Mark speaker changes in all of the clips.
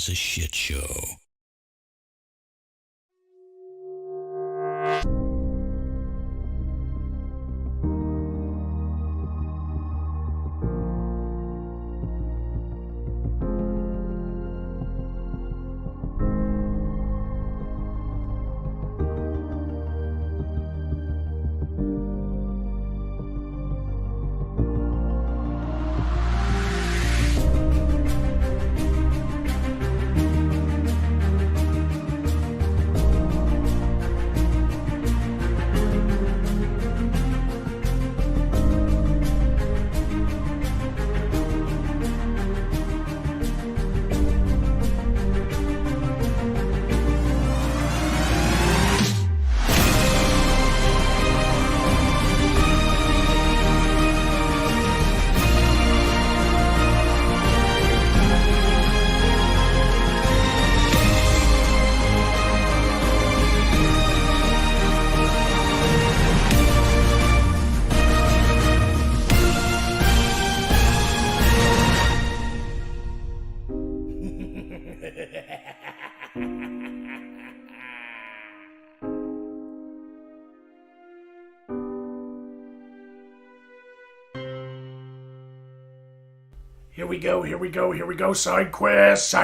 Speaker 1: is a shit show.
Speaker 2: Here we go. Side quest.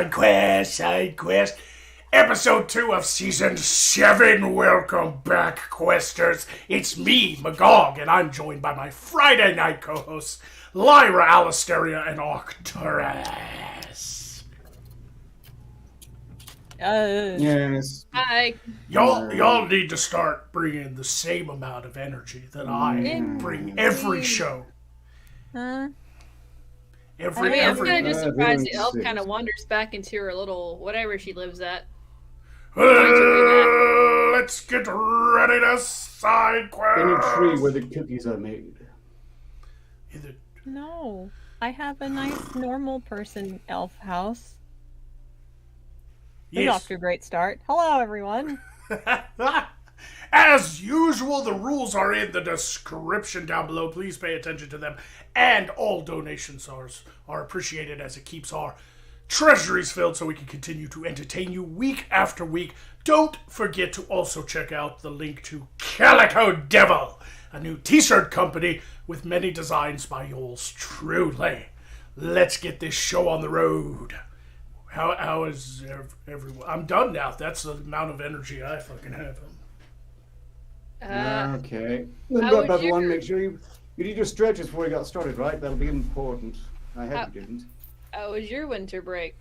Speaker 2: Episode 2 of Season 7. Welcome back, questers. It's me, Magog, and I'm joined by my Friday night co-hosts, Lyra, Alisteria, and Arcturus.
Speaker 3: Yes.
Speaker 4: Hi.
Speaker 2: Y'all need to start bringing the same amount of energy that I bring every show.
Speaker 4: I'm
Speaker 2: Every
Speaker 4: kind of just surprised the elf
Speaker 3: six.
Speaker 4: kind of wanders back into her little whatever she lives at.
Speaker 2: Let's get ready to side quest.
Speaker 3: In a tree where the cookies are made.
Speaker 5: No, I have a nice normal person elf house. It's off to a great start. Hello, everyone.
Speaker 2: As usual, the rules are in the description down below. Please pay attention to them. And all donations are appreciated, as it keeps our treasuries filled so we can continue to entertain you week after week. Don't forget to also check out the link to Calico Devil, a new t-shirt company with many designs by yours truly. Let's get this show on the road. How is everyone? I'm done now. That's the amount of energy I fucking have.
Speaker 3: Okay. Then
Speaker 4: how
Speaker 3: up,
Speaker 4: was
Speaker 3: everyone,
Speaker 4: your-
Speaker 3: make sure you did your stretches before you got started, right? That'll be important. I hope you didn't.
Speaker 4: How was your winter break?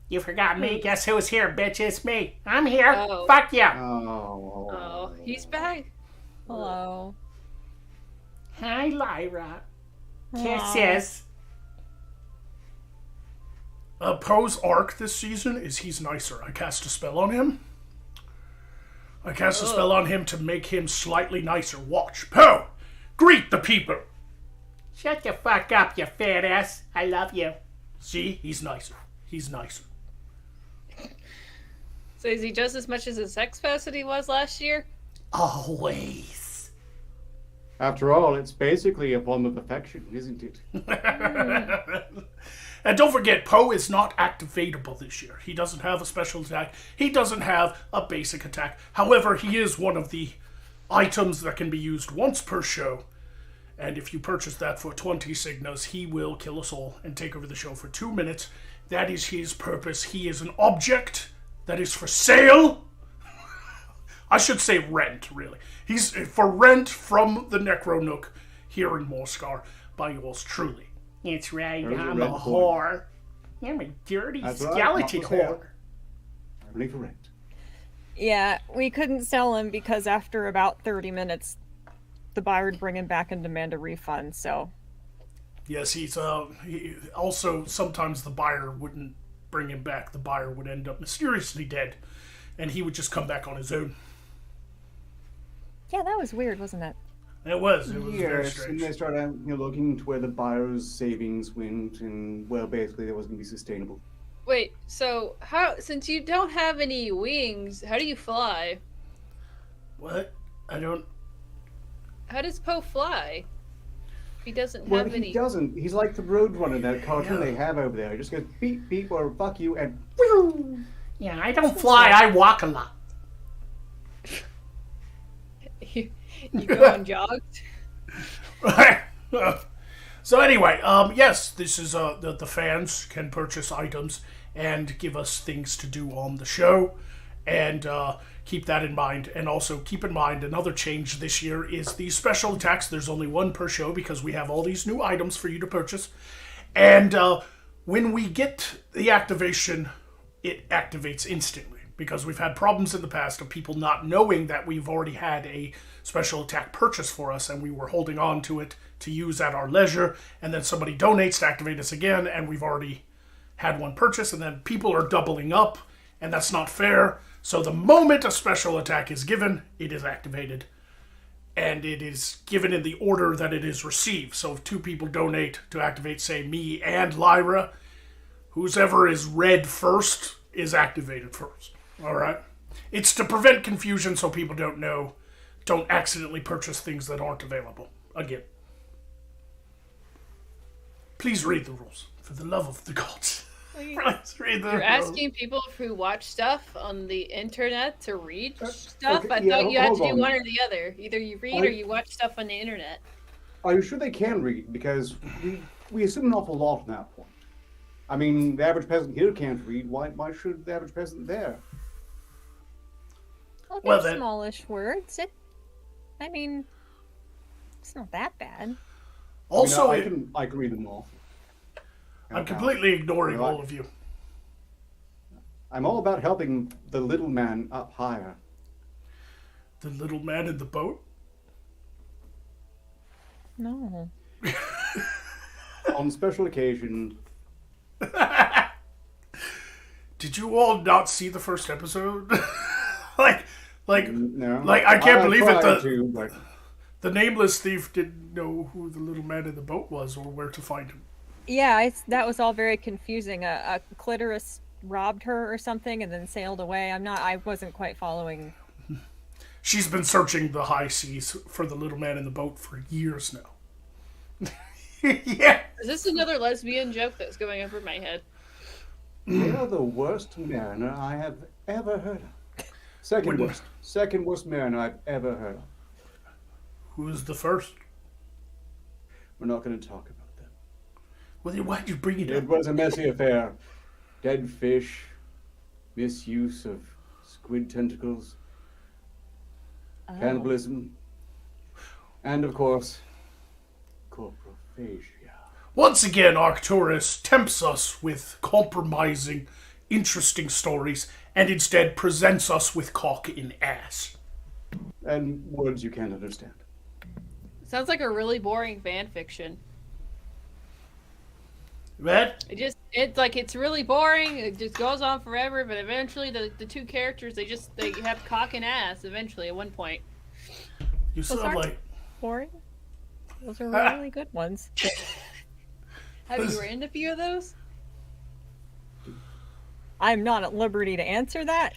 Speaker 2: You forgot me. Guess who's here, bitch? It's me. I'm here.
Speaker 4: Oh.
Speaker 2: Fuck you.
Speaker 4: Oh, he's back.
Speaker 5: Hello.
Speaker 2: Hi, Lyra.
Speaker 5: Aw.
Speaker 2: Kisses. Poe's arc this season is he's nicer. I cast a spell on him. To make him slightly nicer. Watch. Poe, greet the people. Shut the fuck up, you fat ass. I love you. See? He's nicer.
Speaker 4: So is he just as much as a sex pest that he was last year?
Speaker 2: Always.
Speaker 3: After all, it's basically a form of affection, isn't it?
Speaker 2: And don't forget, Poe is not activatable this year. He doesn't have a special attack. He doesn't have a basic attack. However, he is one of the items that can be used once per show. And if you purchase that for 20 Signas, he will kill us all and take over the show for 2 minutes. That is his purpose. He is an object that is for sale. I should say rent, really. He's for rent from the Necronook here in Morscar by yours truly. It's right,
Speaker 3: There's a
Speaker 2: I'm
Speaker 3: red
Speaker 2: a
Speaker 3: point.
Speaker 2: whore. I'm a dirty
Speaker 3: That's right,
Speaker 2: skeleton
Speaker 3: not for sale.
Speaker 2: whore.
Speaker 3: Only for rent.
Speaker 5: Yeah, we couldn't sell him because after about 30 minutes, the buyer would bring him back and demand a refund, so...
Speaker 2: Yes, he also, sometimes the buyer wouldn't bring him back. The buyer would end up mysteriously dead, and he would just come back on his own.
Speaker 5: Yeah, that was weird, wasn't it?
Speaker 2: It was very
Speaker 3: Yes,
Speaker 2: strange.
Speaker 3: and they started looking into where the buyer's savings went, and, well, basically, that wasn't going to be sustainable.
Speaker 4: Wait, so since you don't have any wings, how do you fly?
Speaker 2: What? I don't...
Speaker 4: How does Poe fly? He doesn't
Speaker 3: Well,
Speaker 4: have
Speaker 3: he
Speaker 4: any.
Speaker 3: doesn't. He's like the Roadrunner, that cartoon they have over there. He just goes beep, beep, or fuck you, and whew.
Speaker 2: Yeah, I don't fly, I walk a lot.
Speaker 4: You go on jogs.
Speaker 2: Right. So anyway, yes, this is the fans can purchase items and give us things to do on the show, and keep that in mind. And also keep in mind another change this year is the special attacks. There's only one per show because we have all these new items for you to purchase, and when we get the activation, it activates instantly. Because we've had problems in the past of people not knowing that we've already had a special attack purchase for us and we were holding on to it to use at our leisure, and then somebody donates to activate us again and we've already had one purchase, and then people are doubling up, and that's not fair. So the moment a special attack is given, it is activated, and it is given in the order that it is received. So if two people donate to activate, say, me and Lyra, whoever is red first is activated first. All right? It's to prevent confusion so people don't accidentally purchase things that aren't available. Again. Please read the rules, for the love of the gods. Please read the
Speaker 4: You're
Speaker 2: rules.
Speaker 4: asking people who watch stuff on the internet to read stuff?
Speaker 3: okay,
Speaker 4: I
Speaker 3: yeah,
Speaker 4: thought you had to
Speaker 3: hold
Speaker 4: do
Speaker 3: on.
Speaker 4: one or the other. Either you read or you watch stuff on the internet.
Speaker 3: Are you sure they can read? Because we assume an awful lot from that point. I mean, the average peasant here can't read. Why should the average peasant there?
Speaker 5: Well,
Speaker 2: Well,
Speaker 5: they're
Speaker 2: then-
Speaker 5: smallish words. I mean, it's not that bad.
Speaker 2: Also,
Speaker 3: I can read them all.
Speaker 2: I'm completely ignoring all of you.
Speaker 3: I'm all about helping the little man up higher.
Speaker 2: The little man in the boat?
Speaker 5: No.
Speaker 3: On special occasions,
Speaker 2: Did you all not see the first episode? like,
Speaker 3: no.
Speaker 2: I can't believe it.
Speaker 3: tried to, but
Speaker 2: The nameless thief didn't know who the little man in the boat was or where to find him.
Speaker 5: Yeah, that was all very confusing. A clitoris robbed her or something and then sailed away. I wasn't quite following.
Speaker 2: She's been searching the high seas for the little man in the boat for years now. Yeah.
Speaker 4: Is this another lesbian joke that's going over my head?
Speaker 3: they're the worst mariner I have ever heard of. Second worst mariner I've ever heard of.
Speaker 2: Who's the first?
Speaker 3: We're not going to talk about that.
Speaker 2: Well, then why'd you bring it
Speaker 3: It
Speaker 2: up?
Speaker 3: was a messy affair. Dead fish, misuse of squid tentacles, cannibalism, and of course, corporophagia.
Speaker 2: Once again, Arcturus tempts us with compromising, interesting stories, and instead presents us with cock in ass.
Speaker 3: And words you can't understand.
Speaker 4: Sounds like a really boring fan fiction.
Speaker 2: Right?
Speaker 4: It's really boring. It just goes on forever, but eventually the two characters they have cock and ass eventually at one point.
Speaker 2: You sound
Speaker 5: aren't-
Speaker 2: like...
Speaker 5: Boring? Those are really good ones.
Speaker 4: Have you read a few of those?
Speaker 5: I'm not at liberty to answer that.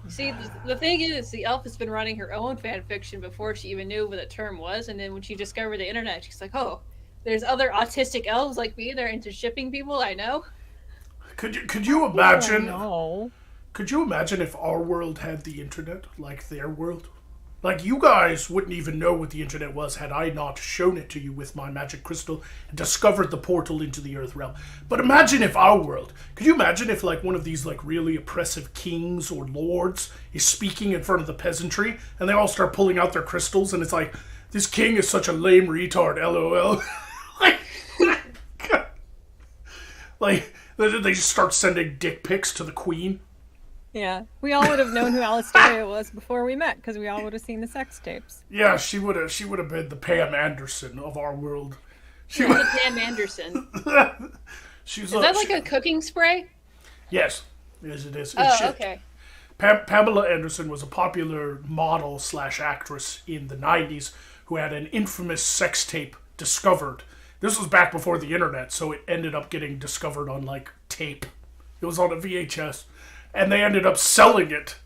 Speaker 4: See, the thing is, the elf has been running her own fan fiction before she even knew what the term was, and then when she discovered the internet, she's like, "Oh, there's other autistic elves like me. They're into shipping people. I know."
Speaker 2: Could you imagine?
Speaker 5: No.
Speaker 2: Could you imagine if our world had the internet like their world? Like, you guys wouldn't even know what the internet was had I not shown it to you with my magic crystal and discovered the portal into the earth realm. But imagine if our world... Could you imagine if, like, one of these, like, really oppressive kings or lords is speaking in front of the peasantry and they all start pulling out their crystals and it's like, this king is such a lame retard, LOL. like, they just start sending dick pics to the queen.
Speaker 5: Yeah, we all would have known who Alistaria was before we met, because we all would have seen the sex tapes.
Speaker 2: Yeah, she would have been the Pam Anderson of our world. She
Speaker 4: The Pam Anderson.
Speaker 2: she's
Speaker 4: Is that like a cooking spray?
Speaker 2: Yes, it is. It's
Speaker 4: Oh,
Speaker 2: shit.
Speaker 4: okay.
Speaker 2: Pamela Anderson was a popular model / actress in the 90s who had an infamous sex tape discovered. This was back before the internet, so it ended up getting discovered on like tape. It was on a VHS. And they ended up selling it.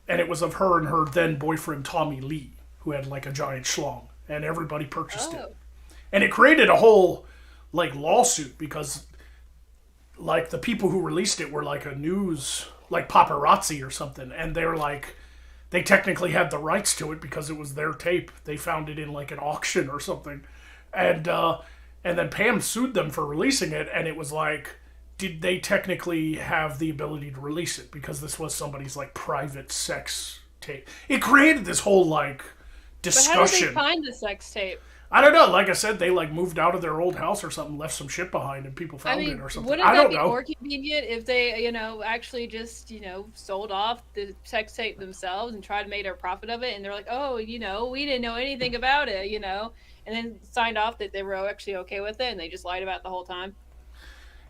Speaker 2: And it was of her and her then boyfriend Tommy Lee, who had like a giant schlong. and everybody purchased it.
Speaker 4: Oh.
Speaker 2: And it created a whole like lawsuit because like the people who released it were like a news like paparazzi or something, and they're like they technically had the rights to it because it was their tape. They found it in like an auction or something, and then Pam sued them for releasing it, and it was like, did they technically have the ability to release it because this was somebody's like private sex tape? It created this whole like discussion.
Speaker 4: But how did they find the sex tape?
Speaker 2: I don't know. Like I said, they like moved out of their old house or something, left some shit behind, and people found it or something.
Speaker 4: Wouldn't
Speaker 2: I
Speaker 4: that
Speaker 2: don't
Speaker 4: be
Speaker 2: know.
Speaker 4: more convenient if they, actually just, sold off the sex tape themselves and tried to make a profit of it? And they're like, oh, we didn't know anything about it, and then signed off that they were actually okay with it, and they just lied about it the whole time.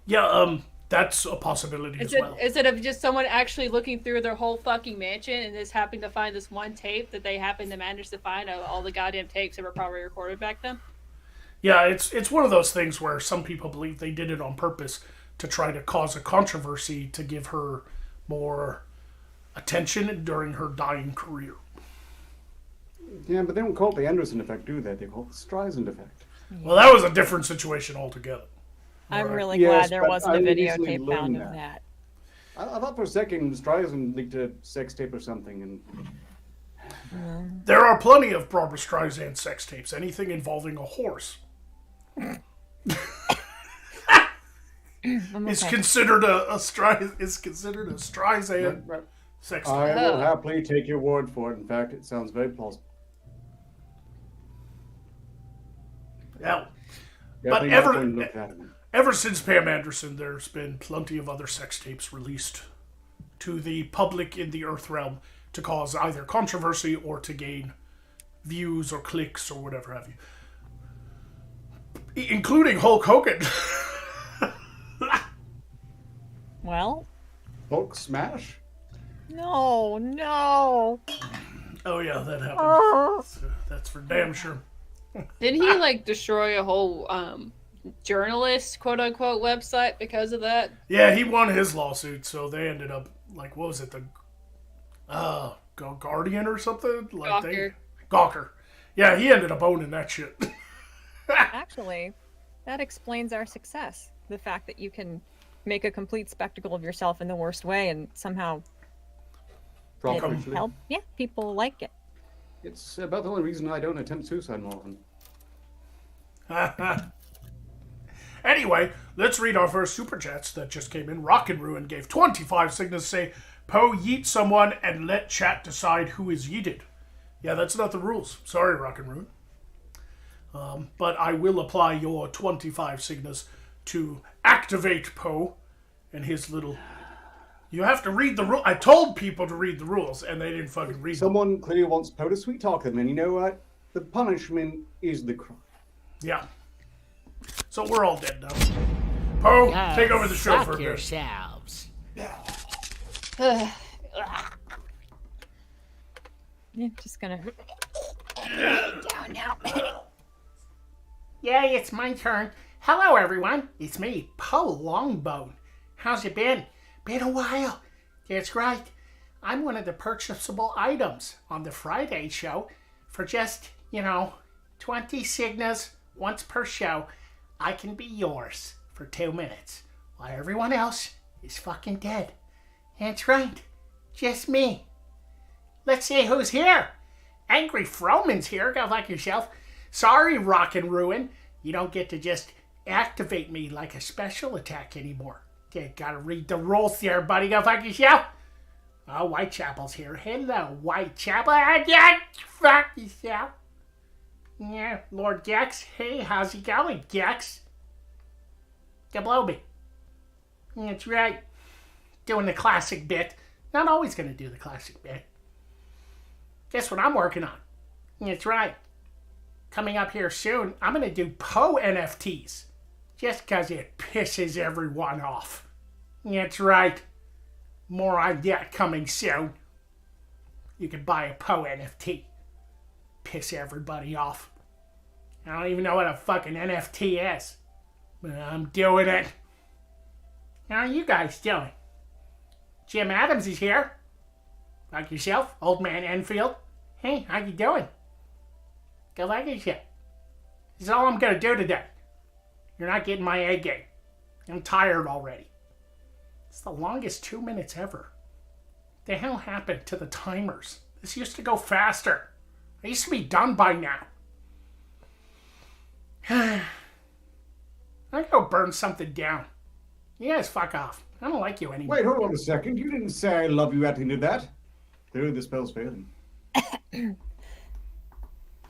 Speaker 2: Yeah, that's a possibility as well.
Speaker 4: Instead of just someone actually looking through their whole fucking mansion and just happening to find this one tape that they happened to manage to find of all the goddamn tapes that were probably recorded back then.
Speaker 2: Yeah, it's one of those things where some people believe they did it on purpose to try to cause a controversy to give her more attention during her dying career.
Speaker 3: Yeah, but they don't call it the Anderson effect, do they? They call it the Streisand effect.
Speaker 2: Well, that was a different situation altogether.
Speaker 5: I'm
Speaker 2: Right.
Speaker 5: really
Speaker 3: Yes,
Speaker 5: glad there
Speaker 3: but
Speaker 5: wasn't
Speaker 3: I
Speaker 5: a
Speaker 3: recently
Speaker 5: videotape found
Speaker 3: learned
Speaker 5: of
Speaker 3: that.
Speaker 5: that.
Speaker 3: I thought for a second Streisand leaked a sex tape or something, and
Speaker 2: There are plenty of Barbra Streisand sex tapes. Anything involving a horse is considered a Streisand
Speaker 3: Right.
Speaker 2: sex tape.
Speaker 3: I will happily take your word for it. In fact, it sounds very plausible.
Speaker 2: Yeah.
Speaker 3: Definitely
Speaker 2: ever-
Speaker 3: not going to look at it.
Speaker 2: Ever since Pam Anderson, there's been plenty of other sex tapes released to the public in the Earth realm to cause either controversy or to gain views or clicks or whatever have you. Including Hulk Hogan.
Speaker 5: Well,
Speaker 3: Hulk smash?
Speaker 5: no.
Speaker 2: Oh yeah, that happened.
Speaker 5: Oh.
Speaker 2: That's for damn sure.
Speaker 4: Didn't he destroy a whole journalist quote unquote website because of that?
Speaker 2: Yeah, he won his lawsuit, so they ended up like, what was it, the Guardian or something? Gawker. Yeah, he ended up owning that shit.
Speaker 5: Actually, that explains our success. The fact that you can make a complete spectacle of yourself in the worst way and somehow
Speaker 3: Properly.
Speaker 5: help. Yeah, people like it.
Speaker 3: It's about the only reason I don't attempt suicide more often.
Speaker 2: Anyway, let's read our first super chats that just came in. Rockin' Ruin gave 25 signals to say, Poe, yeet someone and let chat decide who is yeeted. Yeah, that's not the rules. Sorry, Rockin' Ruin. But I will apply your 25 signals to activate Poe and his little... You have to read the rules. I told people to read the rules, and they didn't fucking read them.
Speaker 3: Someone clearly wants Poe to sweet talk them, and you know what? The punishment is the crime.
Speaker 2: Yeah. So we're all dead now. Poe, take over the show
Speaker 1: fuck
Speaker 2: for a bit.
Speaker 1: yourselves.
Speaker 5: Yeah, just gonna down now.
Speaker 1: Yay, it's my turn. Hello, everyone. It's me, Poe Longbone. How's it been? Been a while. That's right. I'm one of the purchasable items on the Friday show for just, 20 signas once per show. I can be yours for 2 minutes while everyone else is fucking dead. That's right. Just me. Let's see who's here. Angry Froman's here. Go like yourself. Sorry, Rockin' Ruin. You don't get to just activate me like a special attack anymore. You gotta read the rules there, buddy. Go fuck yourself. Oh, Whitechapel's here. Hello, Whitechapel. Yeah, fuck yourself. Yeah, Lord Gex. Hey, how's it going, Gex? Get below me. That's right. Doing the classic bit. Not always gonna do the classic bit. Guess what I'm working on? That's right. Coming up here soon, I'm gonna do Poe NFTs. Just cause it pisses everyone off. That's right. More on that coming soon. You can buy a Poe NFT. Piss everybody off. I don't even know what a fucking NFT is. But I'm doing it. How are you guys doing? Jim Adams is here. Like yourself, Old Man Enfield. Hey, how you doing? Go back and shit. This is all I'm gonna do today. You're not getting my A game. I'm tired already. It's the longest 2 minutes ever. The hell happened to the timers? This used to go faster. I used to be done by now. I go burn something down. You guys fuck off. I don't like you anymore.
Speaker 3: Wait, hold on a second. You didn't say I love you after you did that. Clearly the spell's failing.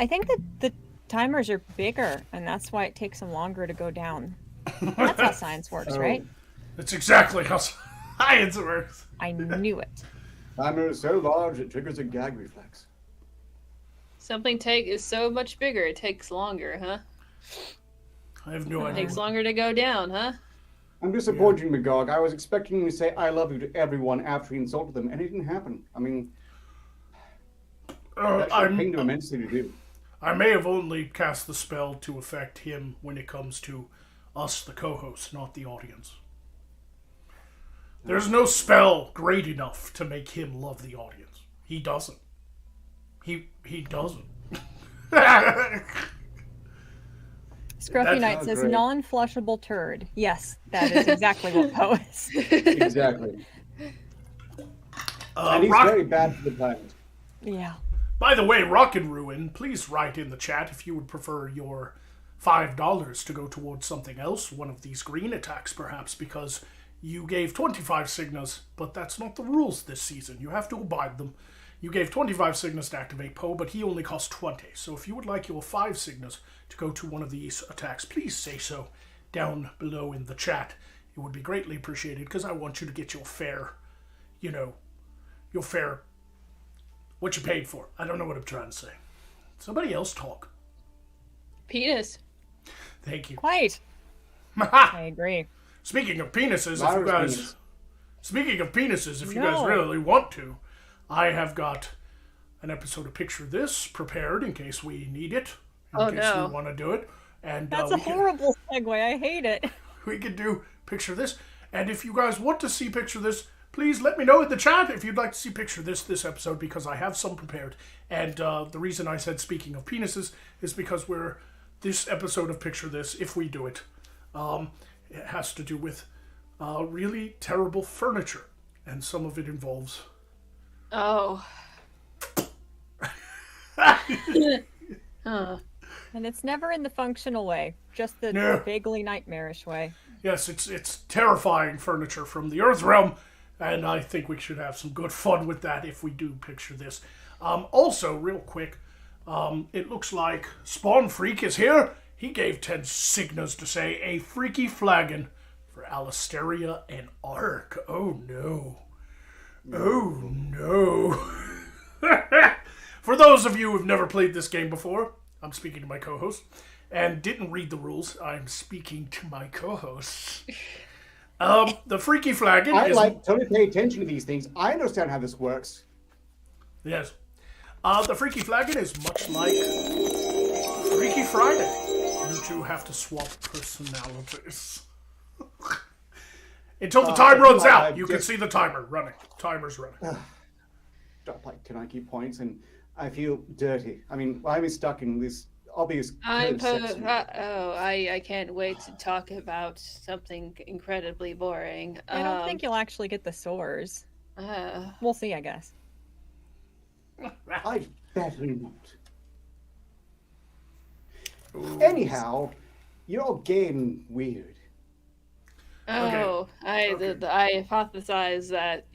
Speaker 5: I think that the timers are bigger, and that's why it takes them longer to go down. That's how science works, right?
Speaker 2: That's exactly how science works.
Speaker 5: I knew it.
Speaker 3: Timer is so large it triggers a gag reflex.
Speaker 4: Something is so much bigger, it takes longer, huh?
Speaker 2: I have no
Speaker 4: It
Speaker 2: idea.
Speaker 4: takes longer to go down, huh?
Speaker 3: I'm disappointed, Magog. I was expecting you to say I love you to everyone after he insulted them, and it didn't happen. I mean, that should pain him immensely to do.
Speaker 2: I may have only cast the spell to affect him when it comes to us, the co-hosts, not the audience. There's no spell great enough to make him love the audience. He doesn't. He doesn't.
Speaker 5: Scruffy Knight says
Speaker 3: great.
Speaker 5: non-flushable turd. Yes, that is exactly what Poe is.
Speaker 3: Exactly. And he's very bad for the timers.
Speaker 5: Yeah.
Speaker 2: By the way, Rock and Ruin, please write in the chat if you would prefer your $5 to go towards something else, one of these green attacks perhaps, because you gave 25 Signas, but that's not the rules this season. You have to abide them. You gave 25 Signas to activate Poe, but he only cost 20. So if you would like your 5 Signas to go to one of these attacks, please say so down below in the chat. It would be greatly appreciated, because I want you to get your fair, what you paid for. I don't know what I'm trying to say. Somebody else talk.
Speaker 4: Penis.
Speaker 2: Thank you.
Speaker 5: Quite. I agree.
Speaker 2: Speaking of penises,
Speaker 3: Virus
Speaker 2: if you guys really want to, I have got an episode of Picture This prepared in case we need it, in case we want to do it. And
Speaker 5: That's a horrible segue. I hate it.
Speaker 2: we could do Picture This. And if you guys want to see Picture This, please let me know in the chat if you'd like to see Picture this episode, because I have some prepared. And the reason I said speaking of penises is because this episode of Picture This, if we do it, it has to do with really terrible furniture. And some of it involves...
Speaker 4: Oh.
Speaker 5: And it's never in the functional way, just the vaguely nightmarish way.
Speaker 2: Yes, it's terrifying furniture from the Earth Realm, and I think we should have some good fun with that if we do Picture This. Also, real quick, it looks like Spawn Freak is here. He gave 10 Signas to say a freaky flagon for Alisteria and Ark. Oh no. Oh no. For those of you who've never played this game before, I'm speaking to my co-host, and didn't read the rules, I'm speaking to my co-hosts. The freaky flagon is...
Speaker 3: totally pay attention to these things. I understand how this works.
Speaker 2: Yes. The freaky flagon is much like Freaky Friday. You two have to swap personalities. Until the time runs out, you can see the timer running. Timer's running.
Speaker 3: Drop like 10 IQ points, and I feel dirty. I mean, I'm stuck in this obvious...
Speaker 4: I can't wait to talk about something incredibly boring.
Speaker 5: I don't think you'll actually get the sores. We'll see, I guess.
Speaker 3: I better not. Anyhow, you're getting weird.
Speaker 4: Oh, okay. I hypothesize that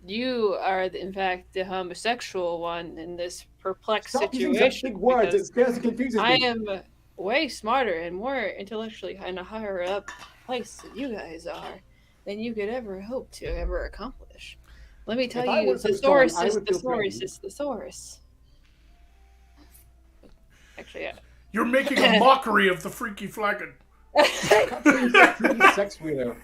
Speaker 4: you are, in fact, the homosexual one in this perplexed situation.
Speaker 3: Stop using such big words. It scares and confuses me.
Speaker 4: I am way smarter and more intellectually kind of higher up place than you guys are than you could ever hope to ever accomplish. Let me tell you, thesaurus is thesaurus. Actually, yeah.
Speaker 2: You're making a mockery of the freaky flagon.
Speaker 3: Sex weirdo.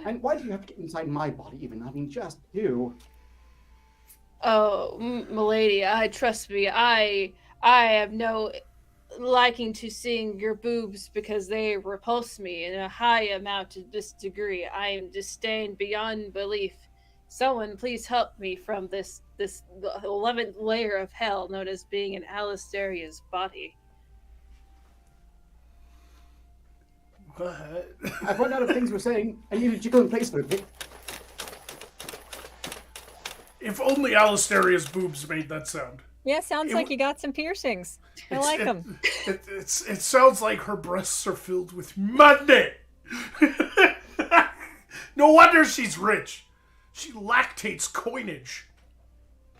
Speaker 3: And why do you have to get inside my body even? I mean, just you.
Speaker 4: Oh, milady, trust me, I have no liking to seeing your boobs because they repulse me in a high amount to this degree. I am disdained beyond belief. Someone please help me from this 11th layer of hell known as being in Alistaria's body.
Speaker 2: What?
Speaker 3: I've run out of things we're saying. I need a jiggle in place for it.
Speaker 2: If only Alistaria's boobs made that sound.
Speaker 5: Yeah, sounds like you got some piercings. I like them.
Speaker 2: It sounds like her breasts are filled with money. No wonder she's rich. She lactates coinage.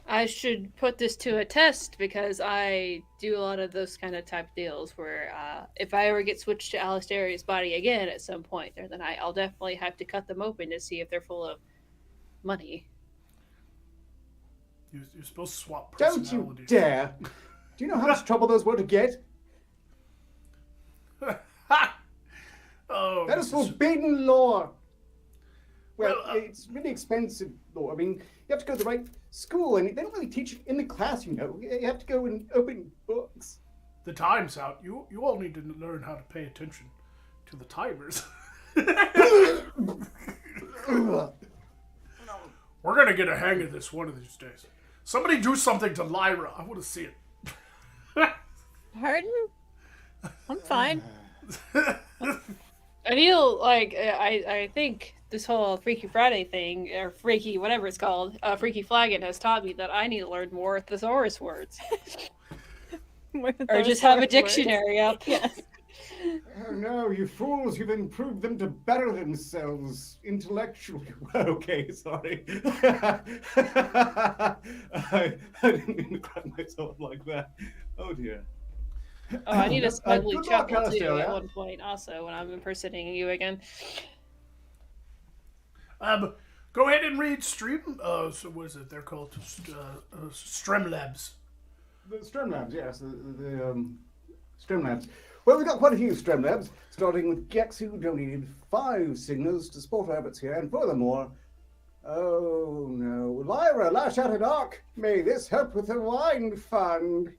Speaker 4: I should put this to a test because I do a lot of those kind of type deals where if I ever get switched to Alistaria's body again at some point, then I'll definitely have to cut them open to see if they're full of money.
Speaker 2: You're supposed to swap
Speaker 3: Don't
Speaker 2: personalities.
Speaker 3: you dare! Do you know how much trouble those were to get?
Speaker 2: Oh,
Speaker 3: That is forbidden law. Well, it's really expensive law. I mean, you have to go to the right school, and they don't really teach it in the class, you know. You have to go and open books.
Speaker 2: the time's out. You all need to learn how to pay attention to the timers. We're gonna get a hang of this one of these days. Somebody do something to Lyra. I want to see it.
Speaker 5: Pardon? I'm fine.
Speaker 4: I feel like I think this whole Freaky Friday thing, or Freaky whatever it's called, Freaky Flagon has taught me that I need to learn more thesaurus words. Or just have a dictionary up.
Speaker 5: Yes.
Speaker 3: Oh no, you fools, you've improved them to better themselves intellectually. Okay, sorry. I didn't mean to crack myself like that. Oh dear.
Speaker 4: Oh, I need a smugly
Speaker 3: good luck,
Speaker 4: chuckle too
Speaker 3: Alistair.
Speaker 4: at one point also when I'm impersonating you again.
Speaker 2: Go ahead and read Stream. So what is it? They're called Streamlabs.
Speaker 3: The Streamlabs, yes, the Streamlabs. Well, we've got quite a few Streamlabs, starting with Gex, who donated 5 signals to support Abbott's here, and furthermore, oh no, Lyra, Lash Out Arc, may this help with the wine fund.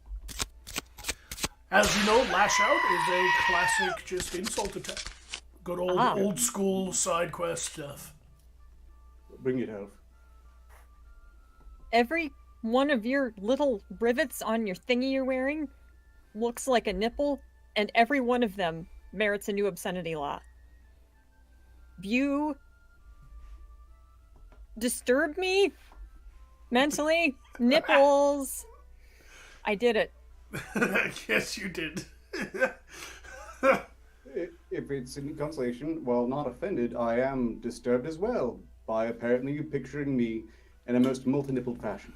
Speaker 2: As you know, Lash Out is a classic just insult attack. Good old school side quest stuff.
Speaker 3: Bring it, Elf.
Speaker 5: Every one of your little rivets on your thingy you're wearing looks like a nipple, and every one of them merits a new obscenity law. You disturb me mentally. Nipples. I did it.
Speaker 2: Yes, you did.
Speaker 3: If it's any consolation, while not offended, I am disturbed as well by apparently you picturing me in a most multi-nippled fashion.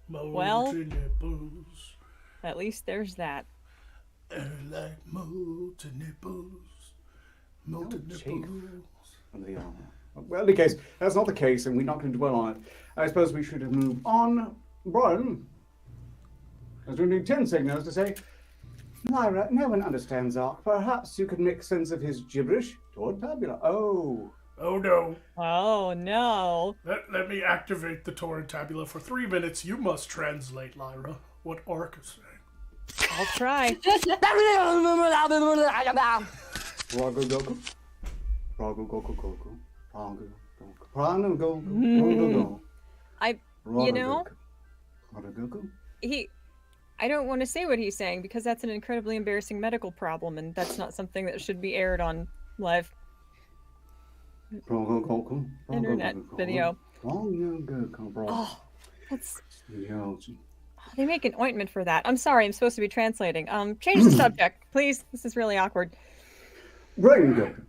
Speaker 5: Well-
Speaker 2: Multi-nipples.
Speaker 5: At least there's that.
Speaker 2: Like multi-nipples. Multi-nipples.
Speaker 3: Under the armor. Well, in any case, that's not the case, and we're not going to dwell on it. I suppose we should move on. Brian, I was going to need 10 signals to say, Lyra, no one understands Ark. Perhaps you could make sense of his gibberish. Torrid Tabula. Oh.
Speaker 2: Oh no.
Speaker 5: Oh no.
Speaker 2: Let me activate the Torrid Tabula for 3 minutes. You must translate, Lyra, what Ark is saying.
Speaker 5: I'll try.
Speaker 3: Prago Goku. Prago Goku Goku. Prago Goku. Prago Goku.
Speaker 5: You know,
Speaker 3: Prago Goku.
Speaker 5: I don't want to say what he's saying because that's an incredibly embarrassing medical problem, and that's not something that should be aired on live
Speaker 3: Prago Goku.
Speaker 5: internet video.
Speaker 3: Prago Goku.
Speaker 5: Oh, that's...
Speaker 3: Yeah.
Speaker 5: They make an ointment for that. I'm sorry, I'm supposed to be translating. Change the subject, please. This is really awkward.
Speaker 3: Pregnant Goku.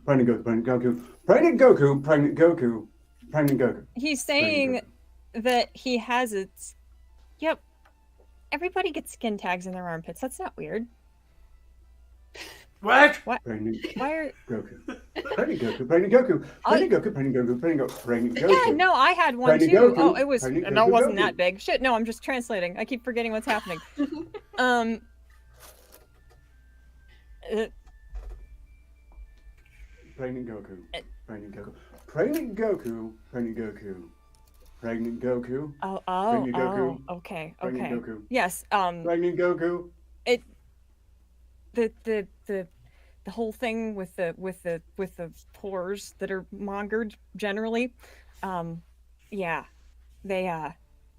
Speaker 3: Pregnant Goku. Pregnant Goku. Pregnant Goku. Pregnant Goku. Pregnant Goku.
Speaker 5: He's saying that he has it. Yep. Everybody gets skin tags in their armpits. That's not weird.
Speaker 2: What?
Speaker 5: What?
Speaker 3: Pregnant
Speaker 5: Why are...
Speaker 3: Goku. Pregnant Goku. Pregnant Goku. Pregnant Goku. Pregnant Goku. Pregnant Goku. Pregnant Goku.
Speaker 5: Yeah, no, I had one
Speaker 3: Pregnant
Speaker 5: too.
Speaker 3: Goku.
Speaker 5: Oh, it was...
Speaker 3: Pregnant
Speaker 5: And that
Speaker 3: Goku.
Speaker 5: wasn't that big. Shit, no, I'm just translating. I keep forgetting what's happening.
Speaker 3: Pregnant Goku. Pregnant Goku. Pregnant Goku. Pregnant Goku. Pregnant Goku. Pregnant Goku.
Speaker 5: Okay,
Speaker 3: Pregnant
Speaker 5: okay.
Speaker 3: Goku.
Speaker 5: Yes,
Speaker 3: Pregnant Goku.
Speaker 5: the whole thing with the pores that are mongered generally, yeah, they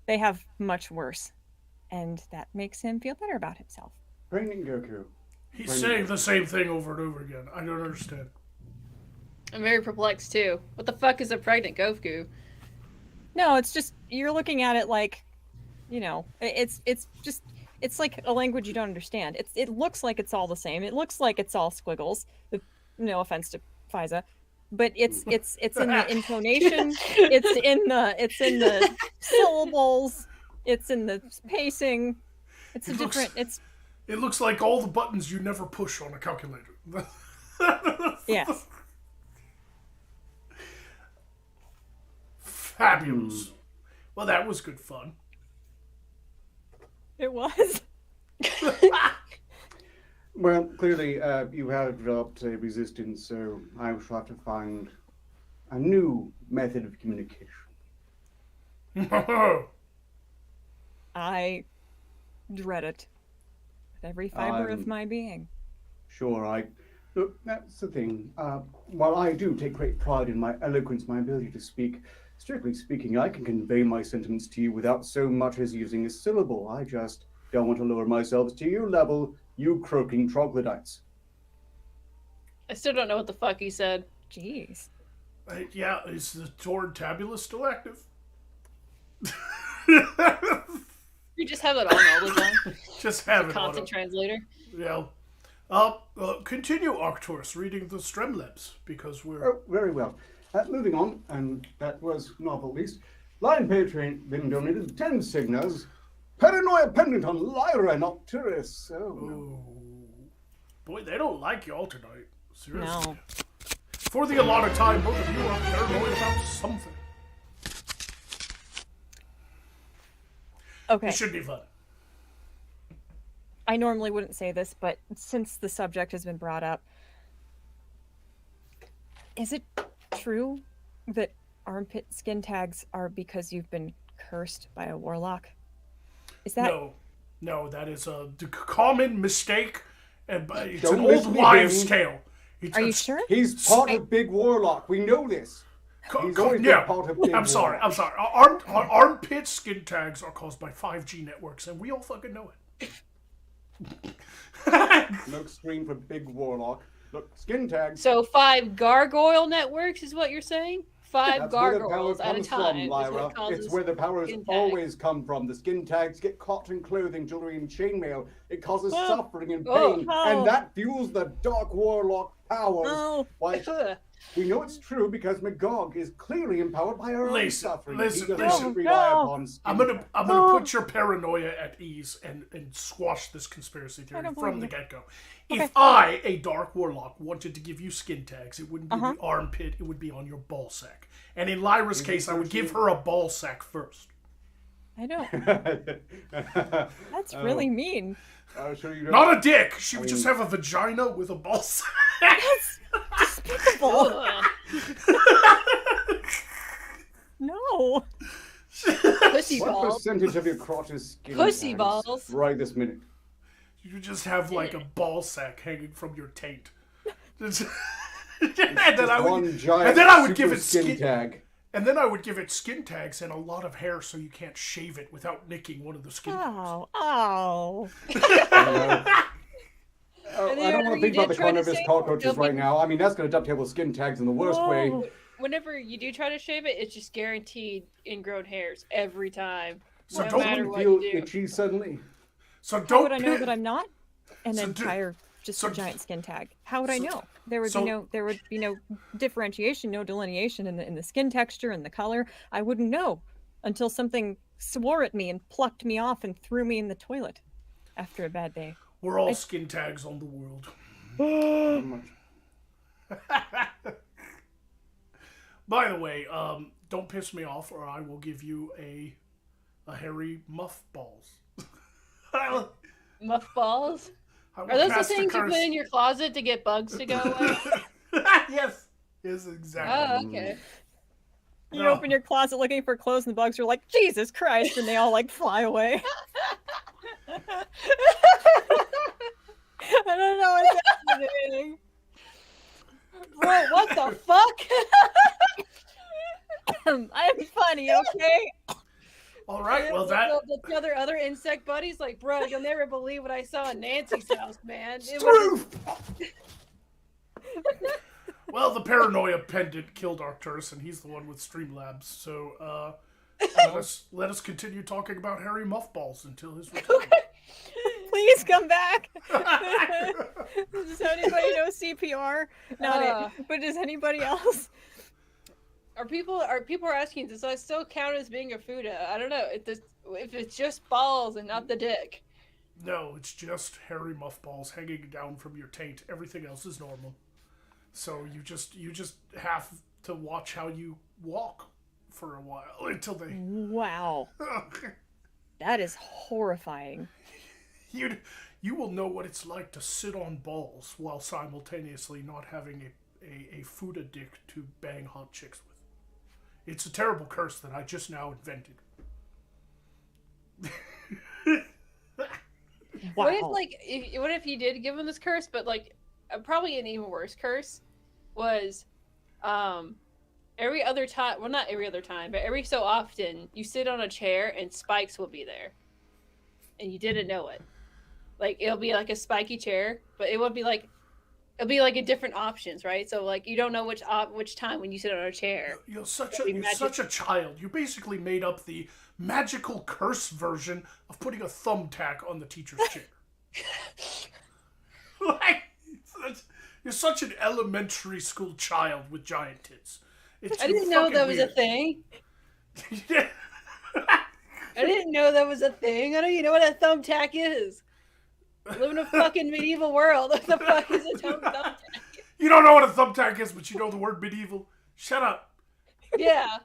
Speaker 5: have much worse, and that makes him feel better about himself.
Speaker 3: Pregnant Goku.
Speaker 2: He's saying the same thing over and over again. I don't understand.
Speaker 4: I'm very perplexed too. What the fuck is a pregnant Goku?
Speaker 5: No, it's just you're looking at it like, it's like a language you don't understand. It looks like it's all the same. It looks like it's all squiggles. No offense to Fiza, but it's in the intonation. It's in the syllables. It's in the pacing.
Speaker 2: It looks like all the buttons you never push on a calculator.
Speaker 5: Yes.
Speaker 2: Fabulous. Well, that was good fun.
Speaker 5: It was.
Speaker 3: Well, clearly you have developed a resistance, so I will have to find a new method of communication.
Speaker 5: I dread it with every fiber of my being.
Speaker 3: Sure, look, that's the thing. While I do take great pride in my eloquence, my ability to speak, strictly speaking, I can convey my sentiments to you without so much as using a syllable. I just don't want to lower myself to your level, you croaking troglodytes.
Speaker 4: I still don't know what the fuck he said.
Speaker 5: Jeez.
Speaker 2: Yeah, is the Torrid Tabula still active?
Speaker 4: You just have it on all the time.
Speaker 2: Just have it
Speaker 4: Content
Speaker 2: on.
Speaker 4: translator.
Speaker 2: Yeah. Continue, Arcturus, reading the Streamlabs, because we're...
Speaker 3: Oh, very well. Moving on, and that was novel at least. Line Patreon been donated 10 signals. Paranoia Pendant on Lyra Nocturus. Oh, no.
Speaker 2: Boy, they don't like y'all tonight. Seriously.
Speaker 5: No.
Speaker 2: For the allotted time, both of you are paranoid about something.
Speaker 5: Okay.
Speaker 2: It should be fun.
Speaker 5: I normally wouldn't say this, but since the subject has been brought up, is it true that armpit skin tags are because you've been cursed by a warlock? Is that...
Speaker 2: No, that is a common mistake, and it's
Speaker 3: Don't
Speaker 2: an
Speaker 3: listen
Speaker 2: old
Speaker 3: to
Speaker 2: wives'
Speaker 3: him.
Speaker 2: tale.
Speaker 5: Are you sure?
Speaker 3: He's part of Big Warlock. We know this. He's always been part of Big
Speaker 2: I'm sorry.
Speaker 3: Warlock.
Speaker 2: Armpit skin tags are caused by 5G networks, and we all fucking know it.
Speaker 3: No screen for Big Warlock. Look, skin tags.
Speaker 4: So 5 gargoyle networks is what you're saying? 5
Speaker 3: That's where the power
Speaker 4: gargoyles at a
Speaker 3: comes
Speaker 4: time.
Speaker 3: from,
Speaker 4: is
Speaker 3: Lyra.
Speaker 4: what causes
Speaker 3: It's where the powers
Speaker 4: skin tag.
Speaker 3: always come from. The skin tags get caught in clothing, jewelry, and chainmail. It causes
Speaker 5: Oh.
Speaker 3: suffering and
Speaker 4: Oh.
Speaker 3: pain,
Speaker 5: Oh.
Speaker 3: and that fuels the Dark Warlock powers.
Speaker 5: Oh.
Speaker 3: Why? We know it's true because Magog is clearly empowered by her own
Speaker 2: Listen,
Speaker 3: suffering.
Speaker 2: listen,
Speaker 3: He doesn't
Speaker 2: listen.
Speaker 3: rely
Speaker 5: No.
Speaker 3: upon skin
Speaker 2: I'm gonna
Speaker 3: tags.
Speaker 2: put your paranoia at ease and squash this conspiracy theory
Speaker 5: don't
Speaker 2: from the
Speaker 5: believe
Speaker 2: get-go.
Speaker 5: Okay.
Speaker 2: If I, a Dark Warlock, wanted to give you skin tags, it wouldn't be
Speaker 5: Uh-huh.
Speaker 2: the armpit, it would be on your ball sack. And in Lyra's case, I would give her a ball sack first.
Speaker 5: I don't... That's really mean.
Speaker 3: Sure you don't.
Speaker 2: Not a dick. She would just have a vagina with a ball sack.
Speaker 5: Despicable.
Speaker 4: Ugh.
Speaker 5: No.
Speaker 4: Pussy
Speaker 3: What
Speaker 4: balls.
Speaker 3: percentage of your crotch is skin
Speaker 4: Pussy
Speaker 3: tags
Speaker 4: balls.
Speaker 3: right this minute?
Speaker 2: You would just have like a ball sack hanging from your taint. and then I would,
Speaker 3: One giant
Speaker 2: and then I would
Speaker 3: super
Speaker 2: give it
Speaker 3: skin tag.
Speaker 2: And then I would give it skin tags and a lot of hair so you can't shave it without nicking one of the skin tags.
Speaker 5: Oh.
Speaker 3: Oh,
Speaker 4: And
Speaker 3: I don't
Speaker 4: then
Speaker 3: want to
Speaker 4: you
Speaker 3: think about
Speaker 4: did
Speaker 3: the
Speaker 4: try to
Speaker 3: carnivorous
Speaker 4: say
Speaker 3: cockroaches
Speaker 4: don't be-
Speaker 3: right now. I mean, that's going to dovetail with skin tags in the worst way.
Speaker 5: Whoa.
Speaker 4: Whenever you do try to shave it, it's just guaranteed ingrown hairs every time.
Speaker 2: So
Speaker 4: no
Speaker 2: don't
Speaker 4: matter
Speaker 3: Wouldn't
Speaker 4: what
Speaker 3: feel
Speaker 4: you do.
Speaker 3: itchy suddenly.
Speaker 2: So
Speaker 5: How
Speaker 2: don't
Speaker 5: would I know
Speaker 2: pit-
Speaker 5: that I'm not an
Speaker 2: So
Speaker 5: entire just a giant skin tag? How would I know? There would be no differentiation, no delineation in the skin texture and the color. I wouldn't know until something swore at me and plucked me off and threw me in the toilet after a bad day.
Speaker 2: We're all skin tags on the world.
Speaker 3: Not much.
Speaker 2: By the way, don't piss me off or I will give you a hairy muff balls.
Speaker 4: Muff balls?
Speaker 2: I will
Speaker 4: Are those the
Speaker 2: cast a
Speaker 4: things you
Speaker 2: curse.
Speaker 4: put in your closet to get bugs to go away?
Speaker 2: Yes. Yes, exactly.
Speaker 4: Oh, okay.
Speaker 5: You
Speaker 2: No.
Speaker 5: open your closet looking for clothes and the bugs are like, Jesus Christ, and they all like fly away. I don't know what's happening.
Speaker 4: Bro, what the fuck?
Speaker 5: I'm funny, okay?
Speaker 2: All right, well that...
Speaker 4: The other insect buddies like, bro, you'll never believe what I saw in Nancy's house, man. It was
Speaker 3: Truth!
Speaker 2: Well, the Paranoia Pendant killed Arcturus, and he's the one with Streamlabs, so, let us continue talking about Harry Muffballs until his return.
Speaker 5: Please come back. Does anybody know CPR? Not it. But does anybody else?
Speaker 4: Are people asking, does that still count as being a Fuda? I don't know. If it's just balls and not the dick.
Speaker 2: No, it's just hairy muffballs hanging down from your taint. Everything else is normal. So you just have to watch how you walk for a while until they...
Speaker 5: Wow. That is horrifying.
Speaker 2: You will know what it's like to sit on balls while simultaneously not having a Fuda dick to bang hot chicks with. It's a terrible curse that I just now invented.
Speaker 5: Wow.
Speaker 4: What if you did give him this curse, but like probably an even worse curse was every other time, well not every other time, but every so often you sit on a chair and spikes will be there. And you didn't know it. Like it'll be like a spiky chair, but it would be like it'll be like a different options, right? So like you don't know which time when you sit on a chair.
Speaker 2: You're such a child. You basically made up the magical curse version of putting a thumbtack on the teacher's chair. Like, you're such an elementary school child with giant tits.
Speaker 4: I didn't know that was a thing.
Speaker 2: Yeah.
Speaker 4: I didn't know that was a thing. I don't even know what a thumbtack is. I live in a fucking medieval world. What the fuck is a thumbtack?
Speaker 2: You don't know what a thumbtack is, but you know the word medieval. Shut up.
Speaker 4: Yeah.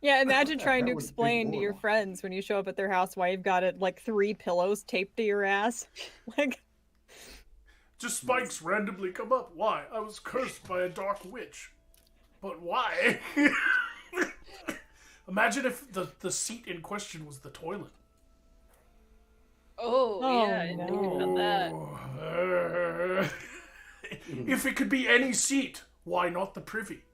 Speaker 5: Yeah, imagine trying to
Speaker 3: That would be
Speaker 5: explain to your
Speaker 3: horrible.
Speaker 5: friends when you show up at their house why you've got it like 3 pillows taped to your ass. Like,
Speaker 2: Just spikes randomly come up. Why? I was cursed by a dark witch. But why? Imagine if the seat in question was the toilet.
Speaker 4: Oh yeah, I didn't think about that.
Speaker 2: If it could be any seat, why not the privy?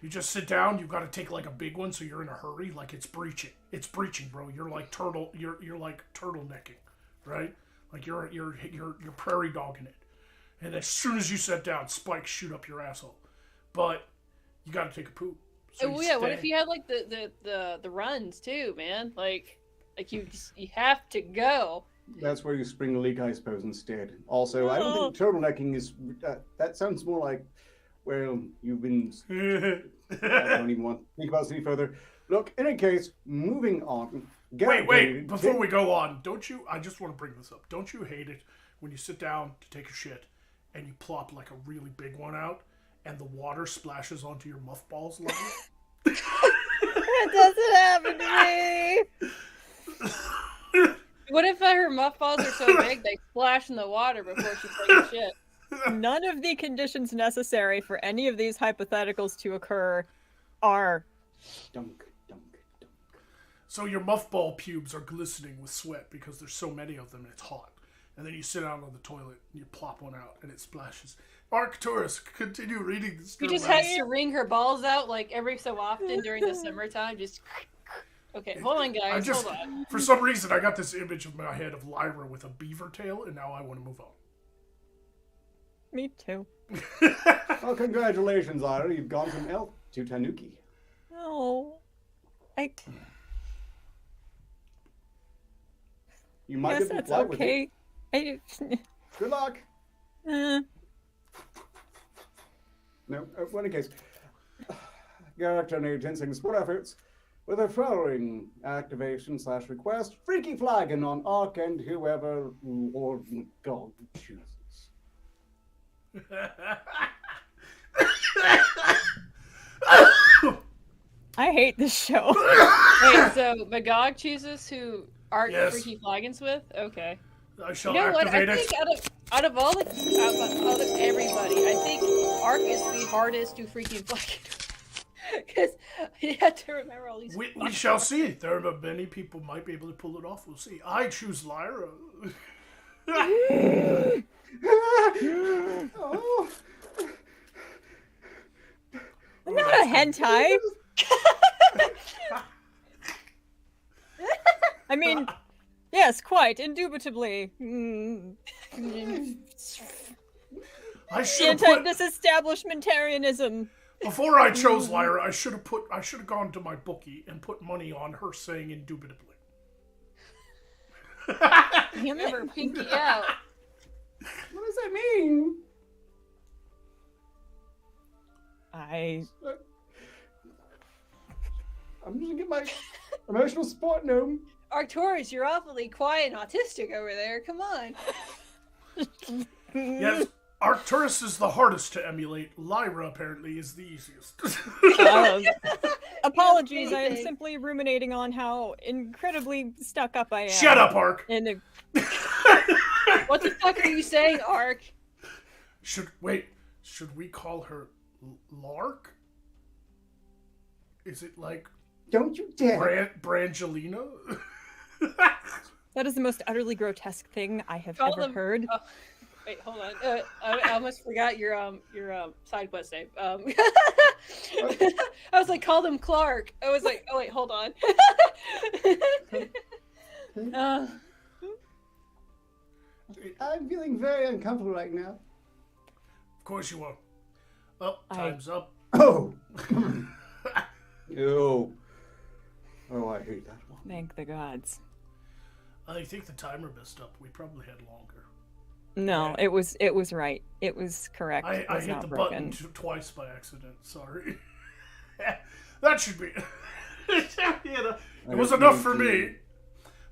Speaker 2: You just sit down. You've got to take like a big one, so you're in a hurry. Like it's breaching. It's breaching, bro. You're like You're like turtlenecking, right? Like you're prairie dogging it. And as soon as you sit down, spikes shoot up your asshole. But you got to take a poop. So
Speaker 4: Oh yeah, what if you had like the runs too, man? Like you have to go.
Speaker 3: That's where you spring a leak, I suppose, instead. Also, I don't think turtlenecking is... that sounds more like, well, you've been... I don't even want to think about this any further. Look, in any case, moving on.
Speaker 2: Wait, before we go on, don't you... I just want to bring this up. Don't you hate it when you sit down to take a shit and you plop like a really big one out and the water splashes onto your muffballs like
Speaker 5: it doesn't happen to me.
Speaker 4: What if her muffballs are so big they splash in the water before she takes a shit?
Speaker 5: None of the conditions necessary for any of these hypotheticals to occur are.
Speaker 3: Dunk, dunk, dunk.
Speaker 2: So your muffball pubes are glistening with sweat because there's so many of them and it's hot. And then you sit down on the toilet and you plop one out and it splashes. Arcturus, continue reading the story.
Speaker 4: She just has to wring her balls out like every so often during the summertime. Just okay, hold on, guys. Hold on.
Speaker 2: For some reason, I got this image in my head of Lyra with a beaver tail, and now I want to move on.
Speaker 5: Me too.
Speaker 3: Well, congratulations, Lyra. You've gone from elf to tanuki.
Speaker 5: Oh,
Speaker 3: You might
Speaker 5: guess
Speaker 3: have to
Speaker 5: that's
Speaker 3: fly with it.
Speaker 5: okay.
Speaker 3: Good luck.
Speaker 5: Uh,
Speaker 3: No, in any case, character need ginseng sport efforts with the following activation / request: Freaky Flagon on Arc and whoever Lord God chooses.
Speaker 5: I hate this show.
Speaker 4: Wait, so Magog chooses who Arc
Speaker 2: Yes.
Speaker 4: Freaky Flagons with? Okay.
Speaker 2: I shall
Speaker 4: You know what? I
Speaker 2: activate
Speaker 4: think
Speaker 2: it.
Speaker 4: out of all everybody, I think Arc is the hardest to freaking flagon. Because you have to remember all these.
Speaker 2: We shall see. There are many people might be able to pull it off. We'll see. I choose Lyra.
Speaker 5: hentai? I mean, yes, quite, indubitably.
Speaker 2: I should have put...
Speaker 5: Anti-disestablishmentarianism.
Speaker 2: Before I chose Lyra, I should have gone to my bookie and put money on her saying indubitably.
Speaker 4: Remember, pinky out.
Speaker 3: What does that mean?
Speaker 5: I
Speaker 3: I'm just gonna get my emotional support gnome.
Speaker 4: Arcturus, you're awfully quiet and autistic over there. Come on.
Speaker 2: Yes, Arcturus is the hardest to emulate. Lyra, apparently, is the easiest.
Speaker 5: Apologies, I am simply ruminating on how incredibly stuck up I am.
Speaker 2: Shut up, Arc!
Speaker 4: What the fuck are you saying, Arc?
Speaker 2: Should we call her Lark? Is it like...
Speaker 3: Don't you dare!
Speaker 2: Brangelina?
Speaker 5: That is the most utterly grotesque thing I have ever heard.
Speaker 4: Wait, hold on. I almost forgot your side quest name. I was like, call them Clark. I was like, oh wait, hold on.
Speaker 3: I'm feeling very uncomfortable right now.
Speaker 2: Of course you are. Oh, time's up.
Speaker 3: Oh! Ew. Oh, I hate that one.
Speaker 5: Thank the gods.
Speaker 2: I think the timer messed up. We probably had longer.
Speaker 5: No, it was right. It was correct.
Speaker 2: I hit the
Speaker 5: broken.
Speaker 2: button twice by accident. Sorry. That should be... it was enough for me.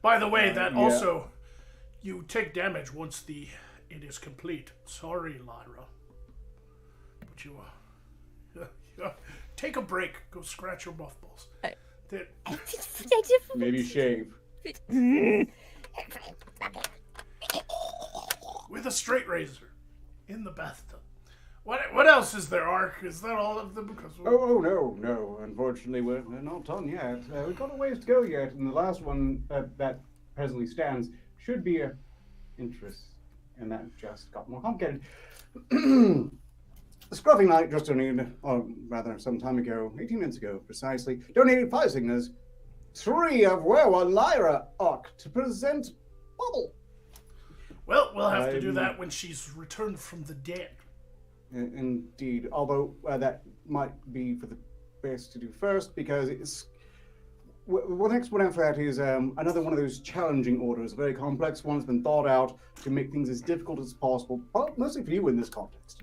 Speaker 2: By the way, that also... You take damage once it is complete. Sorry, Lyra. But you... take a break. Go scratch your mothballs.
Speaker 3: Maybe shave.
Speaker 2: With a straight razor. In the bathtub. What else is there, Ark? Is that all of them? Because
Speaker 3: No. Unfortunately, we're not done yet. We've got a ways to go yet, and the last one that presently stands should be of interest, and that just got more complicated. The Scruffy Knight just donated, or rather some time ago, 18 minutes ago precisely, donated 5 signers, 3 of were Lyra Arc to present Bubble.
Speaker 2: Well, we'll have to do that when she's returned from the dead.
Speaker 3: Indeed, although that might be for the best to do first, because it's... What next one after that is another one of those challenging orders, a very complex one that's been thought out to make things as difficult as possible, mostly for you in this context.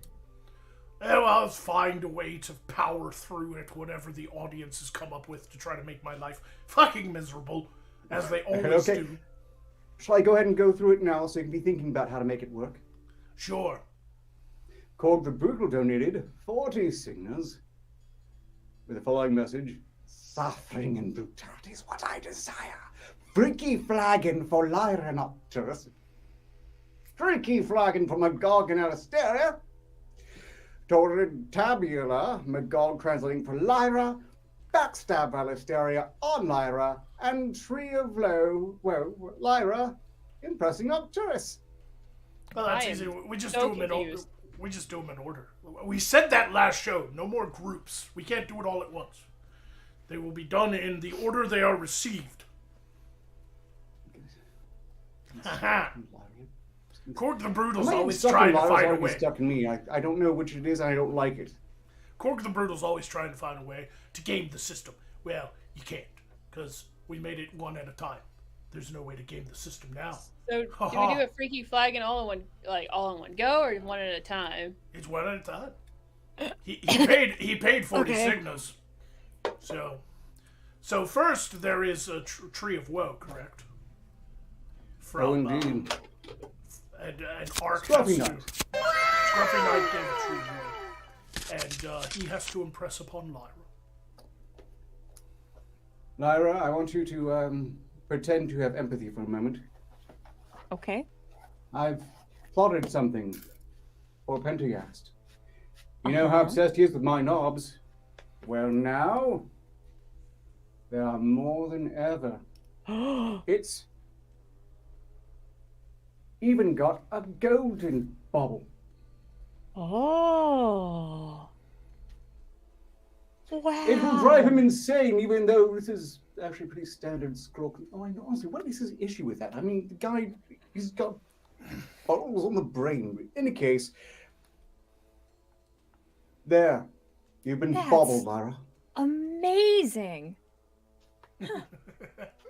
Speaker 2: Well, I'll find a way to power through it, whatever the audience has come up with to try to make my life fucking miserable, as they always do.
Speaker 3: Shall I go ahead and go through it now so you can be thinking about how to make it work?
Speaker 2: Sure.
Speaker 3: Korg the Brutal donated 40 signers with the following message. Suffering and brutality is what I desire. Freaky Flagon for Lyra Nocturus. Freaky Flagon for Magog and Alistaria. Torrid Tabula, Magog translating for Lyra. Backstab Alistaria on Lyra. And Tree of Lyra impressing Nocturus.
Speaker 2: Well, that's easy. We just do them in order. We just do them in order. We said that last show. No more groups. We can't do it all at once. They will be done in the order they are received. Haha. Korg the Brutal's always trying to find a way.
Speaker 3: Stuck in me. I don't know which it is, and I don't like it.
Speaker 2: Korg the Brutal's always trying to find a way to game the system. Well, you can't, because we made it one at a time. There's no way to game the system now.
Speaker 4: So do we do a Freaky Flagon all in one go, or one at a time?
Speaker 2: It's one at a time. He paid 40 signals. So first there is a Tree of Woe, correct? From,
Speaker 3: indeed.
Speaker 2: And Ark has to... Scruffy Knight gave a Tree of Woe. And he has to impress upon Lyra.
Speaker 3: Lyra, I want you to pretend to have empathy for a moment.
Speaker 5: Okay.
Speaker 3: I've plotted something for Pentagast. You know how obsessed he is with my knobs. Well, now, there are more than ever. It's even got a golden bubble.
Speaker 5: Oh. Wow.
Speaker 3: It will drive him insane, even though this is actually pretty standard scroll. Oh, I know, honestly, what is his issue with that? I mean, the guy, he's got bottles on the brain. In any case, there, you've been
Speaker 5: That's-
Speaker 3: bobbled, Lyra.
Speaker 5: Amazing.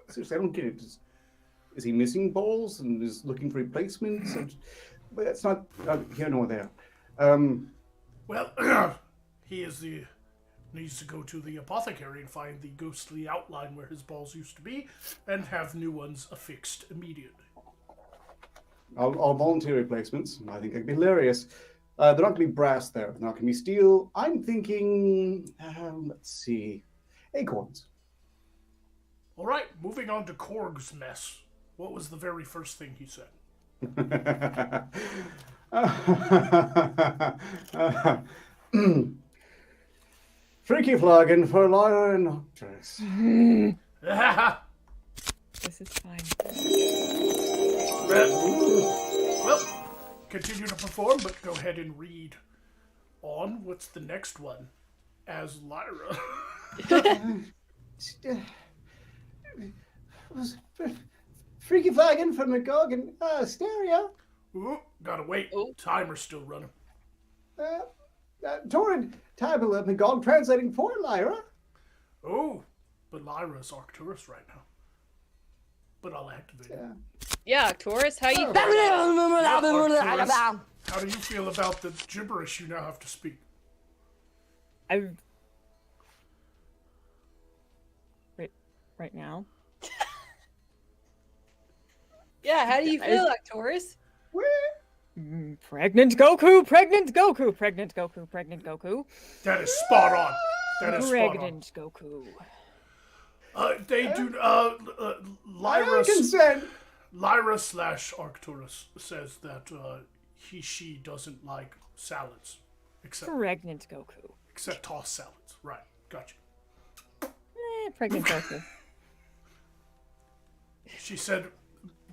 Speaker 3: Seriously, I don't get it. Is he missing balls and is looking for replacements? But that's not here nor there.
Speaker 2: Well, he needs to go to the apothecary and find the ghostly outline where his balls used to be, and have new ones affixed immediately.
Speaker 3: I'll volunteer replacements. I think it'd be hilarious. They're not going to be brass, though. They're not going to be steel. I'm thinking, let's see, acorns.
Speaker 2: All right, moving on to Korg's mess. What was the very first thing he said?
Speaker 3: Freaky Flagon for Lyra and Octress.
Speaker 5: This is fine.
Speaker 2: Well, continue to perform, but go ahead and read on. What's the next one? As Lyra.
Speaker 3: Freaky Flagon for Magog and Asteria.
Speaker 2: Ooh, gotta wait. Timer's still running.
Speaker 3: Torrid Tabula Magog translating for Lyra.
Speaker 2: Oh, but Lyra's Arcturus right now. But I'll activate it.
Speaker 4: Yeah, Taurus, how you?
Speaker 2: Arcturus, how do you feel about the gibberish you now have to speak?
Speaker 5: Right now.
Speaker 4: Yeah, how do you feel, Taurus?
Speaker 5: Pregnant Goku, pregnant Goku, pregnant Goku, pregnant Goku.
Speaker 2: That is spot on. That is spot on.
Speaker 5: Pregnant Goku.
Speaker 2: They do. Lyra / Arcturus says that she doesn't like salads, except
Speaker 5: Pregnant Goku.
Speaker 2: tossed salads. Right, gotcha.
Speaker 5: Pregnant Goku.
Speaker 2: She said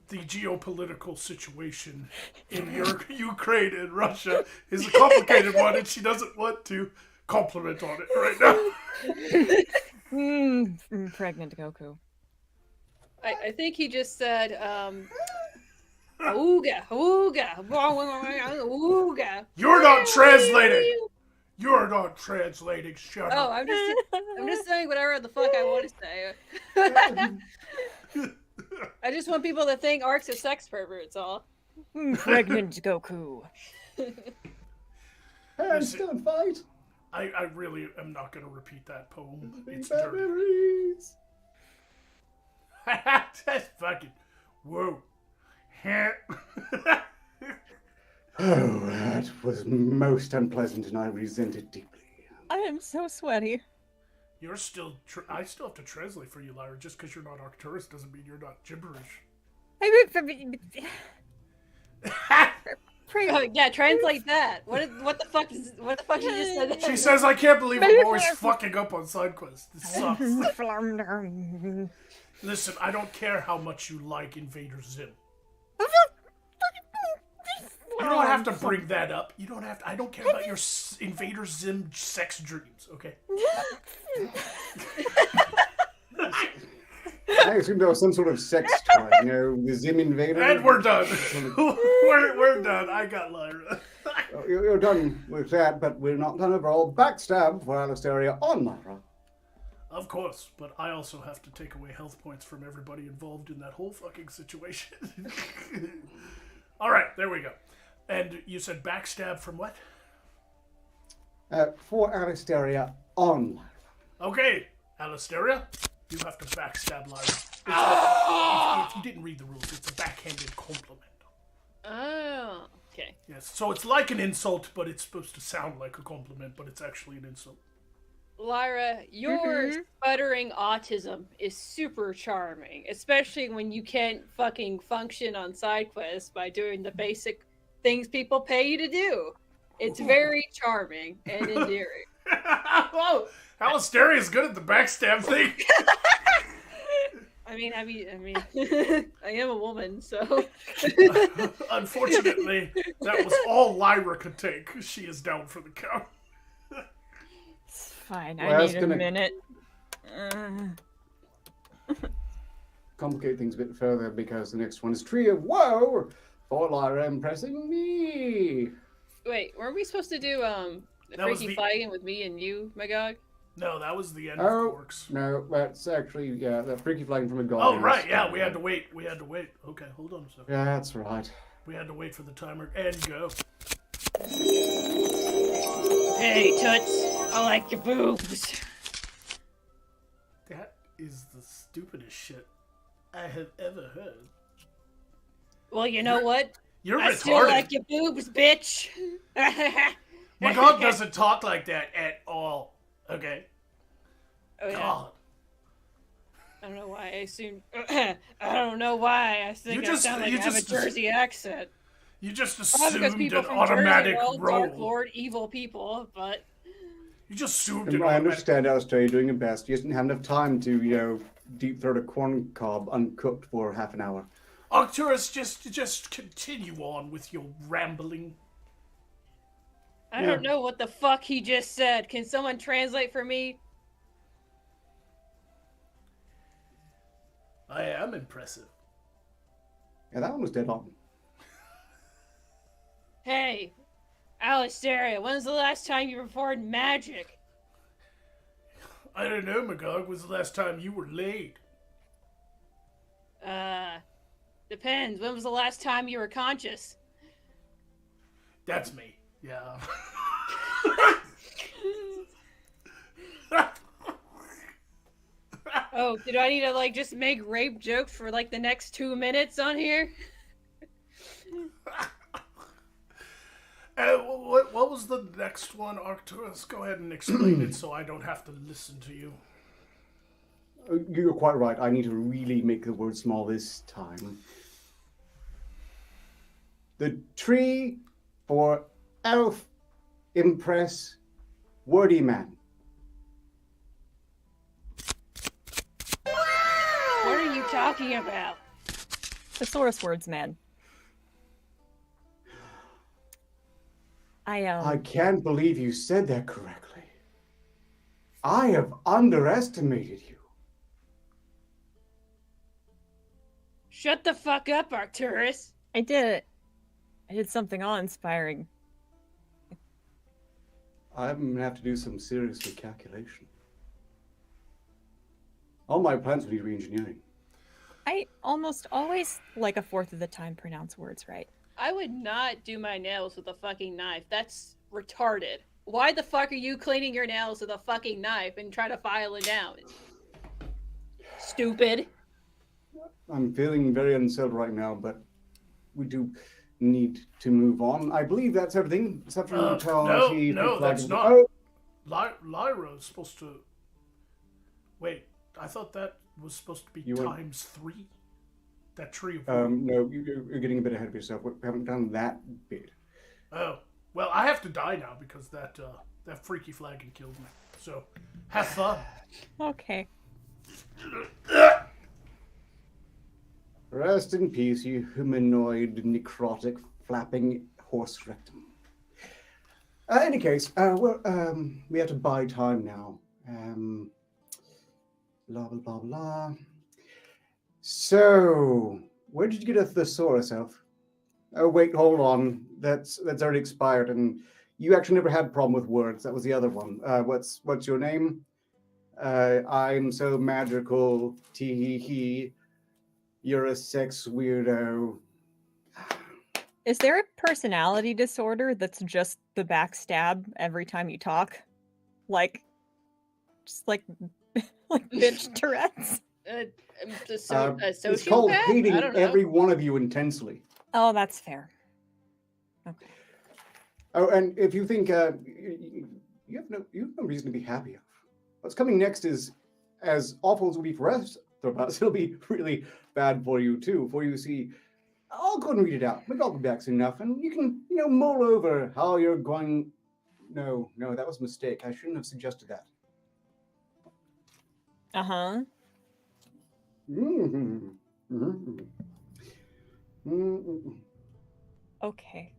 Speaker 2: the geopolitical situation in Ukraine and Russia is a complicated one, and she doesn't want to compliment on it right now.
Speaker 5: Pregnant Goku.
Speaker 4: I think he just said, ooga, ooga, ooga.
Speaker 2: You're not translating. You're not translating. Shut
Speaker 4: Oh,
Speaker 2: up.
Speaker 4: I'm just saying whatever the fuck I want to say. I just want people to think Ark's a sex pervert, that's all.
Speaker 5: Pregnant Goku.
Speaker 3: And still in fight.
Speaker 2: I really am not going to repeat that poem. It's
Speaker 3: Bad
Speaker 2: dirty.
Speaker 3: memories.
Speaker 2: That's fucking. Whoa.
Speaker 3: Oh, that was most unpleasant, and I resent it deeply.
Speaker 5: I am so sweaty.
Speaker 2: You're still. I still have to translate for you, Lyra. Just because you're not Arcturus doesn't mean you're not gibberish.
Speaker 4: Yeah, translate that. What the fuck she just said that?
Speaker 2: She says, "I can't believe I'm always fucking up on side quests. This sucks." Listen, I don't care how much you like Invader Zim. You don't have to bring that up. You don't have to. I don't care about your Invader Zim sex dreams, okay?
Speaker 3: I assume there was some sort of sex toy, the Zim Invader.
Speaker 2: And we're done. we're done. I got Lyra.
Speaker 3: You're done with that, but we're not done overall. Backstab for Alistaria on Lyra.
Speaker 2: Of course, but I also have to take away health points from everybody involved in that whole fucking situation. All right, there we go. And you said backstab from what?
Speaker 3: For Alistaria on Lyra.
Speaker 2: Okay, Alistaria, you have to backstab Lyra. If you didn't read the rules, it's a backhanded compliment.
Speaker 4: Oh, okay.
Speaker 2: Yes, so it's like an insult, but it's supposed to sound like a compliment, but it's actually an insult.
Speaker 4: Lyra, your sputtering autism is super charming, especially when you can't fucking function on side quests by doing the basic things people pay you to do. It's very charming and endearing.
Speaker 2: Whoa, Alistaria is good at the backstab thing.
Speaker 4: I mean, I am a woman, so.
Speaker 2: Unfortunately, that was all Lyra could take. She is down for the count.
Speaker 5: It's fine.
Speaker 3: Well,
Speaker 5: I
Speaker 3: that's
Speaker 5: need a
Speaker 3: gonna-
Speaker 5: minute.
Speaker 3: Complicate things a bit further because the next one is Tree of Woe for Lyra impressing me.
Speaker 4: Wait, weren't we supposed to do the
Speaker 2: That was
Speaker 4: Freaky
Speaker 2: the-
Speaker 4: Flagon with me and you, Magog?
Speaker 2: No, that was the end
Speaker 3: Oh,
Speaker 2: of Quarks.
Speaker 3: no, that's actually, that Freaky Flagon from a god.
Speaker 2: Oh, right, yeah, we had to wait. Okay, hold on a second.
Speaker 3: Yeah, that's right.
Speaker 2: We had to wait for the timer and go.
Speaker 4: Hey, Toots, I like your boobs.
Speaker 2: That is the stupidest shit I have ever heard.
Speaker 4: Well, you know what?
Speaker 2: You're
Speaker 4: I
Speaker 2: retarded.
Speaker 4: still like your boobs, bitch.
Speaker 2: My God doesn't talk like that at all. Okay?
Speaker 4: Oh, yeah.
Speaker 2: God.
Speaker 4: I don't know why I assumed. I don't know why I think I sound like I have a Jersey accent.
Speaker 2: You just
Speaker 4: Probably because
Speaker 2: assumed
Speaker 4: people
Speaker 2: an
Speaker 4: from
Speaker 2: automatic
Speaker 4: Jersey, well, Dark
Speaker 2: role.
Speaker 4: Lord, evil people, but
Speaker 2: You just assumed
Speaker 3: And
Speaker 2: an
Speaker 3: I
Speaker 2: automatic.
Speaker 3: understand Alistair, you're doing your best. You just didn't have enough time to, deep throat a corn cob uncooked for half an hour.
Speaker 2: Arcturus, just continue on with your rambling.
Speaker 4: I don't know what the fuck he just said. Can someone translate for me?
Speaker 2: I am impressive.
Speaker 3: Yeah, that one was dead on.
Speaker 4: Hey, Alistair, when's the last time you performed magic?
Speaker 2: I don't know, Magog. Was the last time you were laid?
Speaker 4: Depends. When was the last time you were conscious?
Speaker 2: That's me. Yeah.
Speaker 4: Oh, did I need to just make rape jokes for the next 2 minutes on here?
Speaker 2: What was the next one, Arcturus? Go ahead and explain it so I don't have to listen to you.
Speaker 3: You're quite right. I need to really make the word small this time. The tree for elf impress wordy man.
Speaker 4: What are you talking about?
Speaker 5: Thesaurus words, man.
Speaker 3: I can't believe you said that correctly. I have underestimated you.
Speaker 4: Shut the fuck up, Arcturus.
Speaker 5: I did it. I did something awe-inspiring.
Speaker 3: I'm gonna have to do some serious recalculation. All my plans will need re-engineering.
Speaker 5: I almost always, like a fourth of the time, pronounce words right.
Speaker 4: I would not do my nails with a fucking knife. That's retarded. Why the fuck are you cleaning your nails with a fucking knife and try to file it down? Stupid.
Speaker 3: I'm feeling very unsettled right now, but we do need to move on. I believe that's everything. Except for neutrality.
Speaker 2: No, that's not.
Speaker 3: Oh,
Speaker 2: Lyra's supposed to... Wait, I thought that was supposed to be times 3. That tree of...
Speaker 3: no, you're getting a bit ahead of yourself. We haven't done that bit.
Speaker 2: Oh, well, I have to die now because that freaky flagon killed me. So, have fun.
Speaker 5: Okay.
Speaker 3: Rest in peace, you humanoid, necrotic, flapping horse rectum. Any case, we have to buy time now. Blah, blah, blah, blah. So, where did you get a thesaurus, Elf? Oh, wait, hold on. That's already expired, and you actually never had a problem with words. That was the other one. What's your name? I'm so magical. Tee-hee-hee. You're a sex weirdo.
Speaker 5: Is there a personality disorder that's just the backstab every time you talk? Just like bitch Tourette's?
Speaker 3: It's
Speaker 4: Sociopath?
Speaker 3: called
Speaker 4: I
Speaker 3: hating
Speaker 4: don't know.
Speaker 3: every one of you intensely.
Speaker 5: Oh, that's fair. Okay.
Speaker 3: Oh, and if you think you have no reason to be happy. What's coming next is as awful as it will be for us. It'll be really bad for you too. For you see, I'll go and read it out. Maybe I'll be back soon enough, and you can mull over how you're going. No, that was a mistake. I shouldn't have suggested that.
Speaker 5: Uh-huh.
Speaker 3: Mm-hmm. Mm-hmm. Mm-hmm.
Speaker 5: Okay.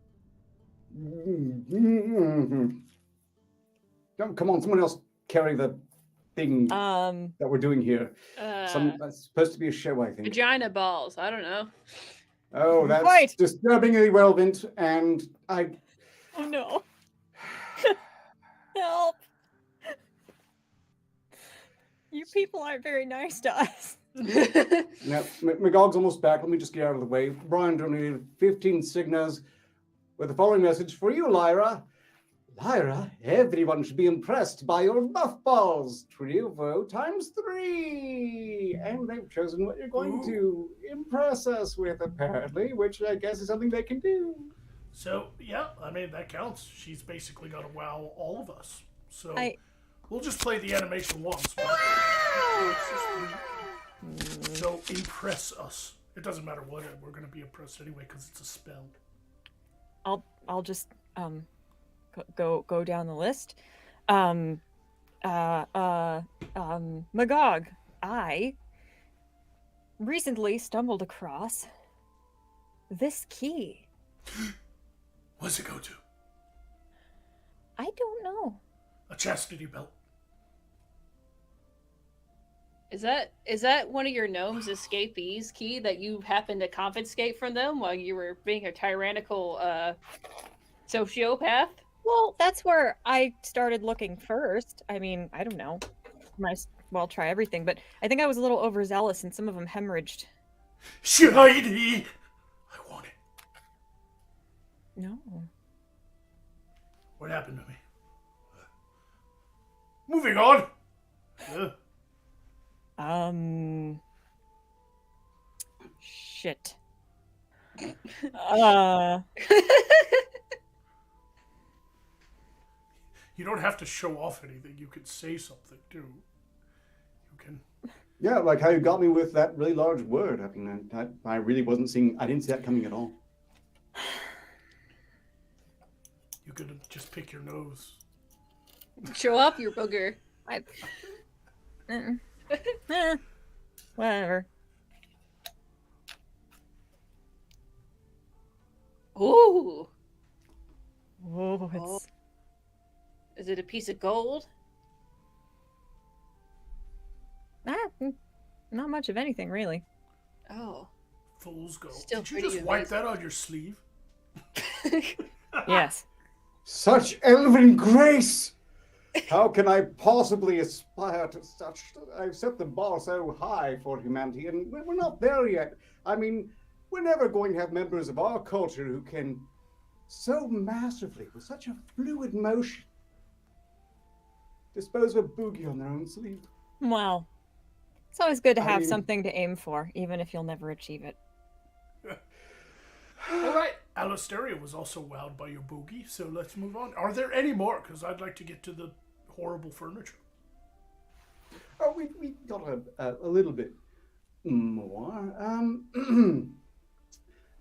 Speaker 3: Mm-hmm. Come on, someone else carry the thing that we're doing here. That's supposed to be a show, I think.
Speaker 4: Vagina balls. I don't know.
Speaker 3: Oh, that's
Speaker 5: Right.
Speaker 3: disturbingly relevant, and I...
Speaker 5: Oh no. Help. You people aren't very nice to us.
Speaker 3: Now, Magog's almost back. Let me just get out of the way. Brian donated 15 Signas with the following message for you, Lyra. Lyra, everyone should be impressed by your buff balls. Triovo ×3. And they've chosen what you're going to impress us with, apparently, which I guess is something they can do.
Speaker 2: So, yeah, I mean, that counts. She's basically got to wow all of us. So, we'll just play the animation once. So, impress us. It doesn't matter what, we're going to be impressed anyway, because it's a spell.
Speaker 5: I'll just, go down the list. Magog, I recently stumbled across this key.
Speaker 2: What's it go to?
Speaker 5: I don't know.
Speaker 2: A chastity belt.
Speaker 4: Is that one of your gnomes' escapees key that you happened to confiscate from them while you were being a tyrannical sociopath?
Speaker 5: Well, that's where I started looking first. I mean, I don't know. Might well try everything, but I think I was a little overzealous and some of them hemorrhaged.
Speaker 2: Shiny! I want it.
Speaker 5: No.
Speaker 2: What happened to me? Moving on.
Speaker 5: Shit.
Speaker 2: You don't have to show off anything. You can say something, too. You can...
Speaker 3: Yeah, like how you got me with that really large word. I mean, I really wasn't seeing... I didn't see that coming at all.
Speaker 2: You could just pick your nose.
Speaker 4: Show off your booger.
Speaker 5: Whatever.
Speaker 4: Ooh.
Speaker 5: Oh, it's...
Speaker 4: Is it a piece of gold?
Speaker 5: Not much of anything, really.
Speaker 4: Oh.
Speaker 2: Fool's gold.
Speaker 4: Still
Speaker 2: Did you
Speaker 4: pretty
Speaker 2: just wipe
Speaker 4: amazing.
Speaker 2: that on your sleeve?
Speaker 5: Yes.
Speaker 3: Such elven grace! How can I possibly aspire to such... I've set the bar so high for humanity, and we're not there yet. I mean, we're never going to have members of our culture who can so masterfully, with such a fluid motion, dispose of a boogie on their own sleeve.
Speaker 5: Well, it's always good to
Speaker 3: I
Speaker 5: have
Speaker 3: mean-
Speaker 5: something to aim for, even if you'll never achieve it.
Speaker 2: All right. Alistaria was also wowed by your boogie, so let's move on. Are there any more? Because I'd like to get to the horrible furniture.
Speaker 3: Oh, we got a little bit more.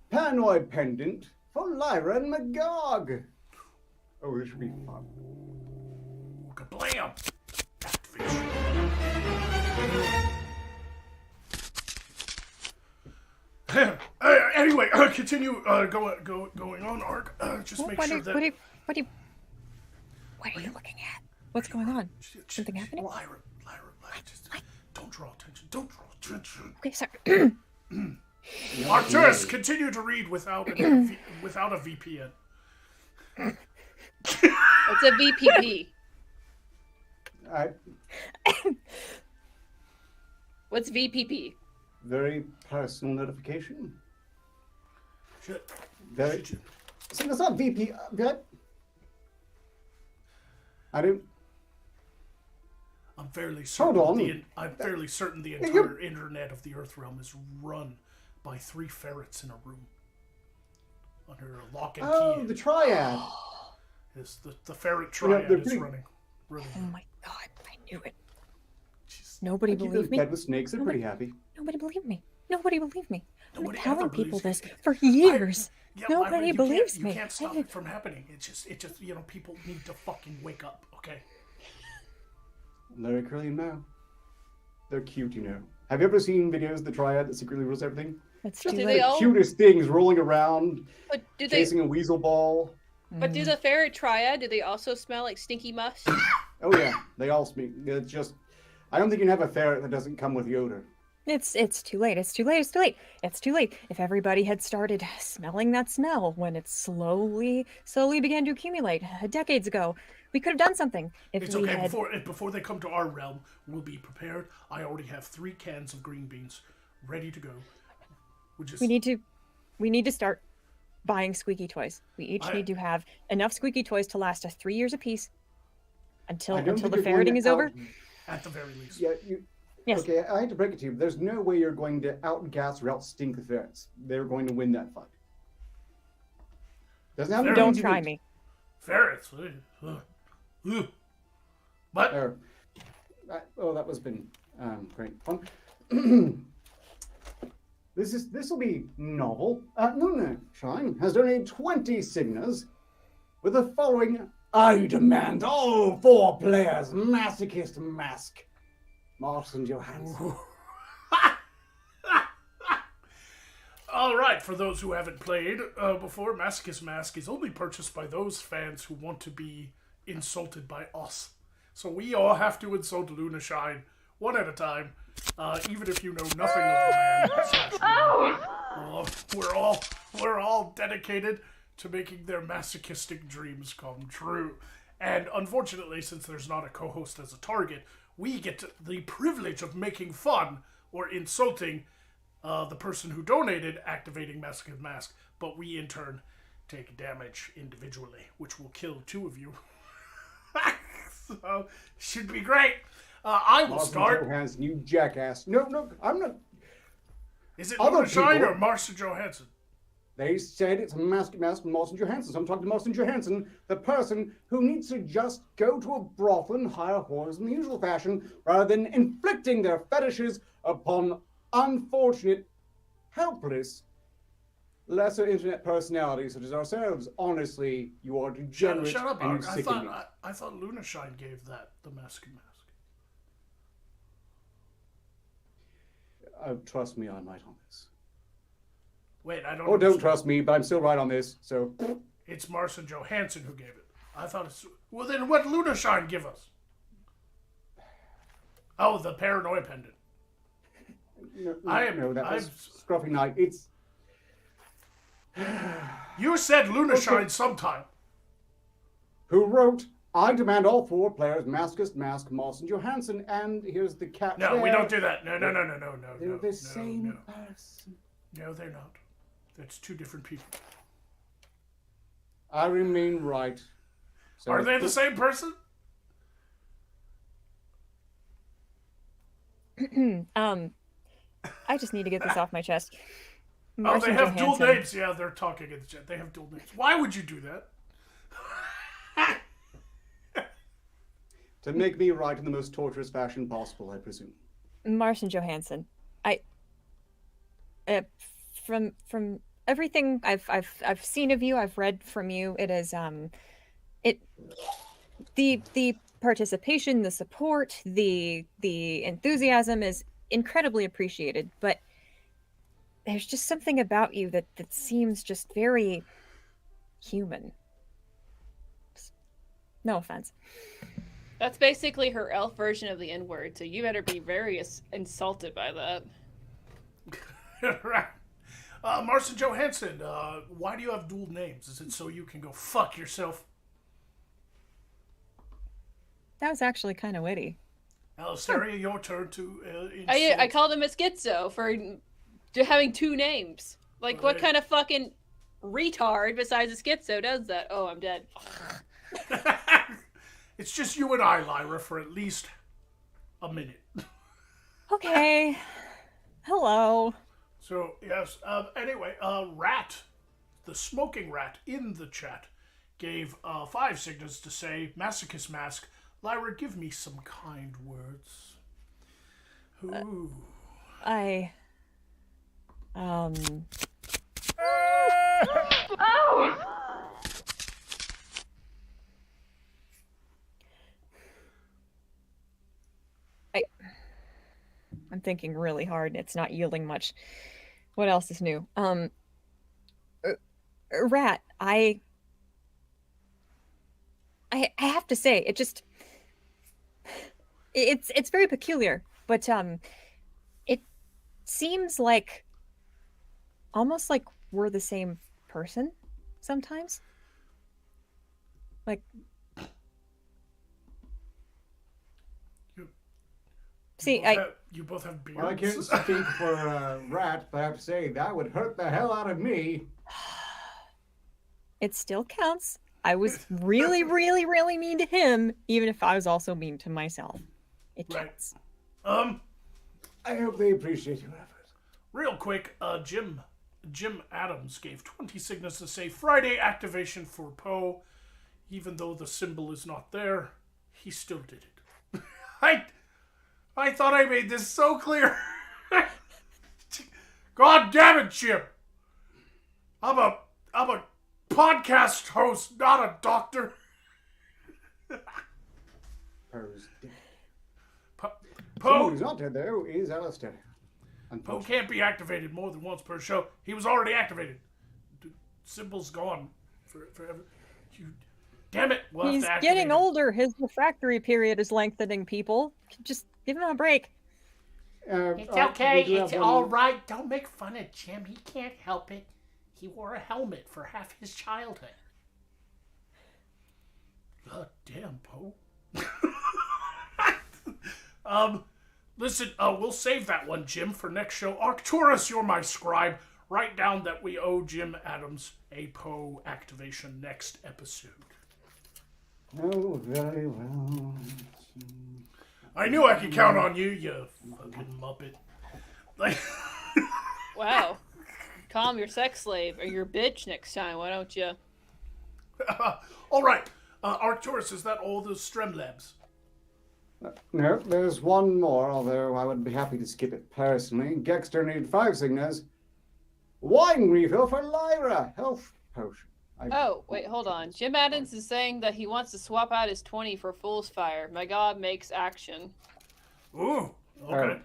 Speaker 3: Paranoia Pendant for Lyra and Magog. Oh, this should be fun.
Speaker 2: Ooh, kablam! Activation. Anyway, continue going on, Ark. Just make sure that...
Speaker 5: What are you looking at? What's going on? Something happening?
Speaker 2: Lyra, just don't draw attention. Don't draw attention.
Speaker 5: Okay, sorry.
Speaker 2: Arcturus, continue to read without a VPN.
Speaker 4: It's a VPP. What's VPP?
Speaker 3: Very personal notification.
Speaker 2: Shit.
Speaker 3: Very. See, that's not VP. I don't.
Speaker 2: I'm fairly certain.
Speaker 3: Hold on.
Speaker 2: I'm fairly certain the entire internet of the Earth realm is run by 3 ferrets in a room under a lock and key.
Speaker 3: Oh, the triad.
Speaker 2: Is the ferret triad
Speaker 3: they're
Speaker 2: is
Speaker 3: pretty-
Speaker 2: running. Really.
Speaker 5: Oh my god, I knew it.
Speaker 2: Jeez.
Speaker 5: Nobody
Speaker 3: Keep those
Speaker 5: believed me.
Speaker 3: bed with snakes. They're pretty happy.
Speaker 5: Nobody believed me. Nobody believed me. I've been
Speaker 2: Nobody
Speaker 5: telling
Speaker 2: ever
Speaker 5: people
Speaker 2: believes
Speaker 5: this
Speaker 2: you.
Speaker 5: for years.
Speaker 2: Yeah,
Speaker 5: Nobody
Speaker 2: Lyra,
Speaker 5: believes
Speaker 2: you
Speaker 5: me.
Speaker 2: can't stop it from happening. It just people need to fucking wake up. Okay.
Speaker 3: Larry, Curly, and Mo. They're cute, you know. Have you ever seen videos of the triad that secretly rules everything?
Speaker 5: It's
Speaker 4: Do
Speaker 5: too
Speaker 4: they
Speaker 5: late.
Speaker 4: all-
Speaker 3: Cutest things rolling around,
Speaker 4: But
Speaker 3: chasing a weasel ball.
Speaker 4: do the ferret triad? Do they also smell like stinky musk?
Speaker 3: Oh yeah, they all speak. It's just, I don't think you can have a ferret that doesn't come with the odor.
Speaker 5: It's too late. It's too late. It's too late. It's too late. If everybody had started smelling that smell when it slowly began to accumulate decades ago, we could have done something. If
Speaker 2: It's
Speaker 5: we
Speaker 2: okay.
Speaker 5: had...
Speaker 2: Before they come to our realm, we'll be prepared. I already have 3 cans of green beans ready to go.
Speaker 5: We need to start buying squeaky toys. We each need to have enough squeaky toys to last us 3 years apiece until the ferreting is over.
Speaker 2: At the very least.
Speaker 3: Yeah.
Speaker 5: Yes.
Speaker 3: Okay, I hate to break it to you, but there's no way you're going to outgas or outstink the ferrets. They're going to win that fight. Doesn't have
Speaker 5: Don't try me.
Speaker 2: Ferrets. But
Speaker 3: that was been great fun. This will be novel. Luna Shine has donated 20 signers with the following: I demand all 4 players Masochist Mask. Martin Johansson.
Speaker 2: All right, for those who haven't played before, Masochist Mask is only purchased by those fans who want to be insulted by us. So we all have to insult Luna Shine one at a time, even if you know nothing of the man. We're all dedicated to making their masochistic dreams come true. And unfortunately, since there's not a co-host as a target, we get the privilege of making fun or insulting the person who donated activating Masochist Mask, but we in turn take damage individually, which will kill 2 of you. So, should be great. I will start.
Speaker 3: Johansson, you jackass. No, I'm not.
Speaker 2: Is it Luna Shine or Marcia Johansson?
Speaker 3: They said it's Mask Martin Johansson. So I'm talking to Martin Johansson, the person who needs to just go to a brothel and hire whores in the usual fashion, rather than inflicting their fetishes upon unfortunate, helpless, lesser internet personalities such as ourselves. Honestly, you are degenerate.
Speaker 2: Shut up,
Speaker 3: and
Speaker 2: Mark.
Speaker 3: you sicken me.
Speaker 2: I thought Luna Shine gave that the Mask.
Speaker 3: Trust me, I'm right on this.
Speaker 2: Wait, I don't.
Speaker 3: Or don't trust me, but I'm still right on this. So
Speaker 2: it's Marcia Johansson who gave it. I thought it's. Well, then what did Luna Shine give us? Oh, the Paranoia Pendant.
Speaker 3: That was Scruffy Night. It's.
Speaker 2: You said Luna Shine sometime.
Speaker 3: Who wrote, I demand all 4 players Masochist Mask, Martin Johansson, and here's the catch.
Speaker 2: No, we don't do that. No.
Speaker 3: They're the same person.
Speaker 2: No, they're not. That's 2 different people.
Speaker 3: I remain right. So
Speaker 2: Are they the same person?
Speaker 5: I just need to get this off my chest.
Speaker 2: Oh, they have dual
Speaker 5: Johansson.
Speaker 2: names. Yeah, they're talking in the chat. They have dual names. Why would you do that?
Speaker 3: To make me right in the most torturous fashion possible, I presume.
Speaker 5: Martin Johansson. From everything I've seen of you, I've read from you, it is the participation, the support, the enthusiasm is incredibly appreciated, but there's just something about you that seems just very human. No offense.
Speaker 4: That's basically her elf version of the N-word, so you better be very insulted by that.
Speaker 2: Right. Marcia Johansson, why do you have dual names? Is it so you can go fuck yourself?
Speaker 5: That was actually kind of witty.
Speaker 2: Alistaria, your turn to
Speaker 4: I called him a schizo for having 2 names. Like, what kind of fucking retard besides a schizo does that? Oh, I'm dead.
Speaker 2: It's just you and I, Lyra, for at least a minute.
Speaker 5: Okay. Hello.
Speaker 2: So, yes, anyway, Rat, the smoking rat in the chat, gave 5 signals to say, Masochist Mask, Lyra, give me some kind words. Ooh.
Speaker 5: I'm thinking really hard. It's not yielding much. What else is new? Rat, I have to say, It's very peculiar, but it seems like almost like we're the same person sometimes. Like, see,
Speaker 2: You both have beards.
Speaker 3: Well, I can't speak for Rat, but I have to say that would hurt the hell out of me.
Speaker 5: it still counts. I was really, really, really mean to him, even if I was also mean to myself. It
Speaker 2: Right.
Speaker 5: counts.
Speaker 3: I hope they appreciate your effort.
Speaker 2: Real quick, Jim Adams gave 20 signals to say Friday activation for Poe. Even though the symbol is not there, he still did it. I thought I made this so clear. God damn it, Jim. I'm a podcast host, not a doctor.
Speaker 3: Poe's dead. Someone
Speaker 2: Poe
Speaker 3: who's not dead, though, is Alistair.
Speaker 2: Poe can't be activated more than once per show. He was already activated. The symbol's gone forever. Damn it. We'll
Speaker 5: He's
Speaker 2: have to activate
Speaker 5: getting
Speaker 2: him.
Speaker 5: older. His refractory period is lengthening, people. Just give him a break.
Speaker 1: It's okay. It's all right. Don't make fun of Jim. He can't help it. He wore a helmet for half his childhood.
Speaker 2: God damn, Poe. Listen, we'll save that one, Jim, for next show. Arcturus, you're my scribe. Write down that we owe Jim Adams a Poe activation next episode.
Speaker 3: Oh, very well.
Speaker 2: I knew I could count on you, you fucking muppet. Like,
Speaker 4: Wow. Calm your sex slave or your bitch next time, why don't you?
Speaker 2: all right. Arcturus, is that all the Streamlabs?
Speaker 3: No, there's one more, although I would be happy to skip it personally. Gexter needed 5 signals. Wine refill for Lyra. Health potion.
Speaker 4: Oh, wait, hold on. Jim Adams is saying that he wants to swap out his 20 for Fool's Fire. My god makes action.
Speaker 2: Ooh, okay.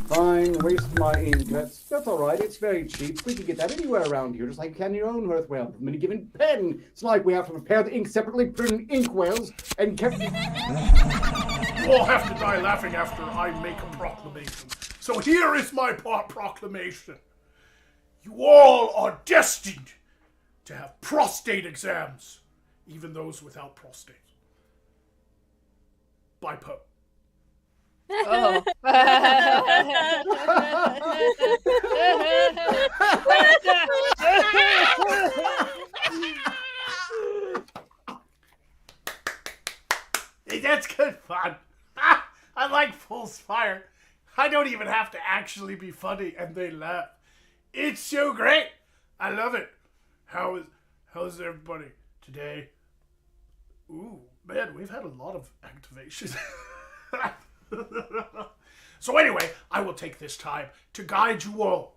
Speaker 3: Fine, waste my ingots. That's alright, it's very cheap. We can get that anywhere around here, just like you can your own Hearthwell. From any given pen. It's not like we have to prepare the ink separately, put in inkwells, and kept...
Speaker 2: You all have to die laughing after I make a proclamation. So here is my proclamation. You all are destined to have prostate exams, even those without prostate. By Poe.
Speaker 4: Oh.
Speaker 1: Hey, that's good fun. I like Fool's Fire. I don't even have to actually be funny, and they laugh. It's so great. I love it. How's everybody today? Ooh, man, we've had a lot of activations. So anyway, I will take this time to guide you all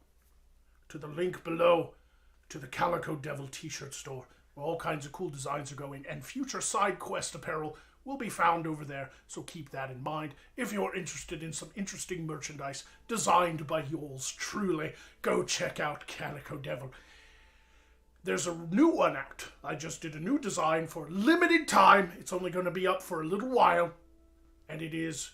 Speaker 1: to the link below to the Calico Devil t-shirt store, where all kinds of cool designs are going, and future side quest apparel will be found over there, so keep that in mind. If you're interested in some interesting merchandise designed by yours truly, go check out Calico Devil. There's a new one out. I just did a new design for a limited time. It's only going to be up for a little while, and it is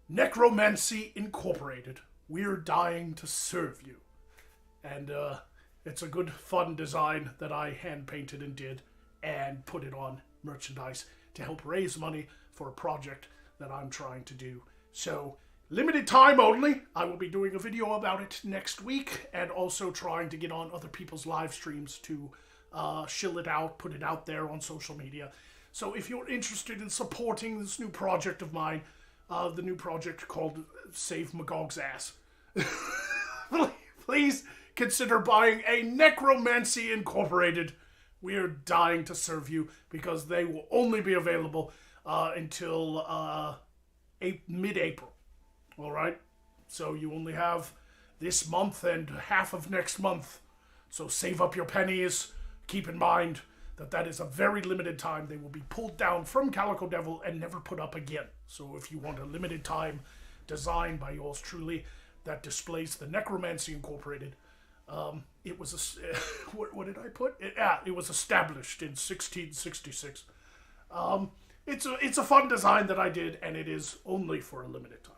Speaker 1: Necromancy Incorporated. We're dying to serve you. And it's a good, fun design that I hand-painted and did and put it on merchandise to help raise money for a project that I'm trying to do. So, limited time only. I will be doing a video about it next week, and also trying to get on other people's live streams to shill it out, put it out there on social media. So if you're interested in supporting this new project of mine, the new project called Save Magog's Ass, please consider buying a Necromancy Incorporated. We're dying to serve you, because they will only be available until mid-April. All right? So you only have this month and half of next month. So save up your pennies. Keep in mind that that is a very limited time. They will be pulled down from Calico Devil and never put up again. So if you want a limited time design by yours truly that displays the Necromancy Incorporated, it was what did I put? It was established in 1666.
Speaker 2: it's a fun design that I did, and it is only for a limited time.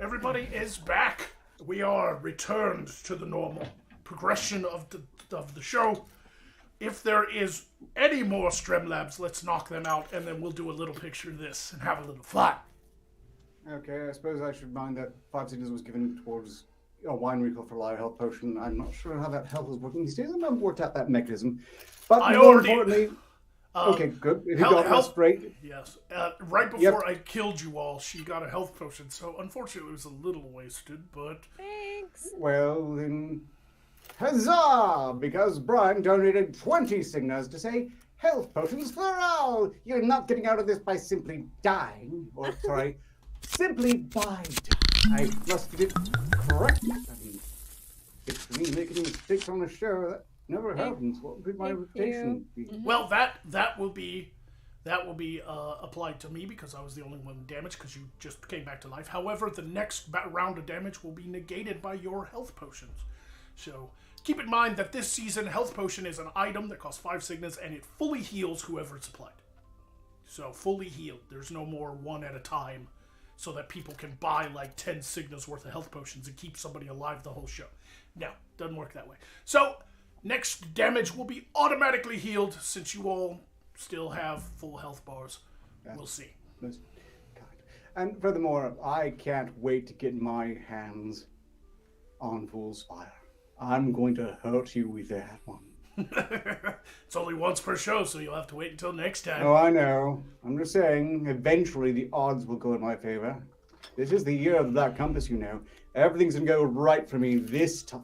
Speaker 2: Everybody is back. We are returned to the normal progression of the show. If there is any more Streamlabs, let's knock them out, and then we'll do a little picture of this and have a little fun.
Speaker 3: Okay, I suppose I should mind that 5 signals was given towards a wine recall for liar health potion. I'm not sure how that health is working these days. I'm not worked out that mechanism. But
Speaker 2: I
Speaker 3: more
Speaker 2: already-
Speaker 3: importantly, okay, good. If you got
Speaker 2: health-
Speaker 3: this break,
Speaker 2: Yes. Right before I killed you all, she got a health potion, so unfortunately it was a little wasted, but...
Speaker 5: Thanks.
Speaker 3: well then, huzzah! Because Brian donated 20 signals to say, health potions for all! You're not getting out of this by simply dying. Or, sorry, simply by dying. I must get it correct. I mean, it's me making mistakes on the show. That never happens. What would my reputation be?
Speaker 2: Well, that will be applied to me because I was the only one damaged because you just came back to life. However, the next round of damage will be negated by your health potions. So keep in mind that this season, health potion is an item that costs 5 signas and it fully heals whoever it's applied. So fully healed. There's no more one at a time so that people can buy like 10 signas worth of health potions and keep somebody alive the whole show. No, doesn't work that way. So next damage will be automatically healed since you all still have full health bars. We'll see.
Speaker 3: That's kind. And furthermore, I can't wait to get my hands on Fool's Fire. I'm going to hurt you with that one.
Speaker 2: It's only once per show, so you'll have to wait until next time.
Speaker 3: Oh, I know. I'm just saying, eventually the odds will go in my favor. This is the year of the Black Compass, you know. Everything's going to go right for me this time.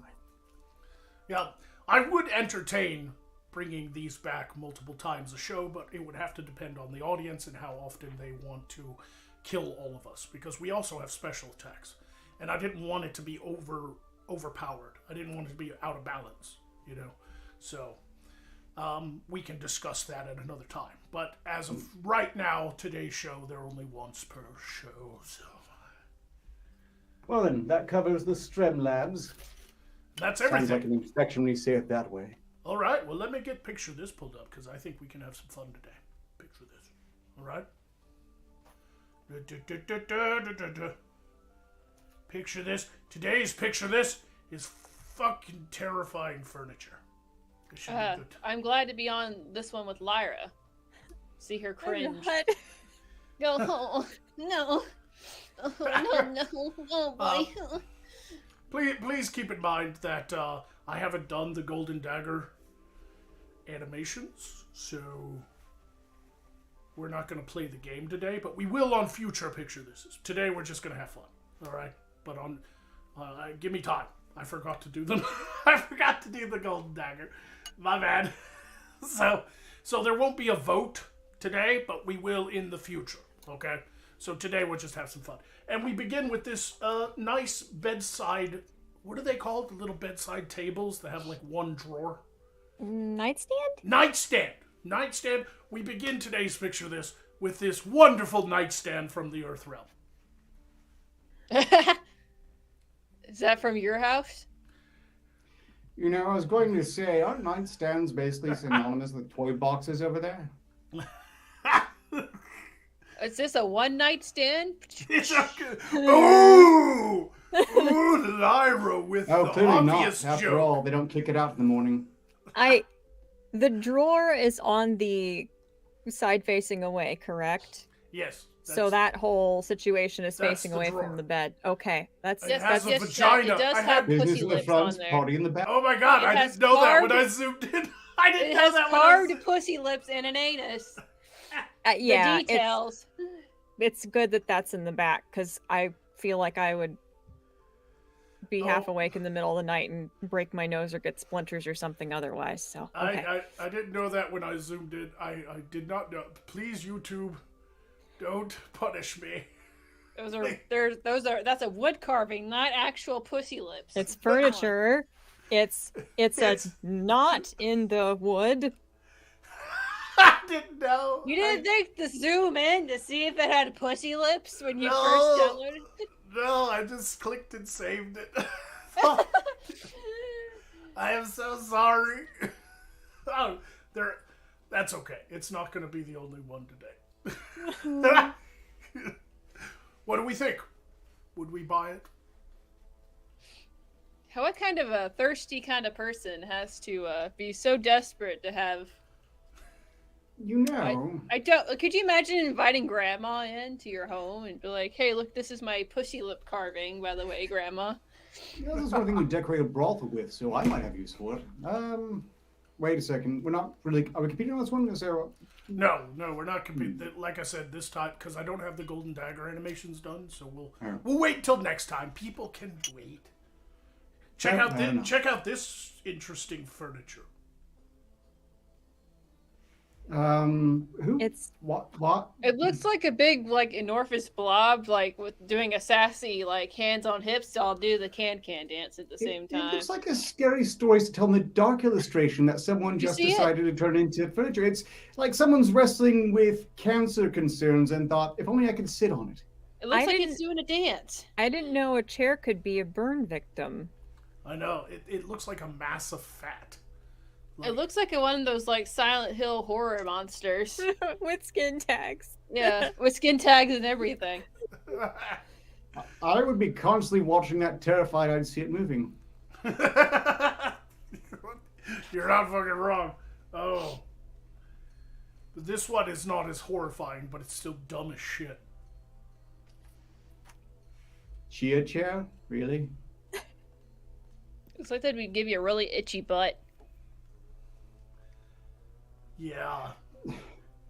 Speaker 2: Yeah, I would entertain bringing these back multiple times a show, but it would have to depend on the audience and how often they want to kill all of us, because we also have special attacks. And I didn't want it to be overpowered. I didn't want it to be out of balance, you know. So we can discuss that at another time. But as of right now, today's show, they're only once per show. So
Speaker 3: Well then, that covers the Streamlabs.
Speaker 2: that's
Speaker 3: Sounds
Speaker 2: everything.
Speaker 3: like an inspection when you say it that way.
Speaker 2: All right, well, let me get picture this pulled up, because I think we can have some fun today. Picture this. All right? Picture this. Today's picture this is fucking terrifying furniture. This should be good.
Speaker 4: I'm glad to be on this one with Lyra. See her cringe.
Speaker 5: What?
Speaker 4: Go home. No. Oh, no. Oh, boy.
Speaker 2: Please keep in mind that I haven't done the Golden Dagger animations, so we're not going to play the game today, but we will on future picture this. Today we're just going to have fun, all right? But on, give me time. I forgot to do them. I forgot to do the Golden Dagger. My bad. So there won't be a vote today, but we will in the future, okay? So today we'll just have some fun. And we begin with this nice bedside, what are they called? The little bedside tables that have like one drawer?
Speaker 5: Nightstand?
Speaker 2: Nightstand. We begin today's picture this with this wonderful nightstand from the Earth Realm.
Speaker 4: Is that from your house?
Speaker 3: You know, I was going to say, aren't nightstands basically synonymous with toy boxes over there?
Speaker 4: Is this a one night stand?
Speaker 2: It's a ooh, Lyra with
Speaker 3: Oh,
Speaker 2: the
Speaker 3: clearly not.
Speaker 2: obvious
Speaker 3: After
Speaker 2: joke.
Speaker 3: all, they don't kick it out in the morning.
Speaker 5: The drawer is on the side facing away, correct?
Speaker 2: Yes.
Speaker 5: So that whole situation is
Speaker 2: that's
Speaker 5: facing
Speaker 2: the
Speaker 5: away
Speaker 2: drawer.
Speaker 5: from the bed. Okay, that's
Speaker 2: It has a
Speaker 4: yes,
Speaker 2: vagina.
Speaker 4: It does
Speaker 2: I
Speaker 4: have
Speaker 2: had
Speaker 3: Business
Speaker 4: pussy
Speaker 3: in the
Speaker 4: lips on
Speaker 3: front,
Speaker 4: there.
Speaker 3: party in the back.
Speaker 2: Oh my god,
Speaker 4: It
Speaker 2: I
Speaker 4: has
Speaker 2: didn't know that when I
Speaker 4: carved-
Speaker 2: zoomed in. I didn't
Speaker 4: It
Speaker 2: know
Speaker 4: has
Speaker 2: that when I
Speaker 4: carved
Speaker 2: zoomed.
Speaker 4: pussy lips and an anus.
Speaker 5: yeah.
Speaker 4: The details.
Speaker 5: It's good that that's in the back because I feel like I would be half
Speaker 2: Oh.
Speaker 5: awake in the middle of the night and break my nose or get splinters or something otherwise. So okay.
Speaker 2: I didn't know that when I zoomed in. I did not know. Please, YouTube, don't punish me.
Speaker 4: That's a wood carving, not actual pussy lips.
Speaker 5: It's furniture. It's not in the wood.
Speaker 2: I didn't know.
Speaker 4: You didn't think to zoom in to see if it had pussy lips when you
Speaker 2: No.
Speaker 4: first downloaded it?
Speaker 2: No, I just clicked and saved it. I am so sorry. Oh, that's okay. It's not going to be the only one today. What do we think? Would we buy it?
Speaker 4: What kind of a thirsty kind of person has to be so desperate to have?
Speaker 3: You know,
Speaker 4: I don't. Could you imagine inviting Grandma into your home and be like, "Hey, look, this is my pussy lip carving, by the way, Grandma."
Speaker 3: yeah, this is one thing you decorate a brothel with, so I might have use for it. Wait a second. We're not really. Are we competing on this one? Is there?
Speaker 2: No, we're not competing. Like I said, this time because I don't have the golden dagger animations done, so we'll wait till next time. People can wait. Check out this interesting furniture.
Speaker 3: Who?
Speaker 5: It's
Speaker 3: What?
Speaker 4: It looks like a big, like, amorphous blob, like, with doing a sassy, like, hands on hips. I'll do the can-can dance at the same time.
Speaker 3: It looks like a scary story to tell in the dark illustration that someone just decided to turn into furniture. It's like someone's wrestling with cancer concerns and thought, if only I could sit on it.
Speaker 4: It looks like it's doing a dance.
Speaker 5: I didn't know a chair could be a burn victim.
Speaker 2: I know. It looks like a mass of fat.
Speaker 4: It looks like one of those, like, Silent Hill horror monsters.
Speaker 5: With skin tags.
Speaker 4: Yeah, with skin tags and everything.
Speaker 3: I would be constantly watching that, terrified I'd see it moving.
Speaker 2: You're not fucking wrong. Oh. But this one is not as horrifying, but it's still dumb as shit.
Speaker 3: Chia chair? Really?
Speaker 4: Looks like that would give you a really itchy butt.
Speaker 2: Yeah.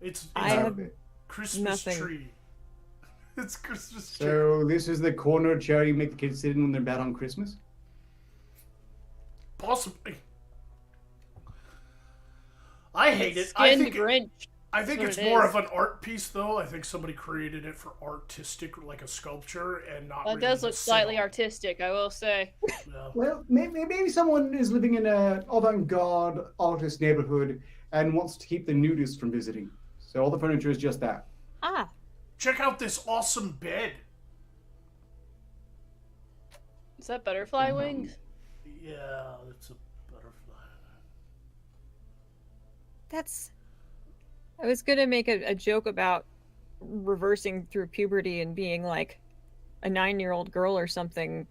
Speaker 2: It's
Speaker 5: I have
Speaker 2: Christmas
Speaker 5: nothing.
Speaker 2: tree. It's Christmas tree.
Speaker 3: So this is the corner chair you make the kids sit in when they're bad on Christmas?
Speaker 2: Possibly. I hate it.
Speaker 4: Grinch.
Speaker 2: I think it's more of an art piece, though. I think somebody created it for artistic, like a sculpture, and not.
Speaker 4: Well, it does look slightly artistic, I will say.
Speaker 2: Yeah.
Speaker 3: Well, maybe someone is living in an avant-garde artist neighborhood and wants to keep the nudists from visiting. So all the furniture is just that.
Speaker 5: Ah.
Speaker 2: Check out this awesome bed.
Speaker 4: Is that butterfly wings?
Speaker 2: Yeah, it's a butterfly.
Speaker 5: I was gonna make a joke about reversing through puberty and being like a 9-year-old girl or something,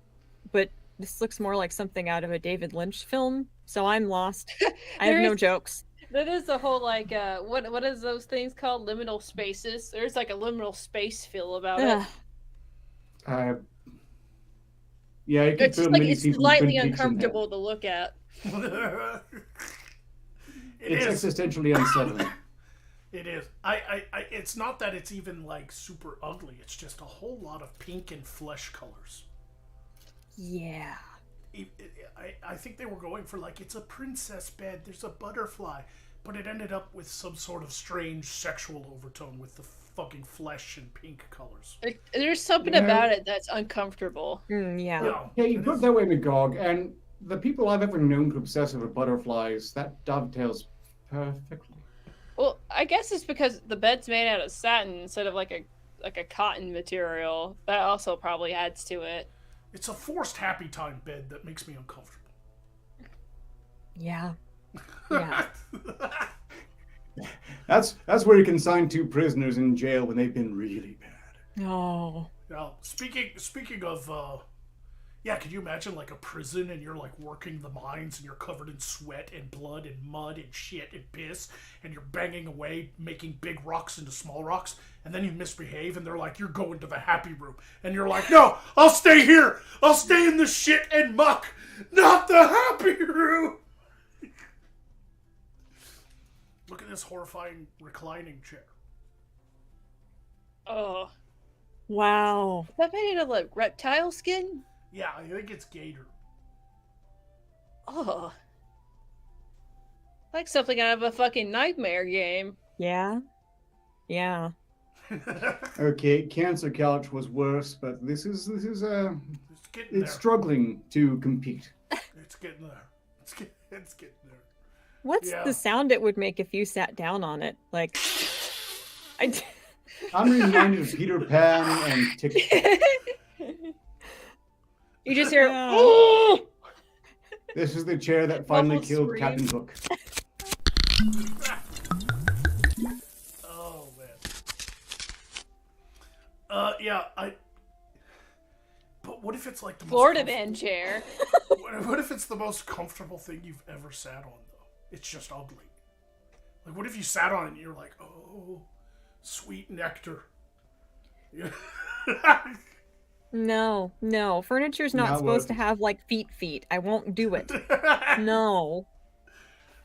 Speaker 5: but this looks more like something out of a David Lynch film, so I'm lost. I have no jokes.
Speaker 4: That is the whole, like, what is those things called? Liminal spaces. There's like a liminal space feel about it.
Speaker 3: Yeah, you can
Speaker 4: It's
Speaker 3: feel
Speaker 4: just like
Speaker 3: many
Speaker 4: it's
Speaker 3: people
Speaker 4: slightly
Speaker 3: couldn't fix in
Speaker 4: uncomfortable to look at.
Speaker 3: It's existentially unsettling.
Speaker 2: It is. It's not that it's even like super ugly. It's just a whole lot of pink and flesh colors.
Speaker 5: Yeah.
Speaker 2: I think they were going for like, it's a princess bed, there's a butterfly, but it ended up with some sort of strange sexual overtone with the fucking flesh and pink colors.
Speaker 4: There's something about it that's uncomfortable.
Speaker 5: Yeah.
Speaker 3: Yeah, you put it that way, Magog, and the people I've ever known to obsess over butterflies, that dovetails perfectly.
Speaker 4: Well, I guess it's because the bed's made out of satin instead of like a cotton material. That also probably adds to it.
Speaker 2: It's a forced happy time bed that makes me uncomfortable.
Speaker 5: Yeah. Yeah.
Speaker 3: That's where you can sign 2 prisoners in jail when they've been really bad.
Speaker 5: Oh.
Speaker 2: Now, speaking of, yeah, could you imagine like a prison and you're like working the mines and you're covered in sweat and blood and mud and shit and piss and you're banging away, making big rocks into small rocks, and then you misbehave and they're like, you're going to the happy room. And you're like, no, I'll stay here. I'll stay in the shit and muck, not the happy room. Look at this horrifying reclining chair.
Speaker 4: Oh.
Speaker 5: Wow.
Speaker 4: Is that made out of like reptile skin?
Speaker 2: Yeah, I think it's gator.
Speaker 4: Oh. Like something out of a fucking nightmare game.
Speaker 5: Yeah. Yeah.
Speaker 3: Okay, Cancer Couch was worse, but this is it's struggling to compete.
Speaker 2: It's getting there. It's getting there.
Speaker 5: What's the sound it would make if you sat down on it? Like,
Speaker 3: I'm reminded of Peter Pan and Tick.
Speaker 4: You just hear,
Speaker 5: oh!
Speaker 3: This is the chair that finally
Speaker 4: Muffled
Speaker 3: killed
Speaker 4: scream.
Speaker 3: Captain Hook.
Speaker 2: Oh man. yeah, But what if it's like the
Speaker 4: Florida
Speaker 2: most
Speaker 4: man chair.
Speaker 2: What if it's the most comfortable thing you've ever sat on, though? It's just ugly. Like, what if you sat on it and you're like, oh, sweet nectar. Yeah.
Speaker 5: No. Furniture's not supposed to have, like, feet. I won't do it. No.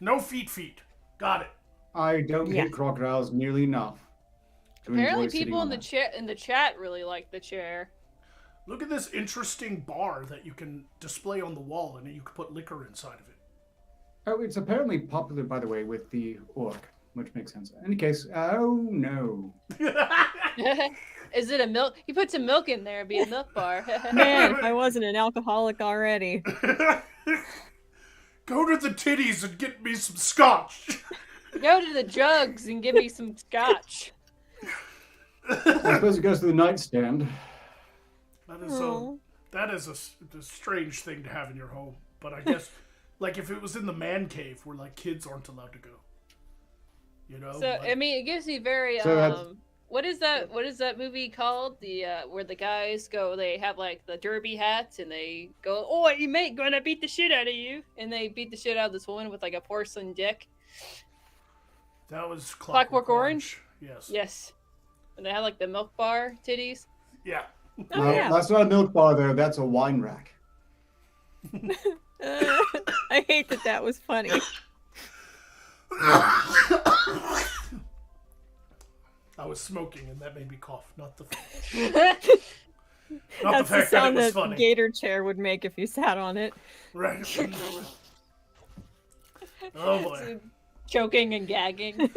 Speaker 2: No feet. Got it.
Speaker 3: I don't hate crocodiles nearly enough.
Speaker 4: Apparently, people in the chat really like the chair.
Speaker 2: Look at this interesting bar that you can display on the wall, and you can put liquor inside of it.
Speaker 3: Oh, it's apparently popular, by the way, with the orc, which makes sense. In any case, oh no.
Speaker 4: Is it a milk? He put some milk in there, it'd be a milk bar.
Speaker 5: Man, if I wasn't an alcoholic already.
Speaker 2: Go to the titties and get me some scotch.
Speaker 4: Go to the jugs and give me some scotch.
Speaker 3: I suppose it goes to the nightstand.
Speaker 2: That is a strange thing to have in your home. But I guess, like, if it was in the man cave where, like, kids aren't allowed to go. You know?
Speaker 4: So,
Speaker 2: like,
Speaker 4: I mean, it gives me very, what is that movie called? The, where the guys go, they have, like, the derby hats, and they go, oh, you mate, gonna beat the shit out of you. And they beat the shit out of this woman with, like, a porcelain dick.
Speaker 2: That was
Speaker 4: Clockwork Orange?
Speaker 2: Yes.
Speaker 4: Yes. And they had, like, the milk bar titties.
Speaker 2: Yeah.
Speaker 5: Oh, yeah.
Speaker 3: That's not a milk bar, though. That's a wine rack.
Speaker 5: I hate that was funny.
Speaker 2: I was smoking, and that made me cough. Not the
Speaker 5: That's the
Speaker 2: fact that it
Speaker 5: sound
Speaker 2: was
Speaker 5: that
Speaker 2: funny.
Speaker 5: gator chair would make if you sat on it.
Speaker 2: Right. Oh boy.
Speaker 4: Choking and gagging.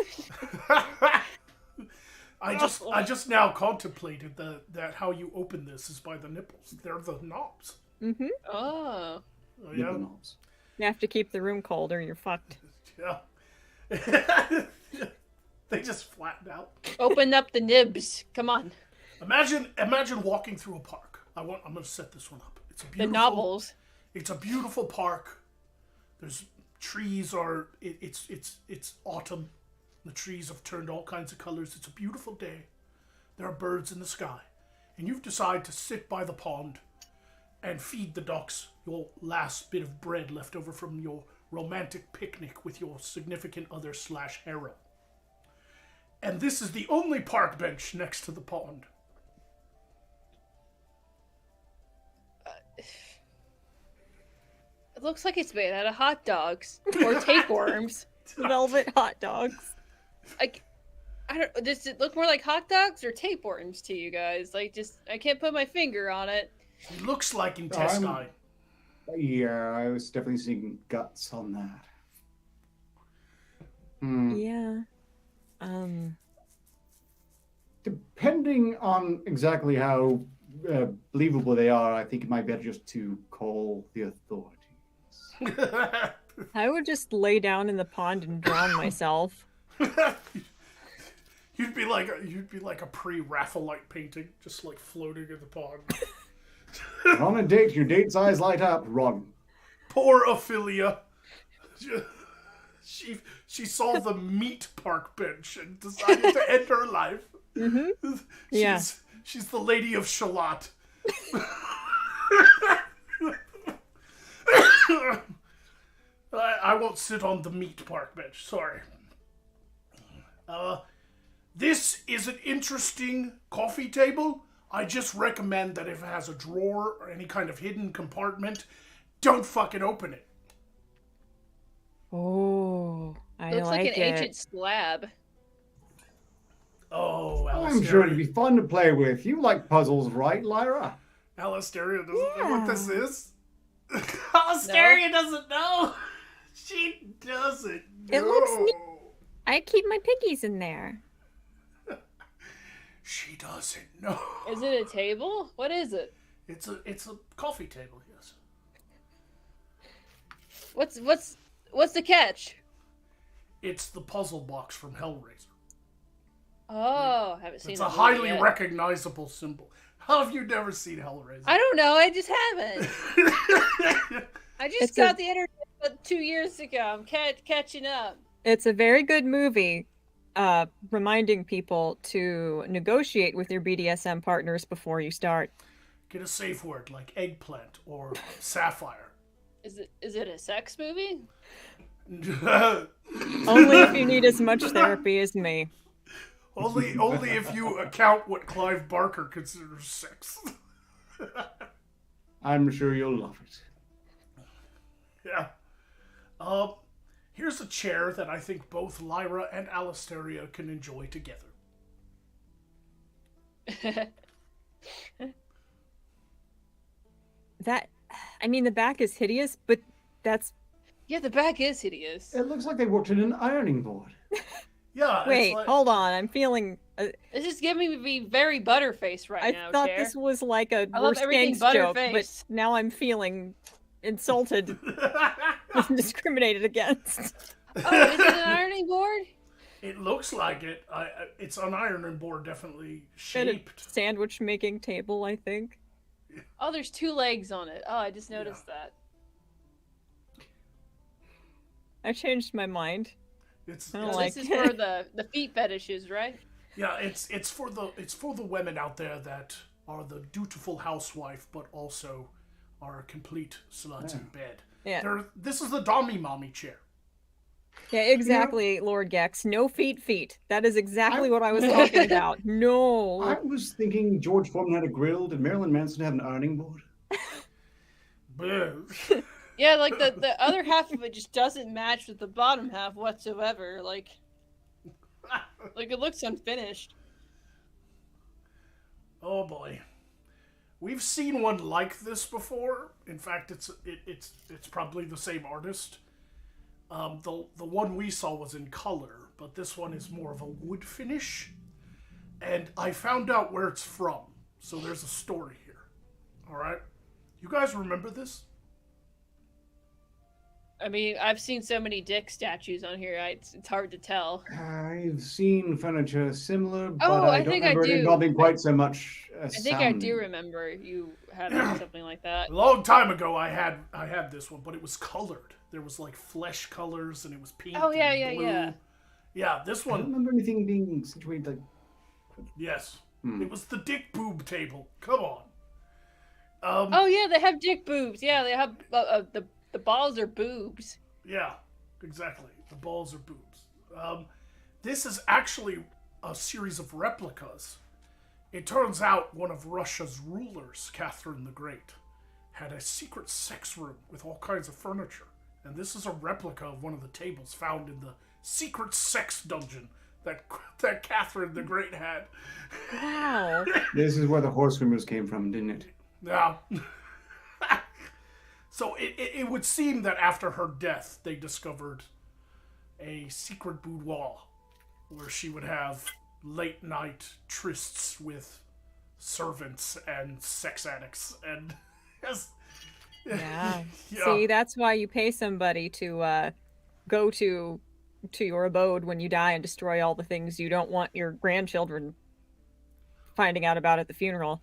Speaker 2: I just now contemplated that how you open this is by the nipples. They're the knobs.
Speaker 5: Mm-hmm.
Speaker 4: Oh.
Speaker 2: Oh, yeah.
Speaker 3: Nipple knobs.
Speaker 5: You have to keep the room cold or you're fucked.
Speaker 2: Yeah. They just flatten out.
Speaker 4: Open up the nibs. Come on.
Speaker 2: Imagine walking through a park. I'm going to set this one up. It's a beautiful.
Speaker 4: The novels.
Speaker 2: It's a beautiful park. There's trees it's autumn. The trees have turned all kinds of colors. It's a beautiful day. There are birds in the sky. And you've decided to sit by the pond and feed the ducks your last bit of bread left over from your romantic picnic with your significant other / harem. And this is the only park bench next to the pond.
Speaker 4: It looks like it's made out of hot dogs or tapeworms.
Speaker 5: Velvet hot dogs.
Speaker 4: Like, I don't. Does it look more like hot dogs or tapeworms to you guys? Like, just I can't put my finger on it.
Speaker 2: It looks like intestine.
Speaker 3: Yeah, I was definitely seeing guts on that.
Speaker 5: Yeah.
Speaker 3: Depending on exactly how believable they are, I think it might be better just to call the authorities.
Speaker 5: I would just lay down in the pond and drown myself.
Speaker 2: You'd be like a pre-Raphaelite painting, just like floating in the pond.
Speaker 3: On a date, your date's eyes light up. Run.
Speaker 2: Poor Ophelia. She saw the meat park bench and decided to end her life.
Speaker 5: Mm-hmm. Yeah.
Speaker 2: She's the Lady of Shalott. I won't sit on the meat park bench. Sorry. This is an interesting coffee table. I just recommend that if it has a drawer or any kind of hidden compartment, don't fucking open it.
Speaker 5: Oh, I
Speaker 4: Looks like an
Speaker 5: it.
Speaker 4: ancient slab.
Speaker 2: Oh,
Speaker 3: I'm sure it'd be fun to play with. You like puzzles, right, Lyra?
Speaker 2: Alistaria doesn't know what this is. Alistaria doesn't know. She doesn't know.
Speaker 5: It looks neat. I keep my piggies in there.
Speaker 2: She doesn't know.
Speaker 4: Is it a table? What is it?
Speaker 2: It's a coffee table, yes.
Speaker 4: What's the catch?
Speaker 2: It's the puzzle box from Hellraiser.
Speaker 4: Oh, haven't seen
Speaker 2: It's
Speaker 4: that
Speaker 2: a
Speaker 4: movie
Speaker 2: highly
Speaker 4: yet.
Speaker 2: recognizable symbol. How have you never seen Hellraiser?
Speaker 4: I don't know. I just haven't. I just got the internet 2 years ago. I'm catching up.
Speaker 5: It's a very good movie. reminding people to negotiate with your BDSM partners before you start.
Speaker 2: Get a safe word like eggplant or sapphire.
Speaker 4: Is it a sex movie?
Speaker 5: Only if you need as much therapy as me.
Speaker 2: Only if you account what Clive Barker considers sex.
Speaker 3: I'm sure you'll love it.
Speaker 2: Yeah. Here's a chair that I think both Lyra and Alisteria can enjoy together.
Speaker 5: The back is hideous, but that's...
Speaker 4: Yeah, the back is hideous.
Speaker 3: It looks like they worked in an ironing board.
Speaker 2: Yeah.
Speaker 5: Wait,
Speaker 2: like...
Speaker 5: hold on. I'm feeling...
Speaker 4: This is giving me very Butterface right now,
Speaker 5: I thought
Speaker 4: Chair.
Speaker 5: this was like a
Speaker 4: I love
Speaker 5: worst
Speaker 4: everything
Speaker 5: gangs joke, but
Speaker 4: Butterface.
Speaker 5: now I'm feeling insulted and discriminated against.
Speaker 4: Oh, is it an ironing board?
Speaker 2: It looks like it. It's an ironing board, definitely
Speaker 5: And a
Speaker 2: shaped.
Speaker 5: sandwich making table, I think.
Speaker 4: Oh, there's 2 legs on it. Oh, I just noticed that.
Speaker 5: I changed my mind.
Speaker 2: It's
Speaker 5: I don't
Speaker 4: No,
Speaker 5: like
Speaker 4: this is for the feet fetishes, right?
Speaker 2: yeah. It's for the women out there that are the dutiful housewife, but also are a complete slut in bed.
Speaker 5: Yeah.
Speaker 2: This is the Dommy Mommy chair.
Speaker 5: Yeah, exactly, Lord Gex. No feet. That is exactly what I was talking about. No.
Speaker 3: I was thinking George Foreman had a grill. Did Marilyn Manson have an ironing board?
Speaker 4: Yeah, like the other half of it just doesn't match with the bottom half whatsoever. Like it looks unfinished.
Speaker 2: Oh boy, we've seen one like this before. In fact, it's probably the same artist. The one we saw was in color, but this one is more of a wood finish. And I found out where it's from, so there's a story here. All right, you guys remember this?
Speaker 4: I mean, I've seen so many dick statues on here, it's hard to tell.
Speaker 3: I've seen furniture similar, but
Speaker 4: Oh,
Speaker 3: I
Speaker 4: I
Speaker 3: don't
Speaker 4: think I
Speaker 3: remember it
Speaker 4: do.
Speaker 3: involving quite so much
Speaker 4: I think I do remember you having something like that.
Speaker 2: A long time ago, I had this one, but it was colored. There was like flesh colors, and it was pink.
Speaker 4: Oh, yeah,
Speaker 2: and
Speaker 4: yeah,
Speaker 2: blue.
Speaker 4: yeah.
Speaker 2: Yeah, this
Speaker 3: I don't
Speaker 2: one.
Speaker 3: remember anything being situated like...
Speaker 2: Yes, it was the dick boob table. Come on.
Speaker 4: Oh yeah, they have dick boobs. Yeah, they have the balls are boobs.
Speaker 2: Yeah, exactly. The balls are boobs. This is actually a series of replicas. It turns out one of Russia's rulers, Catherine the Great, had a secret sex room with all kinds of furniture. And this is a replica of one of the tables found in the secret sex dungeon that Catherine the Great had.
Speaker 5: Wow.
Speaker 3: This is where the horse rumors came from, didn't it?
Speaker 2: Yeah. So it would seem that after her death, they discovered a secret boudoir where she would have late night trysts with servants and sex addicts. And yes,
Speaker 5: Yeah.
Speaker 2: Yeah.
Speaker 5: See, that's why you pay somebody to go to your abode when you die and destroy all the things you don't want your grandchildren finding out about at the funeral.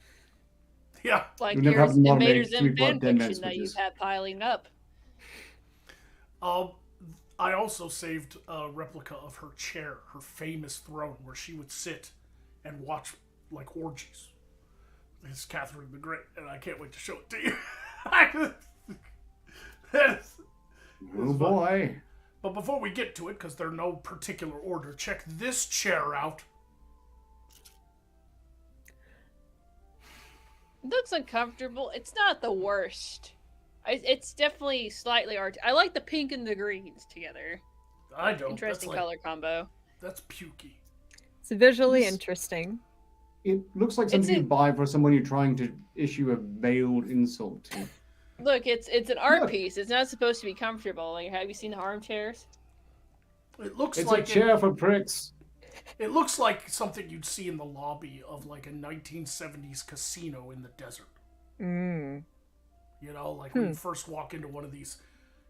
Speaker 2: yeah.
Speaker 4: Like
Speaker 3: You never
Speaker 4: your
Speaker 3: have them
Speaker 4: Invader
Speaker 3: automated
Speaker 4: Zim
Speaker 3: sweet blood dead man
Speaker 4: fanfiction that you've
Speaker 3: switches.
Speaker 4: had piling up.
Speaker 2: I also saved a replica of her chair, her famous throne, where she would sit and watch like orgies. It's Catherine the Great, and I can't wait to show it to you.
Speaker 3: Oh boy.
Speaker 2: But before we get to it, because they're no particular order, check this chair out.
Speaker 4: It looks uncomfortable. It's not the worst. It's definitely slightly art. I like the pink and the greens together.
Speaker 2: I don't.
Speaker 4: Interesting
Speaker 2: that's like,
Speaker 4: color combo.
Speaker 2: That's pukey.
Speaker 5: It's visually interesting.
Speaker 3: It looks like something
Speaker 4: It's
Speaker 3: you buy for someone you're trying to issue a veiled insult to.
Speaker 4: Look, it's an art
Speaker 3: Look.
Speaker 4: piece. It's not supposed to be comfortable. Like, have you seen the armchairs?
Speaker 2: It looks
Speaker 3: It's
Speaker 2: like
Speaker 3: a chair for pricks.
Speaker 2: It looks like something you'd see in the lobby of like a 1970s casino in the desert.
Speaker 5: Mm.
Speaker 2: You know, like when you first walk into one of these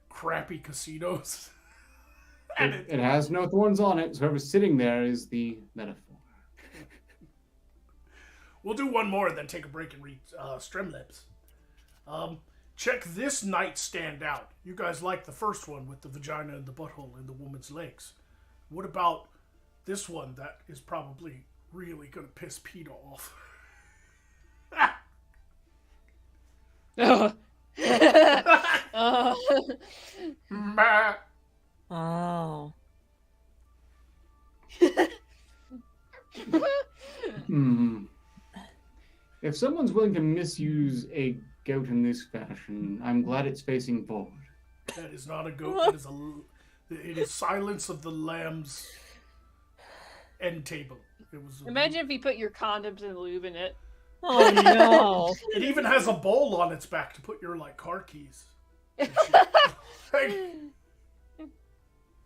Speaker 2: crappy casinos. And
Speaker 3: It has no thorns on it, so whoever's sitting there is the metaphor.
Speaker 2: We'll do one more and then take a break and read Streamlabs. Check this nightstand out. You guys like the first one with the vagina and the butthole and the woman's legs. What about this one that is probably really gonna piss Peter off.
Speaker 4: Oh.
Speaker 2: Meh.
Speaker 5: Oh.
Speaker 6: If someone's willing to misuse a goat in this fashion, I'm glad it's facing forward.
Speaker 2: That is not a goat. It is Silence of the Lambs end table. It was.
Speaker 4: Imagine if you put your condoms and lube in it.
Speaker 5: Oh no.
Speaker 2: It even has a bowl on its back to put your car keys.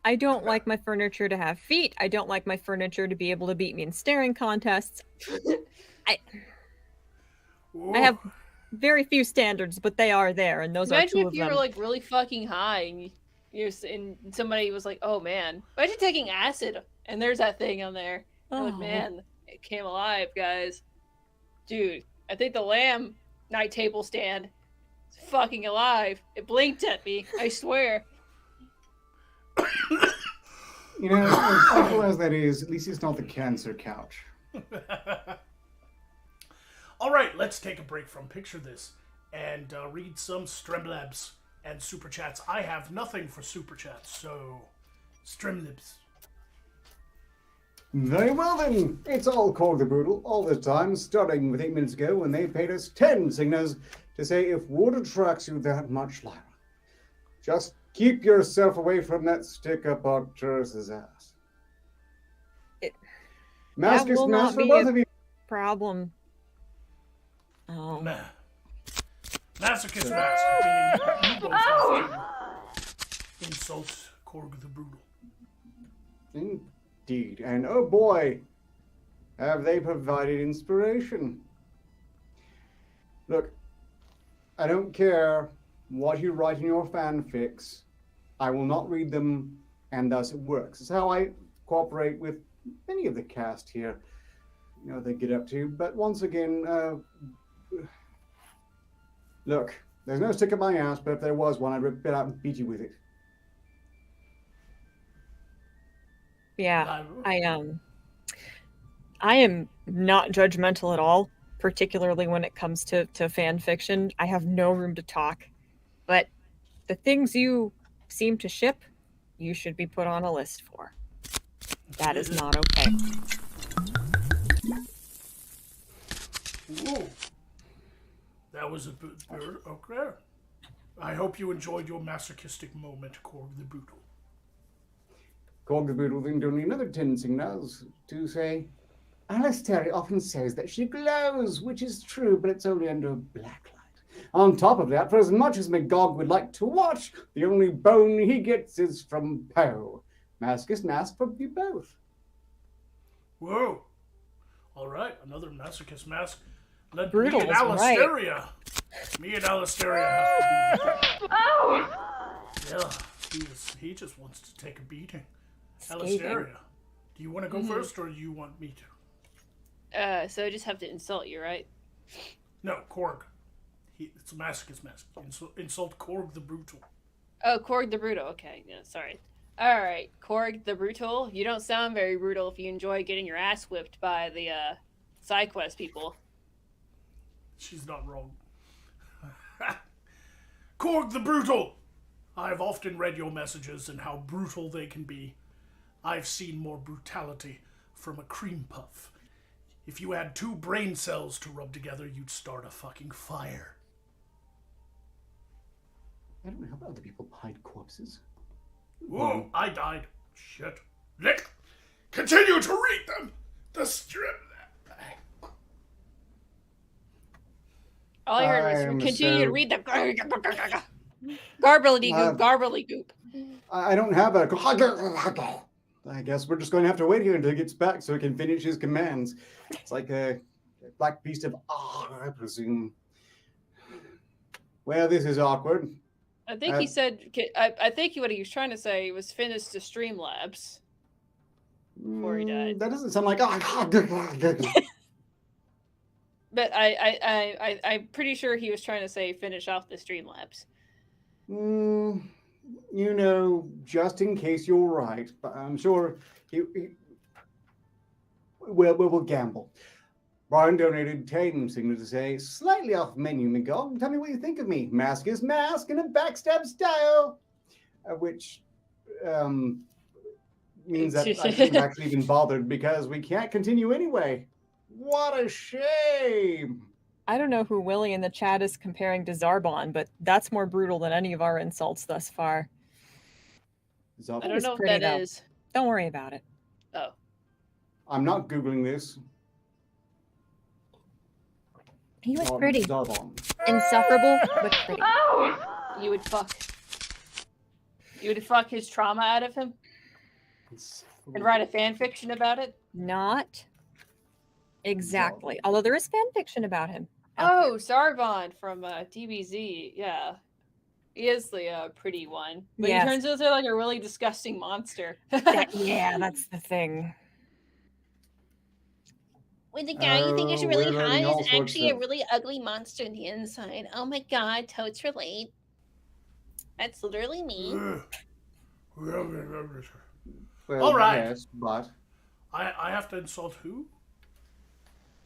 Speaker 5: I don't like my furniture to have feet. I don't like my furniture to be able to beat me in staring contests. I have very few standards, but they are there, and those
Speaker 4: Imagine
Speaker 5: are two
Speaker 4: if you
Speaker 5: of them.
Speaker 4: were really fucking high and and somebody was like, "Oh man, imagine taking acid and there's that thing on there."
Speaker 5: Oh.
Speaker 4: Like, man, it came alive, guys. Dude, I think the lamb night table stand is fucking alive. It blinked at me. I swear.
Speaker 3: You know, as awful as that is, at least it's not the cancer couch.
Speaker 2: All right, let's take a break from Picture This and read some Streamlabs and Super Chats. I have nothing for Super Chats, so Streamlabs.
Speaker 3: Very well then, it's all Korg the Brutal all the time, starting with 8 minutes ago when they paid us 10 signals to say if wood attracts you that much, Lyra, just keep yourself away from that stick-up Arcturus's ass. Masochist Mask for both of you.
Speaker 5: Problem. Oh.
Speaker 2: Masochist Mask, meaning you both have to insult Korg the Brutal.
Speaker 3: Indeed, and oh boy, have they provided inspiration. Look, I don't care what you write in your fanfics. I will not read them, and thus it works. It's how I cooperate with many of the cast here. You know what they get up to. But once again, look, there's no stick up my ass, but if there was one, I'd rip it out and beat you with it.
Speaker 5: Yeah, I am not judgmental at all, particularly when it comes to fan fiction. I have no room to talk, but the things you seem to ship, you should be put on a list for. That is not okay.
Speaker 2: Whoa. That was a bit okay. I hope you enjoyed your masochistic moment, Korg the Brutal.
Speaker 3: Korg the Brutal then doing another 10 signals to say, Alastair often says that she glows, which is true, but it's only under a black light. On top of that, for as much as Magog would like to watch, the only bone he gets is from Poe. Masochist Mask for you both.
Speaker 2: Whoa. All right, another Masochist Mask. Let
Speaker 5: Brutal
Speaker 2: me and
Speaker 5: is right.
Speaker 2: Alastaria. Me and Alastaria have to be. Oh! Yeah, he just wants to take a beating. Alastaria, do you want to go first, or do you want me to?
Speaker 4: So I just have to insult you, right?
Speaker 2: No, Korg. It's a Masochist Mask. Insult Korg the Brutal.
Speaker 4: Oh, Korg the Brutal. Okay, yeah, sorry. All right, Korg the Brutal. You don't sound very brutal if you enjoy getting your ass whipped by the side quest people.
Speaker 2: She's not wrong. Korg the Brutal! I've often read your messages and how brutal they can be. I've seen more brutality from a cream puff. If you had 2 brain cells to rub together, you'd start a fucking fire.
Speaker 3: I don't know how other people hide corpses.
Speaker 2: Whoa, I died. Shit. Nick, continue to read them! The strip.
Speaker 4: All I heard was continue to read them. Garbly goop.
Speaker 3: I don't have a... I guess we're just going to have to wait here until he gets back so he can finish his commands. It's like a black beast of I presume. Well, this is awkward.
Speaker 4: I think he said. I think what he was trying to say was finish the Streamlabs before he died.
Speaker 3: That doesn't sound like...
Speaker 4: But I'm pretty sure he was trying to say finish off the Streamlabs.
Speaker 3: You know, just in case you're right, but I'm sure we'll gamble. Brian donated 10 signals to say, slightly off menu, Magog. Tell me what you think of me. Mask is mask in a backstab style. Which means that I shouldn't actually even bothered because we can't continue anyway. What a shame.
Speaker 5: I don't know who Willie in the chat is comparing to Zarbon, but that's more brutal than any of our insults thus far.
Speaker 3: Zarbon.
Speaker 4: I don't know
Speaker 5: pretty,
Speaker 4: what that
Speaker 5: though.
Speaker 4: is.
Speaker 5: Don't worry about it.
Speaker 4: Oh.
Speaker 3: I'm not Googling this.
Speaker 5: He was pretty.
Speaker 3: Zarbon.
Speaker 5: Insufferable, but pretty.
Speaker 4: You would fuck. You would fuck his trauma out of him and write a fan fiction about it?
Speaker 5: Not exactly. Although there is fan fiction about him.
Speaker 4: Oh, Zarbon from DBZ. Yeah. He is the pretty one. But
Speaker 5: Yes.
Speaker 4: he turns into like a really disgusting monster.
Speaker 5: Yeah, that's the thing.
Speaker 7: When the guy you think is
Speaker 3: Oh,
Speaker 7: really
Speaker 3: we're learning all
Speaker 7: hot is
Speaker 3: sorts
Speaker 7: actually a
Speaker 3: of-
Speaker 7: really ugly monster on the inside. Oh my god, totes relate. That's literally me.
Speaker 3: Well,
Speaker 2: All right.
Speaker 3: Yes, but
Speaker 2: I have to insult who?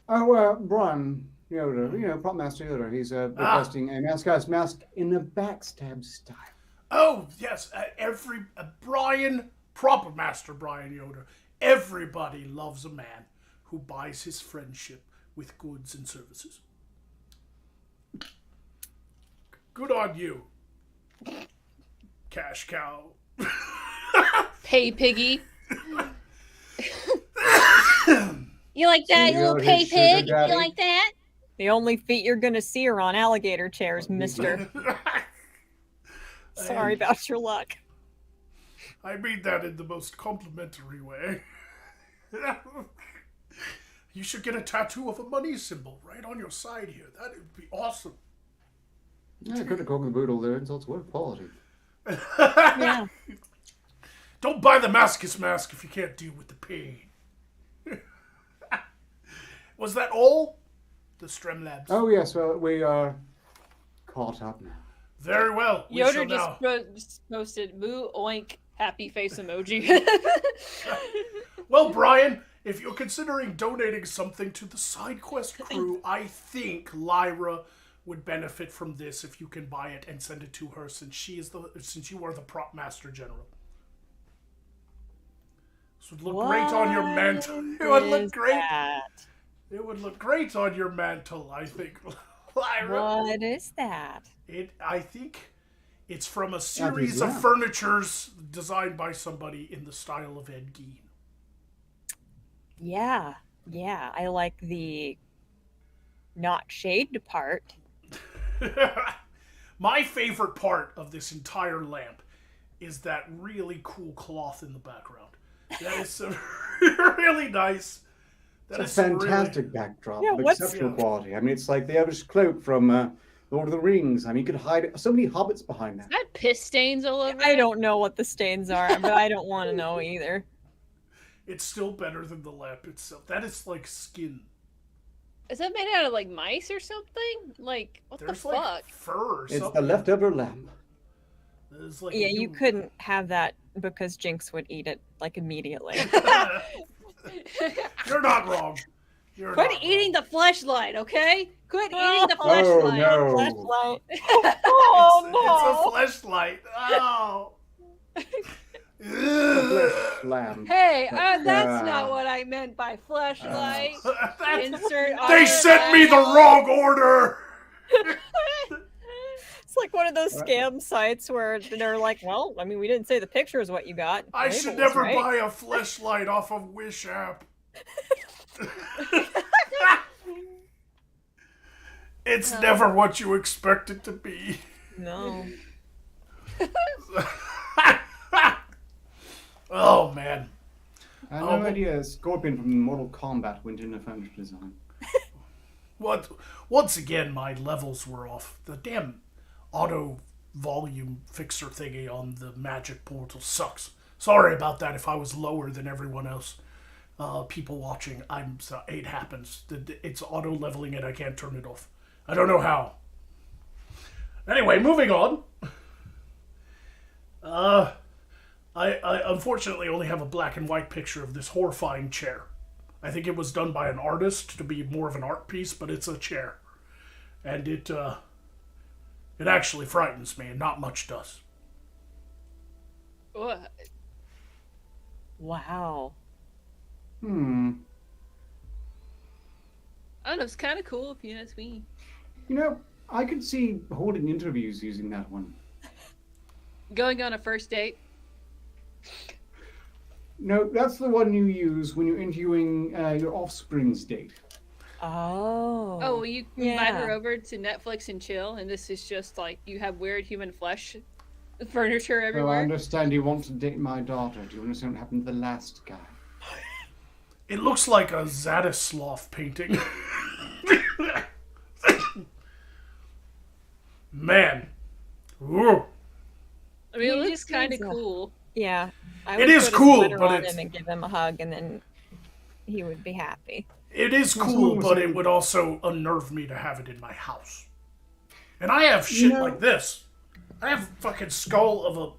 Speaker 3: Brian Yoder, Prop Master Yoder. He's requesting a Masochist Mask in a backstab style.
Speaker 2: Oh, yes. Proper Master Brian Yoder. Everybody loves a man who buys his friendship with goods and services. Good on you, cash cow.
Speaker 4: Pay piggy.
Speaker 7: You like that, you little
Speaker 3: Yoder,
Speaker 7: pay
Speaker 3: sugar
Speaker 7: pig?
Speaker 3: daddy.
Speaker 7: You like that?
Speaker 5: The only feet you're gonna see are on alligator chairs, mister. Sorry about your luck.
Speaker 2: I mean that in the most complimentary way. You should get a tattoo of a money symbol right on your side here. That would be awesome.
Speaker 3: Yeah, good to call the boodle there. Insults were quality.
Speaker 5: Yeah.
Speaker 2: Don't buy the Masochist Mask if you can't deal with the pain. Was that all? The Streamlabs.
Speaker 3: Oh yes, well we are caught up now.
Speaker 2: Very well. We
Speaker 4: Yoder
Speaker 2: shall
Speaker 4: just
Speaker 2: now.
Speaker 4: posted moo oink happy face emoji.
Speaker 2: Well, Brian, if you're considering donating something to the side quest crew, I think Lyra would benefit from this if you can buy it and send it to her, since you are the prop master general. This would look great on your mantle. It would look great.
Speaker 5: That?
Speaker 2: It would look great on your mantle, I think, Lyra.
Speaker 5: What is that?
Speaker 2: I think it's from a series of
Speaker 3: lamp.
Speaker 2: furnitures designed by somebody in the style of Ed Gein.
Speaker 5: Yeah, I like the not shade part.
Speaker 2: My favorite part of this entire lamp is that really cool cloth in the background. That is so really nice. That
Speaker 3: It's
Speaker 2: is
Speaker 3: a fantastic backdrop
Speaker 5: Yeah,
Speaker 3: of
Speaker 5: what's-
Speaker 3: exceptional quality. I mean, it's like the average cloak from Lord of the Rings. I mean, you could hide so many hobbits behind that.
Speaker 4: That piss stains all over
Speaker 5: I
Speaker 4: it?
Speaker 5: don't know what the stains are, but I don't want to know either.
Speaker 2: It's still better than the lamp itself. That is like skin.
Speaker 4: Is that made out of like mice or something? Like, what
Speaker 2: There's
Speaker 4: the
Speaker 2: like
Speaker 4: fuck?
Speaker 2: fur or
Speaker 3: It's
Speaker 2: something.
Speaker 3: the leftover lamp.
Speaker 2: It's like
Speaker 5: Yeah, you couldn't have that because Jinx would eat it like immediately.
Speaker 2: You're not wrong. You're
Speaker 4: Quit
Speaker 2: not
Speaker 4: eating the fleshlight, okay? Quit
Speaker 5: Oh,
Speaker 4: eating the
Speaker 3: Oh
Speaker 4: fleshlight.
Speaker 3: no!
Speaker 5: Flashlight.
Speaker 2: wrong.
Speaker 5: Oh
Speaker 2: It's a fleshlight. Oh.
Speaker 3: Flesh lamp.
Speaker 4: Hey, that's
Speaker 3: Yeah.
Speaker 4: not what I meant by fleshlight. Insert
Speaker 2: They sent me the wrong order.
Speaker 5: It's like one of those scam sites where they're like, well, I mean, we didn't say the picture is what you got.
Speaker 2: I should
Speaker 5: Labels,
Speaker 2: never
Speaker 5: right?
Speaker 2: buy a fleshlight off of Wish app. It's never what you expect it to be.
Speaker 5: No.
Speaker 2: Oh man.
Speaker 3: I had
Speaker 2: Oh,
Speaker 3: no
Speaker 2: but-
Speaker 3: idea Scorpion from Mortal Kombat went into furniture design.
Speaker 2: Once again, my levels were off. The damn auto volume fixer thingy on the magic portal sucks. Sorry about that if I was lower than everyone else. People watching, I'm sorry, it happens. It's auto leveling it, I can't turn it off. I don't know how. Anyway, moving on. I unfortunately only have a black and white picture of this horrifying chair. I think it was done by an artist to be more of an art piece, but it's a chair. And it actually frightens me, and not much does.
Speaker 4: What?
Speaker 5: Wow.
Speaker 4: I don't know, it's kind of cool if you ask me.
Speaker 6: You know, I could see holding interviews using that one.
Speaker 4: Going on a first date?
Speaker 6: No, that's the one you use when you're interviewing your offspring's date.
Speaker 5: Oh.
Speaker 4: Oh, well, you invite her over to Netflix and chill, and this is just like you have weird human flesh furniture
Speaker 6: So I
Speaker 4: everywhere.
Speaker 6: understand you want to date my daughter. Do you understand what happened to the last guy?
Speaker 2: It looks like a Zadislav painting. Man. Ooh.
Speaker 4: I mean, it
Speaker 5: He
Speaker 4: looks
Speaker 5: just
Speaker 4: kind of
Speaker 5: needs a-
Speaker 4: cool.
Speaker 5: Yeah. I
Speaker 2: It
Speaker 5: would
Speaker 2: is
Speaker 5: put a
Speaker 2: cool,
Speaker 5: sweater
Speaker 2: but
Speaker 5: on
Speaker 2: it's-
Speaker 5: him and give him a hug, and then he would be happy.
Speaker 2: It is
Speaker 6: Well,
Speaker 2: cool,
Speaker 6: someone was
Speaker 2: but
Speaker 6: saying-
Speaker 2: it would also unnerve me to have it in my house. And I have shit
Speaker 6: No.
Speaker 2: like this. I have fucking skull of a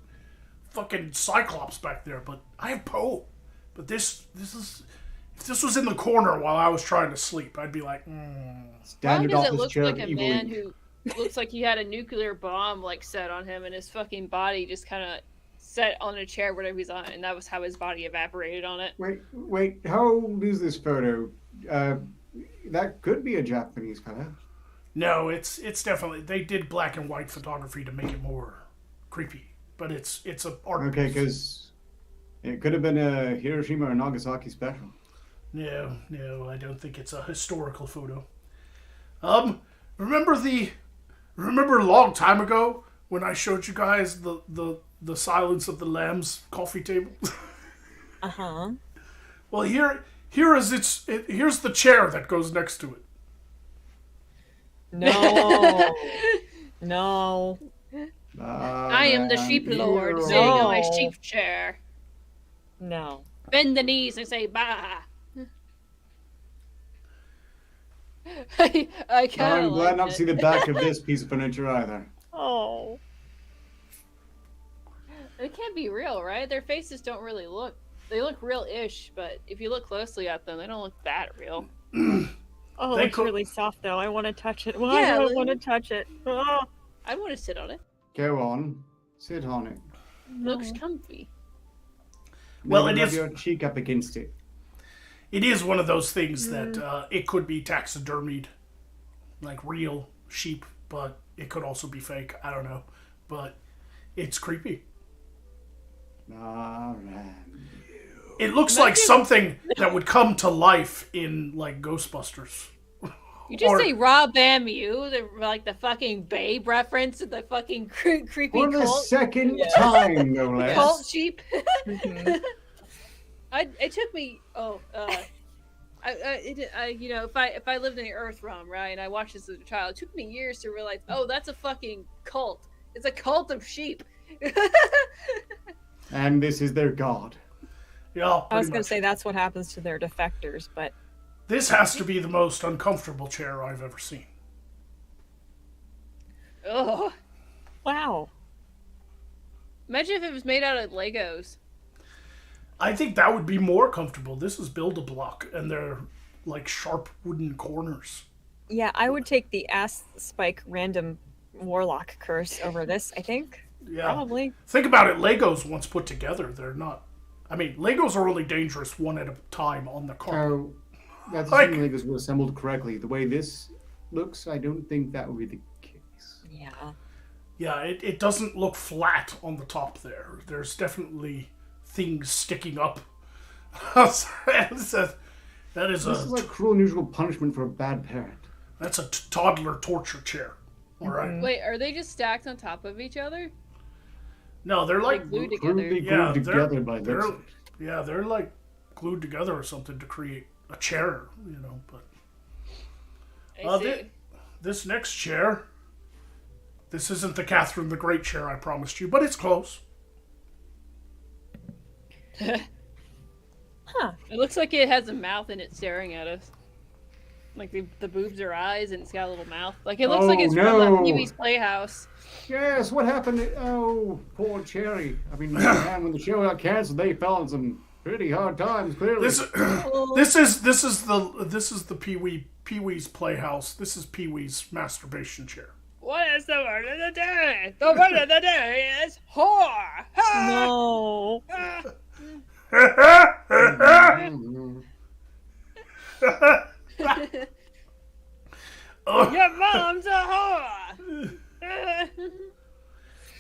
Speaker 2: fucking cyclops back there, but I have Poe. But this is... If this was in the corner while I was trying to sleep, I'd be like,
Speaker 4: Why
Speaker 6: Standard
Speaker 4: does it
Speaker 6: office
Speaker 4: look
Speaker 6: chair
Speaker 4: like
Speaker 6: of
Speaker 4: a
Speaker 6: evil
Speaker 4: man
Speaker 6: Inc.
Speaker 4: who looks like he had a nuclear bomb like set on him, and his fucking body just kind of set on a chair whatever he's on, and that was how his body evaporated on it.
Speaker 6: Wait, how old is this photo? That could be a Japanese fella.
Speaker 2: no, it's definitely... They did black and white photography to make it more creepy. But it's a art
Speaker 6: Okay,
Speaker 2: piece.
Speaker 6: because it could have been a Hiroshima or Nagasaki special.
Speaker 2: No, I don't think it's a historical photo. Remember a long time ago when I showed you guys the Silence of the Lambs coffee table?
Speaker 5: Uh-huh.
Speaker 2: Well, here's the chair that goes next to it.
Speaker 5: No. No.
Speaker 4: I am the sheep lord
Speaker 6: you-
Speaker 4: sitting on my
Speaker 5: No.
Speaker 4: sheep chair.
Speaker 5: No.
Speaker 4: Bend the knees and say bah. I kind
Speaker 6: I'm
Speaker 4: of
Speaker 6: glad
Speaker 4: like
Speaker 6: not to
Speaker 4: it.
Speaker 6: see the back of this piece of furniture either.
Speaker 5: Oh.
Speaker 4: It can't be real, right? Their faces don't really look. They look real-ish, but if you look closely at them, they don't look that real.
Speaker 5: Oh,
Speaker 2: They
Speaker 5: it's
Speaker 2: could-
Speaker 5: really soft, though. I want to touch it. Why
Speaker 4: Yeah,
Speaker 5: do I
Speaker 4: like-
Speaker 5: want to touch it? Oh.
Speaker 4: I want to sit on it.
Speaker 6: Go on, sit on it.
Speaker 4: Looks comfy.
Speaker 2: Well,
Speaker 6: Maybe
Speaker 2: it
Speaker 6: rub
Speaker 2: is-
Speaker 6: your cheek up against it.
Speaker 2: It is one of those things that it could be taxidermied, like real sheep, but it could also be fake. I don't know, but it's creepy.
Speaker 6: All right.
Speaker 2: It looks like something that would come to life in like Ghostbusters.
Speaker 4: You just
Speaker 2: Or-
Speaker 4: say Rob Bamu, like the fucking Babe reference to the fucking creepy
Speaker 6: For the
Speaker 4: cult,
Speaker 6: second time, no less.
Speaker 4: cult sheep.
Speaker 5: Mhm.
Speaker 4: It took me. You know, if I lived in the Earth realm, right, and I watched this as a child, it took me years to realize, oh, that's a fucking cult. It's a cult of sheep.
Speaker 6: And this is their god.
Speaker 2: Yeah,
Speaker 5: I was
Speaker 2: pretty
Speaker 5: going to
Speaker 2: much.
Speaker 5: say that's what happens to their defectors, but
Speaker 2: This has to be the most uncomfortable chair I've ever seen.
Speaker 4: Ugh.
Speaker 5: wow.
Speaker 4: Imagine if it was made out of Legos.
Speaker 2: I think that would be more comfortable. This is Build-A-Block, and they're like sharp wooden corners.
Speaker 5: Yeah, I would take the ass spike random warlock curse over this, I think.
Speaker 2: Yeah.
Speaker 5: Probably.
Speaker 2: Think about it. Legos, once put together, they're not... I mean, Legos are only dangerous one at a time on the car.
Speaker 6: So, that's
Speaker 2: Like-
Speaker 6: assuming Legos were assembled correctly. The way this looks, I don't think that would be the case.
Speaker 5: Yeah.
Speaker 2: Yeah, it doesn't look flat on the top there. There's definitely things sticking up. that is
Speaker 6: This is like cruel and unusual punishment for a bad parent.
Speaker 2: that's a toddler torture chair. All right.
Speaker 4: Wait, are they just stacked on top of each other?
Speaker 2: No, they're like
Speaker 4: Like glued together.
Speaker 6: Crudely
Speaker 2: Yeah,
Speaker 6: glued
Speaker 2: they're-
Speaker 6: together by
Speaker 2: they're-
Speaker 6: looks.
Speaker 2: yeah, they're like glued together or something to create a chair, you know. But
Speaker 4: I see.
Speaker 2: this next chair, this isn't the Catherine the Great chair I promised you, but it's close.
Speaker 4: It looks like it has a mouth and it's staring at us. Like the boobs are eyes and it's got a little mouth. Like it looks like
Speaker 6: Oh,
Speaker 4: it's
Speaker 6: no.
Speaker 4: from Pee-wee's Playhouse.
Speaker 6: Yes, what happened? Oh, poor Cherry. I mean, man, when the show got canceled, they fell in some Pretty hard times, clearly.
Speaker 2: This is the Pee-wee's Playhouse. This is Pee-wee's masturbation chair.
Speaker 4: What is the word of the day? The word of the day is whore.
Speaker 5: No.
Speaker 4: Your mom's a whore.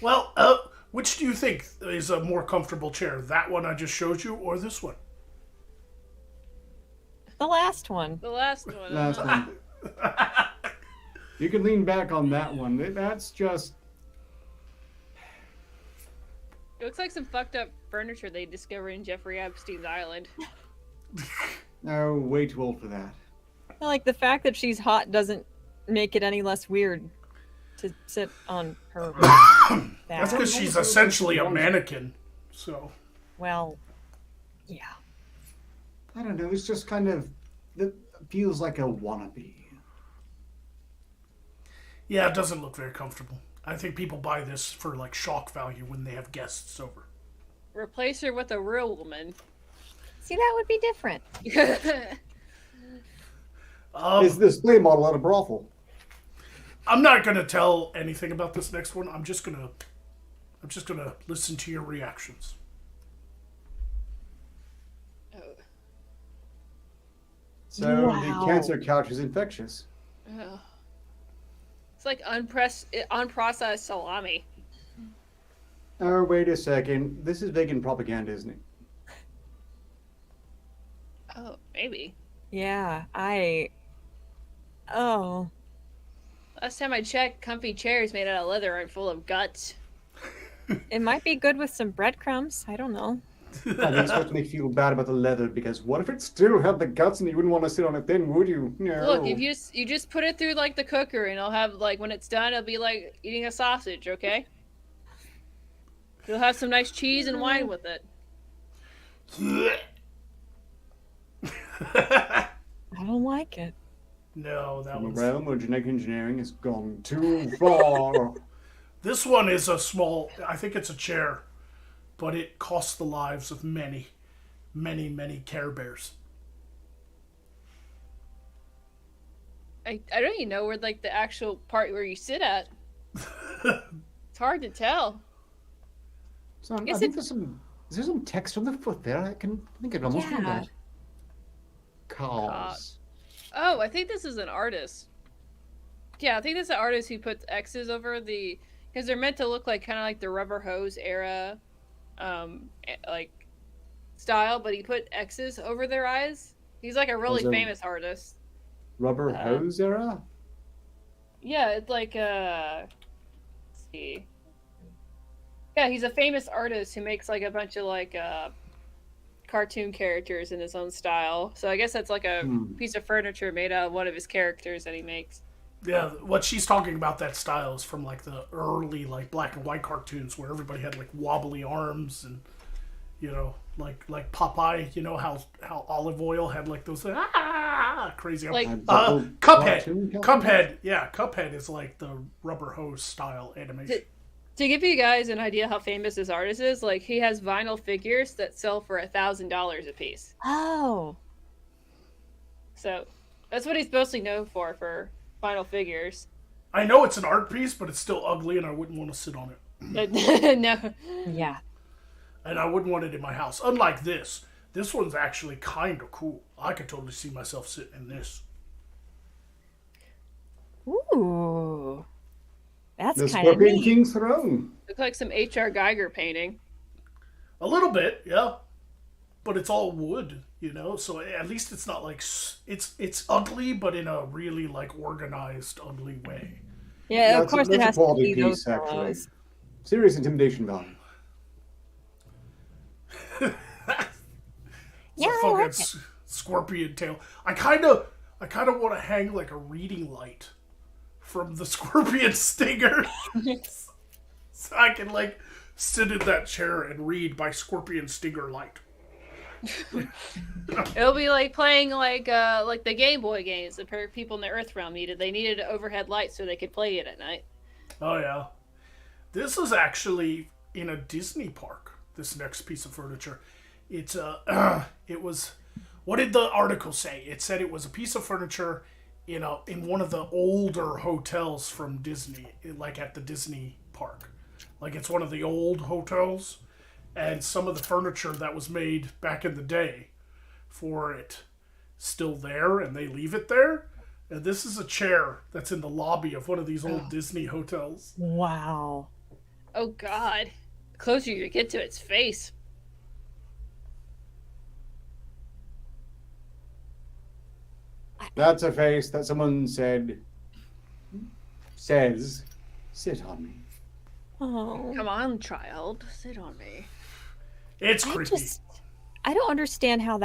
Speaker 2: Well, which do you think is a more comfortable chair? That one I just showed you, or this one?
Speaker 5: The last one.
Speaker 4: The last one.
Speaker 6: Last one. You can lean back on that one. That's just...
Speaker 4: It looks like some fucked up furniture they discovered in Jeffrey Epstein's island.
Speaker 6: Oh, way too old for that.
Speaker 5: Like, the fact that she's hot doesn't make it any less weird to sit on her back.
Speaker 2: That's because she's essentially a mannequin. So.
Speaker 5: Well, yeah.
Speaker 6: I don't know, it's just kind of... It feels like a wannabe.
Speaker 2: Yeah, it doesn't look very comfortable. I think people buy this for, like, shock value when they have guests over.
Speaker 4: Replace her with a real woman.
Speaker 5: See, that would be different.
Speaker 3: It's the display model at a brothel.
Speaker 2: I'm not gonna tell anything about this next one. I'm just gonna listen to your reactions.
Speaker 3: So
Speaker 5: Wow.
Speaker 3: the cancer couch is infectious.
Speaker 4: Oh. It's like unprocessed salami.
Speaker 3: Oh, wait a second. This is vegan propaganda, isn't it?
Speaker 4: Oh, maybe.
Speaker 5: Yeah, Oh.
Speaker 4: Last time I checked, comfy chairs made out of leather aren't full of guts.
Speaker 5: It might be good with some breadcrumbs. I don't know.
Speaker 3: I think it's supposed to make you feel bad about the leather, because what if it still had the guts and you wouldn't want to sit on it then, would you? No.
Speaker 4: Look, if you just put it through like the cooker and it'll have like when it's done, it'll be like eating a sausage, okay? You'll have some nice cheese and wine with it.
Speaker 5: I don't like it.
Speaker 2: No, that
Speaker 3: The
Speaker 2: one's...
Speaker 3: realm of genetic engineering has gone too far.
Speaker 2: This one is a small... I think it's a chair. But it costs the lives of many, many, many Care Bears.
Speaker 4: I don't even know where like the actual part where you sit at. It's hard to tell.
Speaker 3: So I
Speaker 4: Guess
Speaker 3: think there's some text on the foot there. I think it almost read that. Cars.
Speaker 4: Oh, I think this is an artist. Yeah, I think this is an artist who puts X's over the... Because they're meant to look like kind of like the rubber hose era, like, style, but he put X's over their eyes. He's like a really famous artist.
Speaker 3: Rubber hose era?
Speaker 4: Yeah, it's like, let's see. Yeah, he's a famous artist who makes like a bunch of like, cartoon characters in his own style. So I guess that's like a piece of furniture made out of one of his characters that he makes.
Speaker 2: Yeah, what she's talking about, that style, is from like the early like black and white cartoons where everybody had like wobbly arms and, you know, like Popeye. You know how Olive Oil had like those crazy
Speaker 4: Like
Speaker 2: Cuphead. Yeah, Cuphead is like the rubber hose style animation.
Speaker 4: To give you guys an idea how famous this artist is, like he has vinyl figures that sell for $1,000 a piece.
Speaker 5: Oh.
Speaker 4: So that's what he's mostly known for vinyl figures.
Speaker 2: I know it's an art piece, but it's still ugly, and I wouldn't want to sit on it.
Speaker 4: No.
Speaker 5: Yeah.
Speaker 2: And I wouldn't want it in my house. Unlike this. This one's actually kind of cool. I could totally see myself sitting in this.
Speaker 5: Ooh. That's
Speaker 3: The
Speaker 5: kind of
Speaker 3: Scorpion
Speaker 5: neat.
Speaker 3: King's throne.
Speaker 4: Look like some H.R. Geiger painting.
Speaker 2: A little bit, yeah. But it's all wood, you know? So at least it's not like... It's ugly, but in a really, like, organized, ugly way.
Speaker 5: Yeah, of
Speaker 3: That's
Speaker 5: course
Speaker 3: a
Speaker 5: it has to
Speaker 3: quality
Speaker 5: be those
Speaker 3: piece, actually.
Speaker 5: fellows.
Speaker 3: Serious intimidation value.
Speaker 5: Yeah,
Speaker 2: It's a
Speaker 5: I
Speaker 2: fucking
Speaker 5: like it.
Speaker 2: scorpion tail. I kind of want to hang, like, a reading light from the scorpion stinger. So I can, like, sit in that chair and read by scorpion stinger light.
Speaker 4: It'll be like playing like the Game Boy games the people in the Earth realm needed. They needed an overhead light so they could play it at night.
Speaker 2: Oh, yeah. This is actually in a Disney park, this next piece of furniture. It's it was. What did the article say? It said it was a piece of furniture in one of the older hotels from Disney, like at the Disney park. Like it's one of the old hotels, and some of the furniture that was made back in the day for it still there, and they leave it there. And this is a chair that's in the lobby of one of these old Disney hotels.
Speaker 5: Wow.
Speaker 4: Oh God. The closer you get to its face.
Speaker 3: That's a face that someone says, sit on me.
Speaker 5: Oh.
Speaker 4: Come on, child. Sit on me.
Speaker 2: It's creepy.
Speaker 5: I don't understand how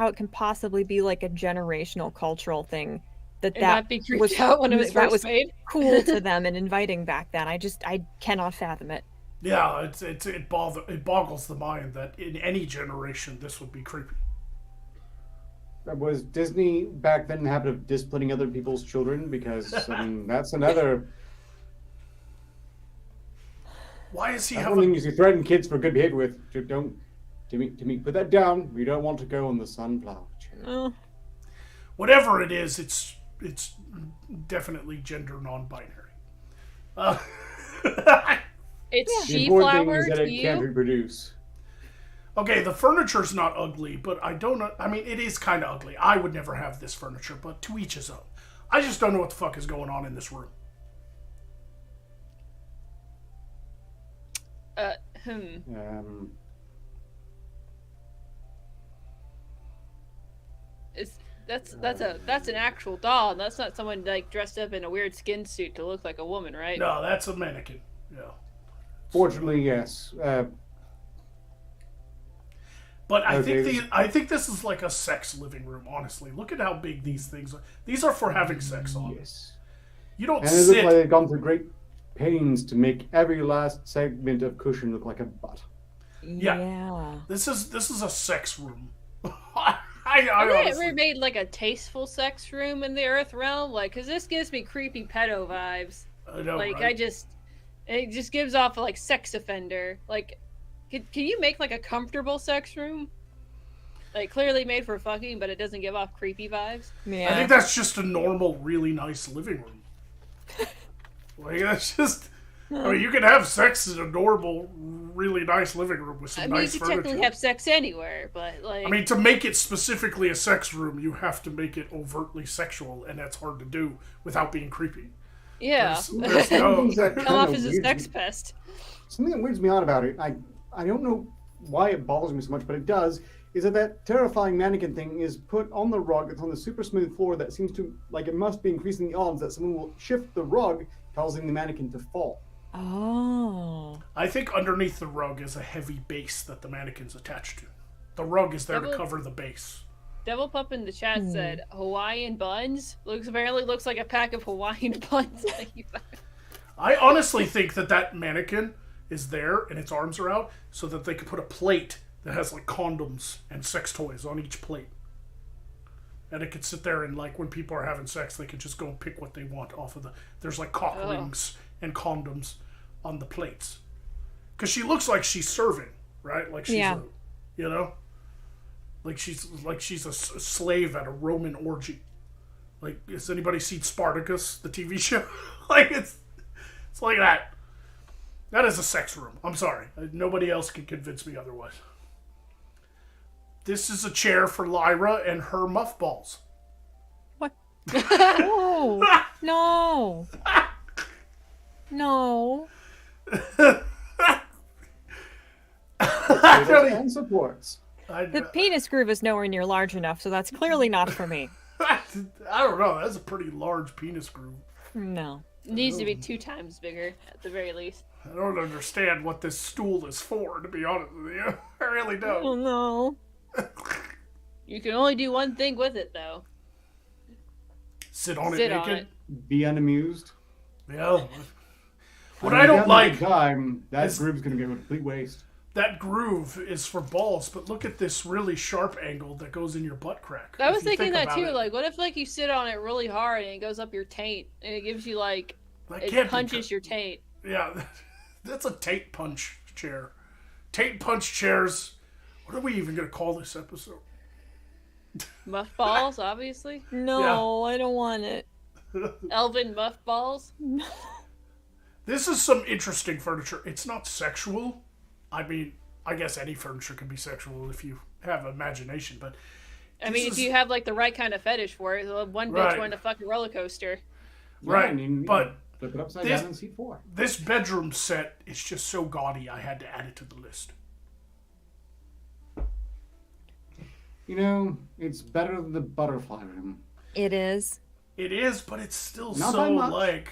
Speaker 5: it can possibly be like a generational cultural thing that
Speaker 4: not be creeped
Speaker 5: was
Speaker 4: out when it was
Speaker 5: that
Speaker 4: first
Speaker 5: was
Speaker 4: made.
Speaker 5: cool to them and inviting back then. I cannot fathom it.
Speaker 2: Yeah, it boggles the mind that in any generation this would be creepy.
Speaker 3: Was Disney back then in the habit of disciplining other people's children? Because, I mean, that's another...
Speaker 2: Why is he
Speaker 3: That's
Speaker 2: having...
Speaker 3: one thing you threaten kids for good behavior with. Don't... Timmy, put that down. We don't want to go on the sunflower chair.
Speaker 2: Whatever it is, it's definitely gender non-binary.
Speaker 4: It's
Speaker 3: The
Speaker 4: she
Speaker 3: important thing
Speaker 4: flower
Speaker 3: is that
Speaker 4: to
Speaker 3: it can't
Speaker 4: you.
Speaker 3: reproduce.
Speaker 2: Okay, the furniture's not ugly, but I don't know... I mean, it is kind of ugly. I would never have this furniture, but to each his own. I just don't know what the fuck is going on in this room.
Speaker 4: That's an actual doll. And that's not someone like dressed up in a weird skin suit to look like a woman, right?
Speaker 2: No, that's a mannequin. Yeah.
Speaker 3: Fortunately, yes.
Speaker 2: But I
Speaker 3: Okay.
Speaker 2: think this is like a sex living room, honestly. Look at how big these things are. These are for having sex on.
Speaker 3: Yes.
Speaker 2: You don't
Speaker 3: And it looks like
Speaker 2: sit...
Speaker 3: they've gone through great pains to make every last segment of cushion look like a butt.
Speaker 2: Yeah. This is a sex room.
Speaker 4: Have they
Speaker 2: honestly...
Speaker 4: ever made like a tasteful sex room in the Earth realm? Like, cause this gives me creepy pedo vibes.
Speaker 2: I know,
Speaker 4: Like,
Speaker 2: right?
Speaker 4: it just gives off like sex offender. Like, can you make like a comfortable sex room? Like clearly made for fucking, but it doesn't give off creepy vibes.
Speaker 5: Yeah.
Speaker 2: I think that's just a normal, really nice living room. Like, that's just... I mean, you can have sex in a normal, really nice living room with some nice
Speaker 4: you can
Speaker 2: furniture.
Speaker 4: technically have sex anywhere, but like...
Speaker 2: I mean, to make it specifically a sex room, you have to make it overtly sexual, and that's hard to do without being creepy.
Speaker 4: yeah.
Speaker 2: There's no...
Speaker 4: Come off as a sex pest.
Speaker 3: Something that weirds me out about it, I don't know why it bothers me so much, but it does, is that terrifying mannequin thing is put on the rug. It's on the super smooth floor that seems to, like, it must be increasing the odds that someone will shift the rug, causing the mannequin to fall.
Speaker 5: Oh.
Speaker 2: I think underneath the rug is a heavy base that the mannequin's attached to. The rug is there to cover the base.
Speaker 4: Devil Pup in the chat said Hawaiian buns. Apparently looks like a pack of Hawaiian buns.
Speaker 2: I honestly think that mannequin is there and its arms are out so that they could put a plate that has like condoms and sex toys on each plate. And it could sit there and like when people are having sex, they could just go and pick what they want off of there's like cock rings and condoms on the plates. Because she looks like she's serving, right? Like she's a, you know? Like she's a slave at a Roman orgy. Like, has anybody seen Spartacus, the TV show? Like, it's like that. That is a sex room. I'm sorry. Nobody else can convince me otherwise. This is a chair for Lyra and her muff balls.
Speaker 5: What? Oh, no. No.
Speaker 3: And supports.
Speaker 5: The penis groove is nowhere near large enough, so that's clearly not for me.
Speaker 2: I don't know. That's a pretty large penis groove.
Speaker 5: No.
Speaker 4: It needs to be 2 times bigger, at the very least.
Speaker 2: I don't understand what this stool is for, to be honest with you. I really don't.
Speaker 5: Oh, no.
Speaker 4: You can only do one thing with it, though.
Speaker 2: Sit on it
Speaker 4: Sit
Speaker 2: naked?
Speaker 4: on it.
Speaker 3: Be unamused.
Speaker 2: Yeah. What I don't like...
Speaker 3: Time, that groove's going to go a complete waste.
Speaker 2: That groove is for balls, but look at this really sharp angle that goes in your butt crack.
Speaker 4: I was
Speaker 2: If you
Speaker 4: thinking
Speaker 2: think
Speaker 4: that
Speaker 2: about
Speaker 4: too.
Speaker 2: it.
Speaker 4: Like, what if like you sit on it really hard and it goes up your taint and it gives you like
Speaker 2: That
Speaker 4: it
Speaker 2: can't be
Speaker 4: punches
Speaker 2: good.
Speaker 4: your taint.
Speaker 2: Yeah, that's a taint punch chair. Taint punch chairs What are we even going to call this episode?
Speaker 4: Muff balls, obviously.
Speaker 5: No, I don't want it.
Speaker 4: Elven muff balls.
Speaker 2: This is some interesting furniture. It's not sexual. I mean, I guess any furniture can be sexual if you have imagination, but...
Speaker 4: I mean, if you have, like, the right kind of fetish for it. One bitch wanted to fuck a roller coaster.
Speaker 2: Right,
Speaker 6: I mean,
Speaker 2: but...
Speaker 6: Flip it upside down and seat 4.
Speaker 2: This bedroom set is just so gaudy, I had to add it to the list.
Speaker 6: You know, it's better than the butterfly room.
Speaker 5: It is.
Speaker 2: It is, but it's still
Speaker 6: Not
Speaker 2: so,
Speaker 6: by much.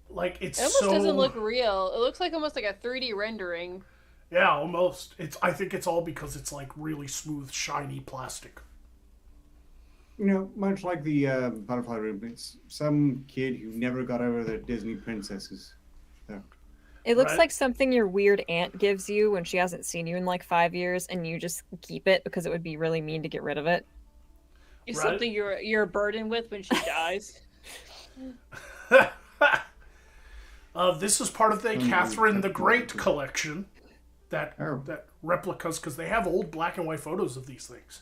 Speaker 2: like it's
Speaker 4: It almost
Speaker 2: so...
Speaker 4: doesn't look real. It looks like almost like a 3D rendering.
Speaker 2: Yeah, almost. I think it's all because it's, like, really smooth, shiny plastic.
Speaker 3: You know, much like the butterfly room, it's some kid who never got over their Disney princesses. So.
Speaker 5: It looks
Speaker 2: Right.
Speaker 5: like something your weird aunt gives you when she hasn't seen you in like 5 years, and you just keep it because it would be really mean to get rid of it.
Speaker 4: It's
Speaker 2: Right.
Speaker 4: something you're burdened with when she dies.
Speaker 2: This is part of the Catherine the Great collection. That replicas, because they have old black and white photos of these things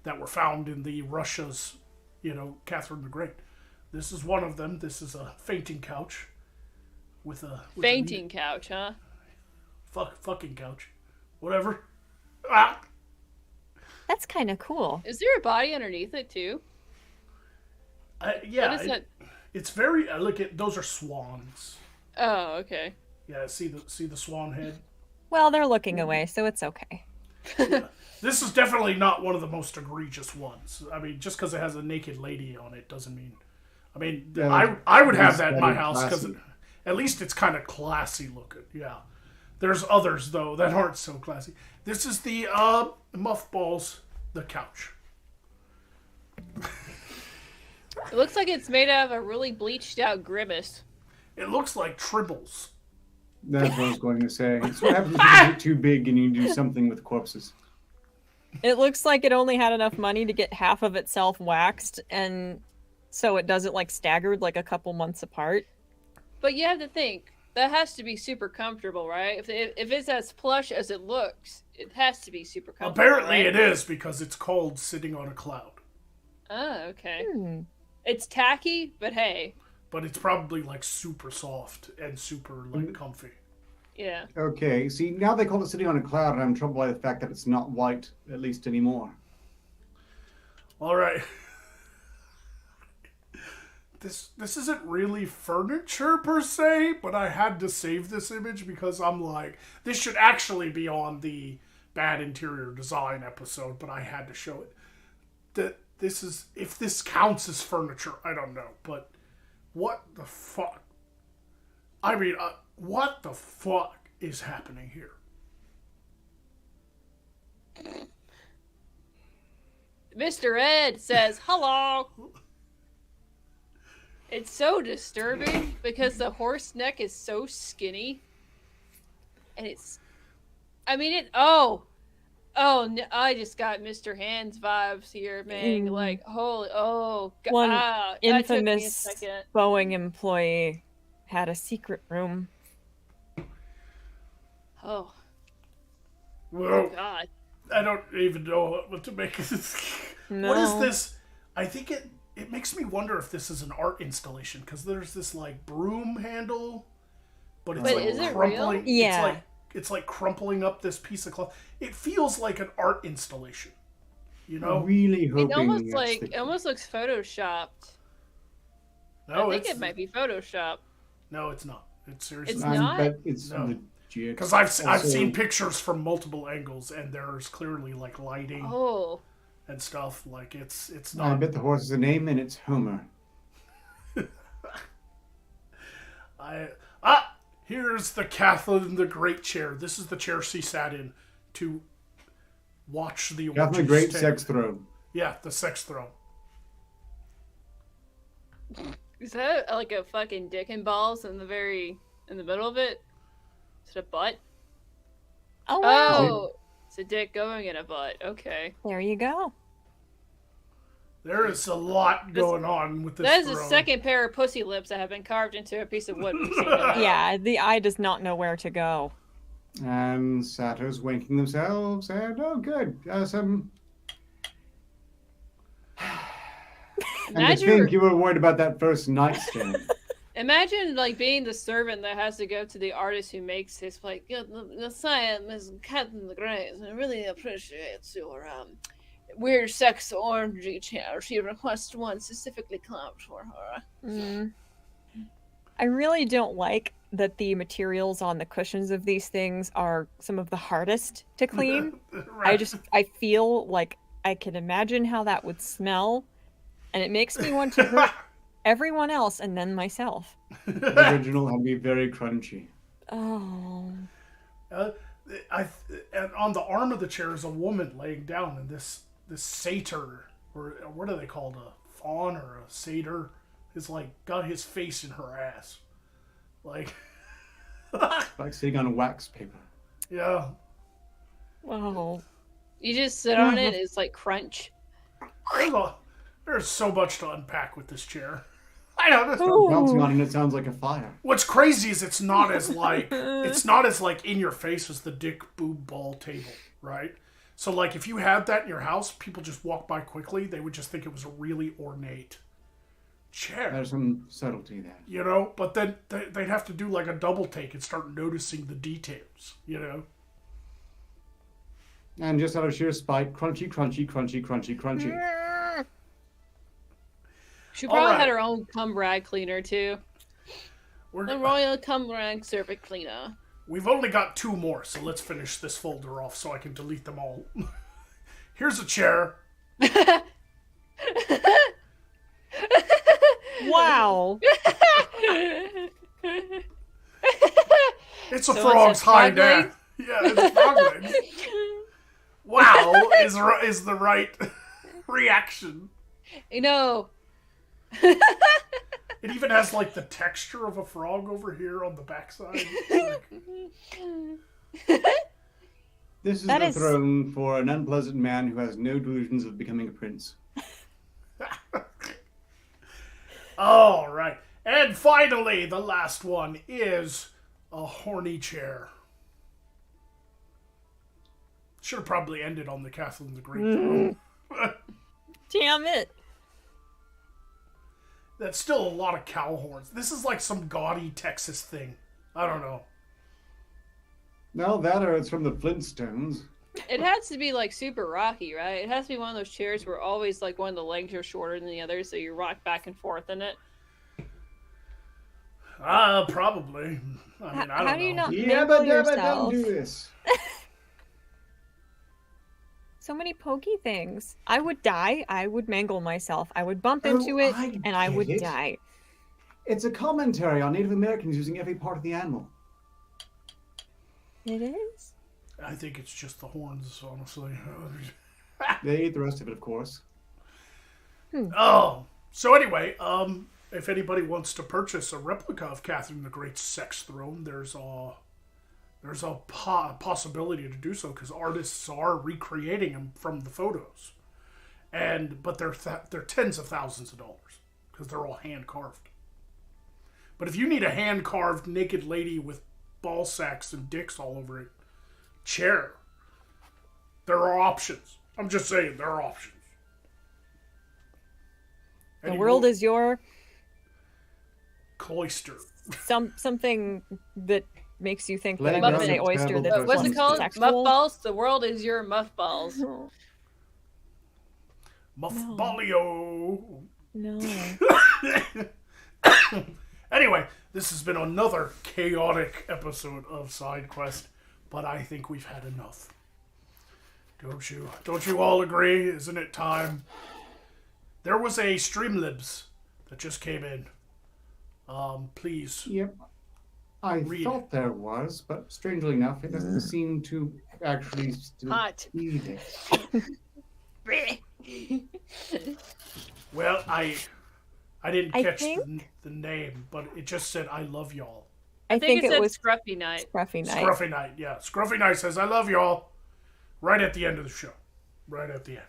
Speaker 2: that were found in the Russia's, Catherine the Great. This is one of them. This is a fainting couch with a
Speaker 4: Fainting couch, huh?
Speaker 2: fucking couch, whatever. Ah,
Speaker 5: That's kind of cool.
Speaker 4: Is there a body underneath it too?
Speaker 2: yeah,
Speaker 4: What is that?
Speaker 2: it's very. Look at those are swans.
Speaker 4: Oh, okay.
Speaker 2: Yeah, see the swan head.
Speaker 5: Well, they're looking away, so it's okay.
Speaker 2: This is definitely not one of the most egregious ones. I mean, just because it has a naked lady on it doesn't mean. I mean,
Speaker 3: Yeah,
Speaker 2: I would have that in my
Speaker 3: aesthetic,
Speaker 2: house because
Speaker 3: classy.
Speaker 2: at least it's kind of classy looking. Yeah, there's others though that aren't so classy. This is the Muffballs, the couch.
Speaker 4: It looks like it's made out of a really bleached out grimace.
Speaker 2: It looks like tribbles.
Speaker 3: That's what I was going to say. It's what happens when you get too big and you do something with corpses.
Speaker 5: It looks like it only had enough money to get half of itself waxed, and so it does it like staggered, like a couple months apart.
Speaker 4: But you have to think, that has to be super comfortable, right? If it's as plush as it looks, it has to be super comfortable.
Speaker 2: Apparently,
Speaker 4: right?
Speaker 2: it is because it's called sitting on a cloud.
Speaker 4: Oh, okay.
Speaker 5: Hmm.
Speaker 4: It's tacky, but hey.
Speaker 2: But it's probably like super soft and super like comfy.
Speaker 4: Yeah.
Speaker 3: Okay, see, now they call it sitting on a cloud, and I'm troubled by the fact that it's not white, at least anymore.
Speaker 2: All right. This isn't really furniture per se, but I had to save this image because I'm like, this should actually be on the bad interior design episode, but I had to show it. That this is, if this counts as furniture, I don't know, but what the fuck? I mean, what the fuck is happening here?
Speaker 4: Mr. Ed says, hello. It's so disturbing because the horse neck is so skinny. And it's, I mean, I just got Mr. Hands vibes here, man. Like, holy,
Speaker 5: One
Speaker 4: that took me a
Speaker 5: infamous
Speaker 4: second.
Speaker 5: Boeing employee had a secret room.
Speaker 4: Oh,
Speaker 2: Well,
Speaker 4: God.
Speaker 2: I don't even know what to make of this.
Speaker 5: No.
Speaker 2: What is this? I think it makes me wonder if this is an art installation because there's this like broom handle, but it's
Speaker 4: But
Speaker 2: like
Speaker 4: is it
Speaker 2: crumpling.
Speaker 4: real?
Speaker 5: Yeah.
Speaker 2: It's like crumpling up this piece of cloth. It feels like an art installation. You know?
Speaker 3: I'm really hoping
Speaker 4: It almost
Speaker 3: that's
Speaker 4: like,
Speaker 3: the
Speaker 4: it almost looks photoshopped.
Speaker 2: No,
Speaker 4: I think
Speaker 2: it's
Speaker 4: it might be photoshopped.
Speaker 2: no, it's not. It's seriously
Speaker 4: It's
Speaker 2: not.
Speaker 4: not?
Speaker 3: bet it's
Speaker 2: No.
Speaker 3: legit.
Speaker 2: Because I've
Speaker 3: Also-
Speaker 2: seen pictures from multiple angles and there's clearly like lighting
Speaker 4: Oh.
Speaker 2: and stuff. Like it's
Speaker 3: I
Speaker 2: not.
Speaker 3: bet the horse has a name and it's Homer.
Speaker 2: Here's the Catherine the Great chair. This is the chair she sat in to watch the
Speaker 3: Catherine the
Speaker 2: orgies
Speaker 3: Great
Speaker 2: take-
Speaker 3: Sex Throne.
Speaker 2: Yeah, the sex throne.
Speaker 4: Is that like a fucking dick and balls in the middle of it? Is it a butt?
Speaker 5: Oh, wow.
Speaker 4: Oh, it's a dick going in a butt. Okay.
Speaker 5: There you go.
Speaker 2: There is a lot going on with this
Speaker 4: That is
Speaker 2: throne.
Speaker 4: the second pair of pussy lips that have been carved into a piece of wood we've seen tonight.
Speaker 5: Yeah, the eye does not know where to go.
Speaker 3: And Satyrs winking themselves, and oh, good. Some. And to
Speaker 4: Imagine,
Speaker 3: think you were worried about that first nightstand.
Speaker 4: imagine like being the servant that has to go to the artist who makes his like, "Yeah, the scion is Captain the Greys. I really appreciate your weird sex orgy chair. She requests one specifically carved for her."
Speaker 5: Mm. I really don't like that the materials on the cushions of these things are some of the hardest to clean.
Speaker 2: Right.
Speaker 5: I feel like I can imagine how that would smell, and it makes me want to hurt everyone else and then myself.
Speaker 3: The original had to be very crunchy.
Speaker 5: Oh.
Speaker 2: And on the arm of the chair is a woman laying down, and this satyr, or what are they called, a faun or a satyr, is like got his face in her ass, like
Speaker 3: Like sitting on wax paper.
Speaker 2: yeah.
Speaker 5: Wow.
Speaker 4: You just sit on it, it's like crunch.
Speaker 2: There's so much to unpack with this chair. I know this.
Speaker 3: Bouncing on it, it sounds like a fire.
Speaker 2: What's crazy is it's not as like in your face as the dick boob ball table, right? So like if you had that in your house, people just walk by quickly, they would just think it was a really ornate chair.
Speaker 3: There's some subtlety there.
Speaker 2: You know, but then they'd have to do like a double take and start noticing the details, you know?
Speaker 3: And just out of sheer spite, crunchy, crunchy, crunchy, crunchy, crunchy.
Speaker 4: She probably
Speaker 2: Alright.
Speaker 4: had her own cum rag cleaner too. The Royal Cum Rag Cervix Cleaner.
Speaker 2: We've only got 2 more, so let's finish this folder off so I can delete them all. Here's a chair.
Speaker 5: Wow.
Speaker 2: It's a
Speaker 4: So
Speaker 2: frog's
Speaker 4: it's a
Speaker 2: hind
Speaker 4: frog
Speaker 2: end.
Speaker 4: leg?
Speaker 2: Yeah, it's a frog leg. Wow is the right reaction.
Speaker 4: You know,
Speaker 2: It even has like the texture of a frog over here on the backside.
Speaker 3: This is
Speaker 5: That
Speaker 3: the
Speaker 5: is-
Speaker 3: throne for an unpleasant man who has no delusions of becoming a prince.
Speaker 2: All right. And finally, the last one is a horny chair. Should have probably ended on the Catherine the Great. throne.
Speaker 5: Damn it.
Speaker 2: That's still a lot of cow horns. This is like some gaudy Texas thing. I don't know.
Speaker 3: No, that or it's from the Flintstones.
Speaker 4: it has to be like super rocky, right? It has to be one of those chairs where always like one of the legs are shorter than the other, so you rock back and forth in it.
Speaker 2: Probably. I mean, I don't
Speaker 5: How do you
Speaker 2: know.
Speaker 5: not
Speaker 3: Yeah,
Speaker 5: mangle
Speaker 3: but
Speaker 5: yourself?
Speaker 3: don't do this.
Speaker 5: So many pokey things. I would die. I would mangle myself. I would bump
Speaker 3: Oh,
Speaker 5: into it,
Speaker 3: I
Speaker 5: and I
Speaker 3: get
Speaker 5: would
Speaker 3: it.
Speaker 5: die.
Speaker 3: It's a commentary on Native Americans using every part of the animal.
Speaker 5: It is.
Speaker 2: I think it's just the horns, honestly.
Speaker 3: They eat the rest of it, of course.
Speaker 2: Oh, so anyway, if anybody wants to purchase a replica of Catherine the Great's sex throne, there's a possibility to do so because artists are recreating them from the photos, but they're tens of thousands of dollars because they're all hand carved. But if you need a hand carved naked lady with ball sacks and dicks all over it chair, there are options. I'm just saying there are options.
Speaker 5: The world is your
Speaker 2: cloister.
Speaker 5: something that makes you think that
Speaker 3: Let
Speaker 5: I'm
Speaker 3: it
Speaker 5: going
Speaker 3: go.
Speaker 5: to say oyster
Speaker 3: Terrible
Speaker 5: that's
Speaker 4: What's it
Speaker 3: That's
Speaker 4: called?
Speaker 5: sexual.
Speaker 4: Muffballs? The world is your muffballs.
Speaker 2: Muffbalio.
Speaker 5: No.
Speaker 2: Anyway, this has been another chaotic episode of Side Quest, but I think we've had enough. Don't you? Don't you all agree? Isn't it time? There was a Streamlabs that just came in. Please.
Speaker 3: Yep. I
Speaker 2: Read
Speaker 3: thought there was, but strangely enough, it doesn't seem to actually still
Speaker 4: Hot.
Speaker 3: be there.
Speaker 2: Well, I didn't
Speaker 5: I
Speaker 2: catch
Speaker 5: think-
Speaker 2: the name, but it just said "I love y'all."
Speaker 5: I think
Speaker 4: it
Speaker 5: it
Speaker 4: said
Speaker 5: was
Speaker 4: Scruffy Night.
Speaker 5: Scruffy Night.
Speaker 2: Scruffy Knight, yeah. Scruffy Knight says, "I love y'all," right at the end of the show. Right at the end.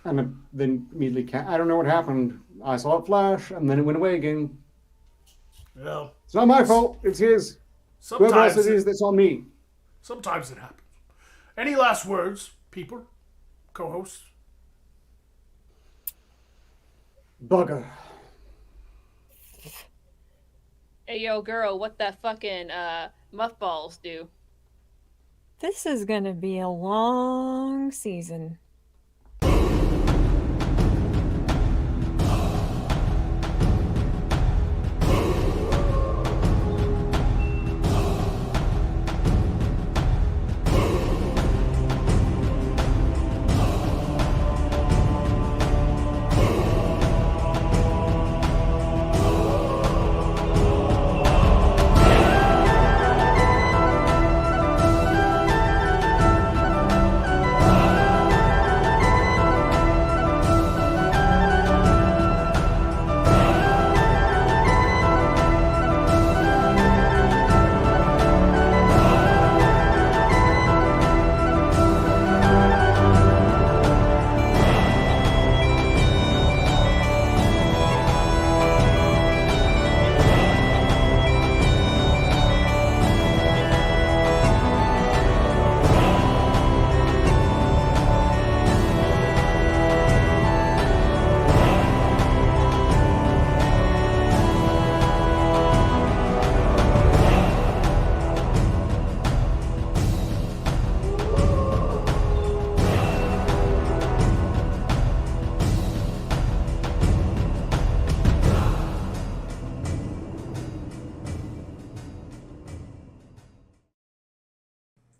Speaker 3: And then immediately, I don't know what happened. I saw it flash, and then it went away again.
Speaker 2: Well,
Speaker 3: It's not my fault. It's his. Whoever
Speaker 2: sometimes
Speaker 3: else it is, that's on me.
Speaker 2: Sometimes it happens. Any last words, people? Co-hosts?
Speaker 3: Bugger.
Speaker 4: Hey, yo, girl, what that fucking muffballs do?
Speaker 5: This is gonna be a long season.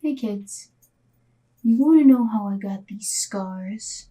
Speaker 8: Hey kids, you want to know how I got these scars?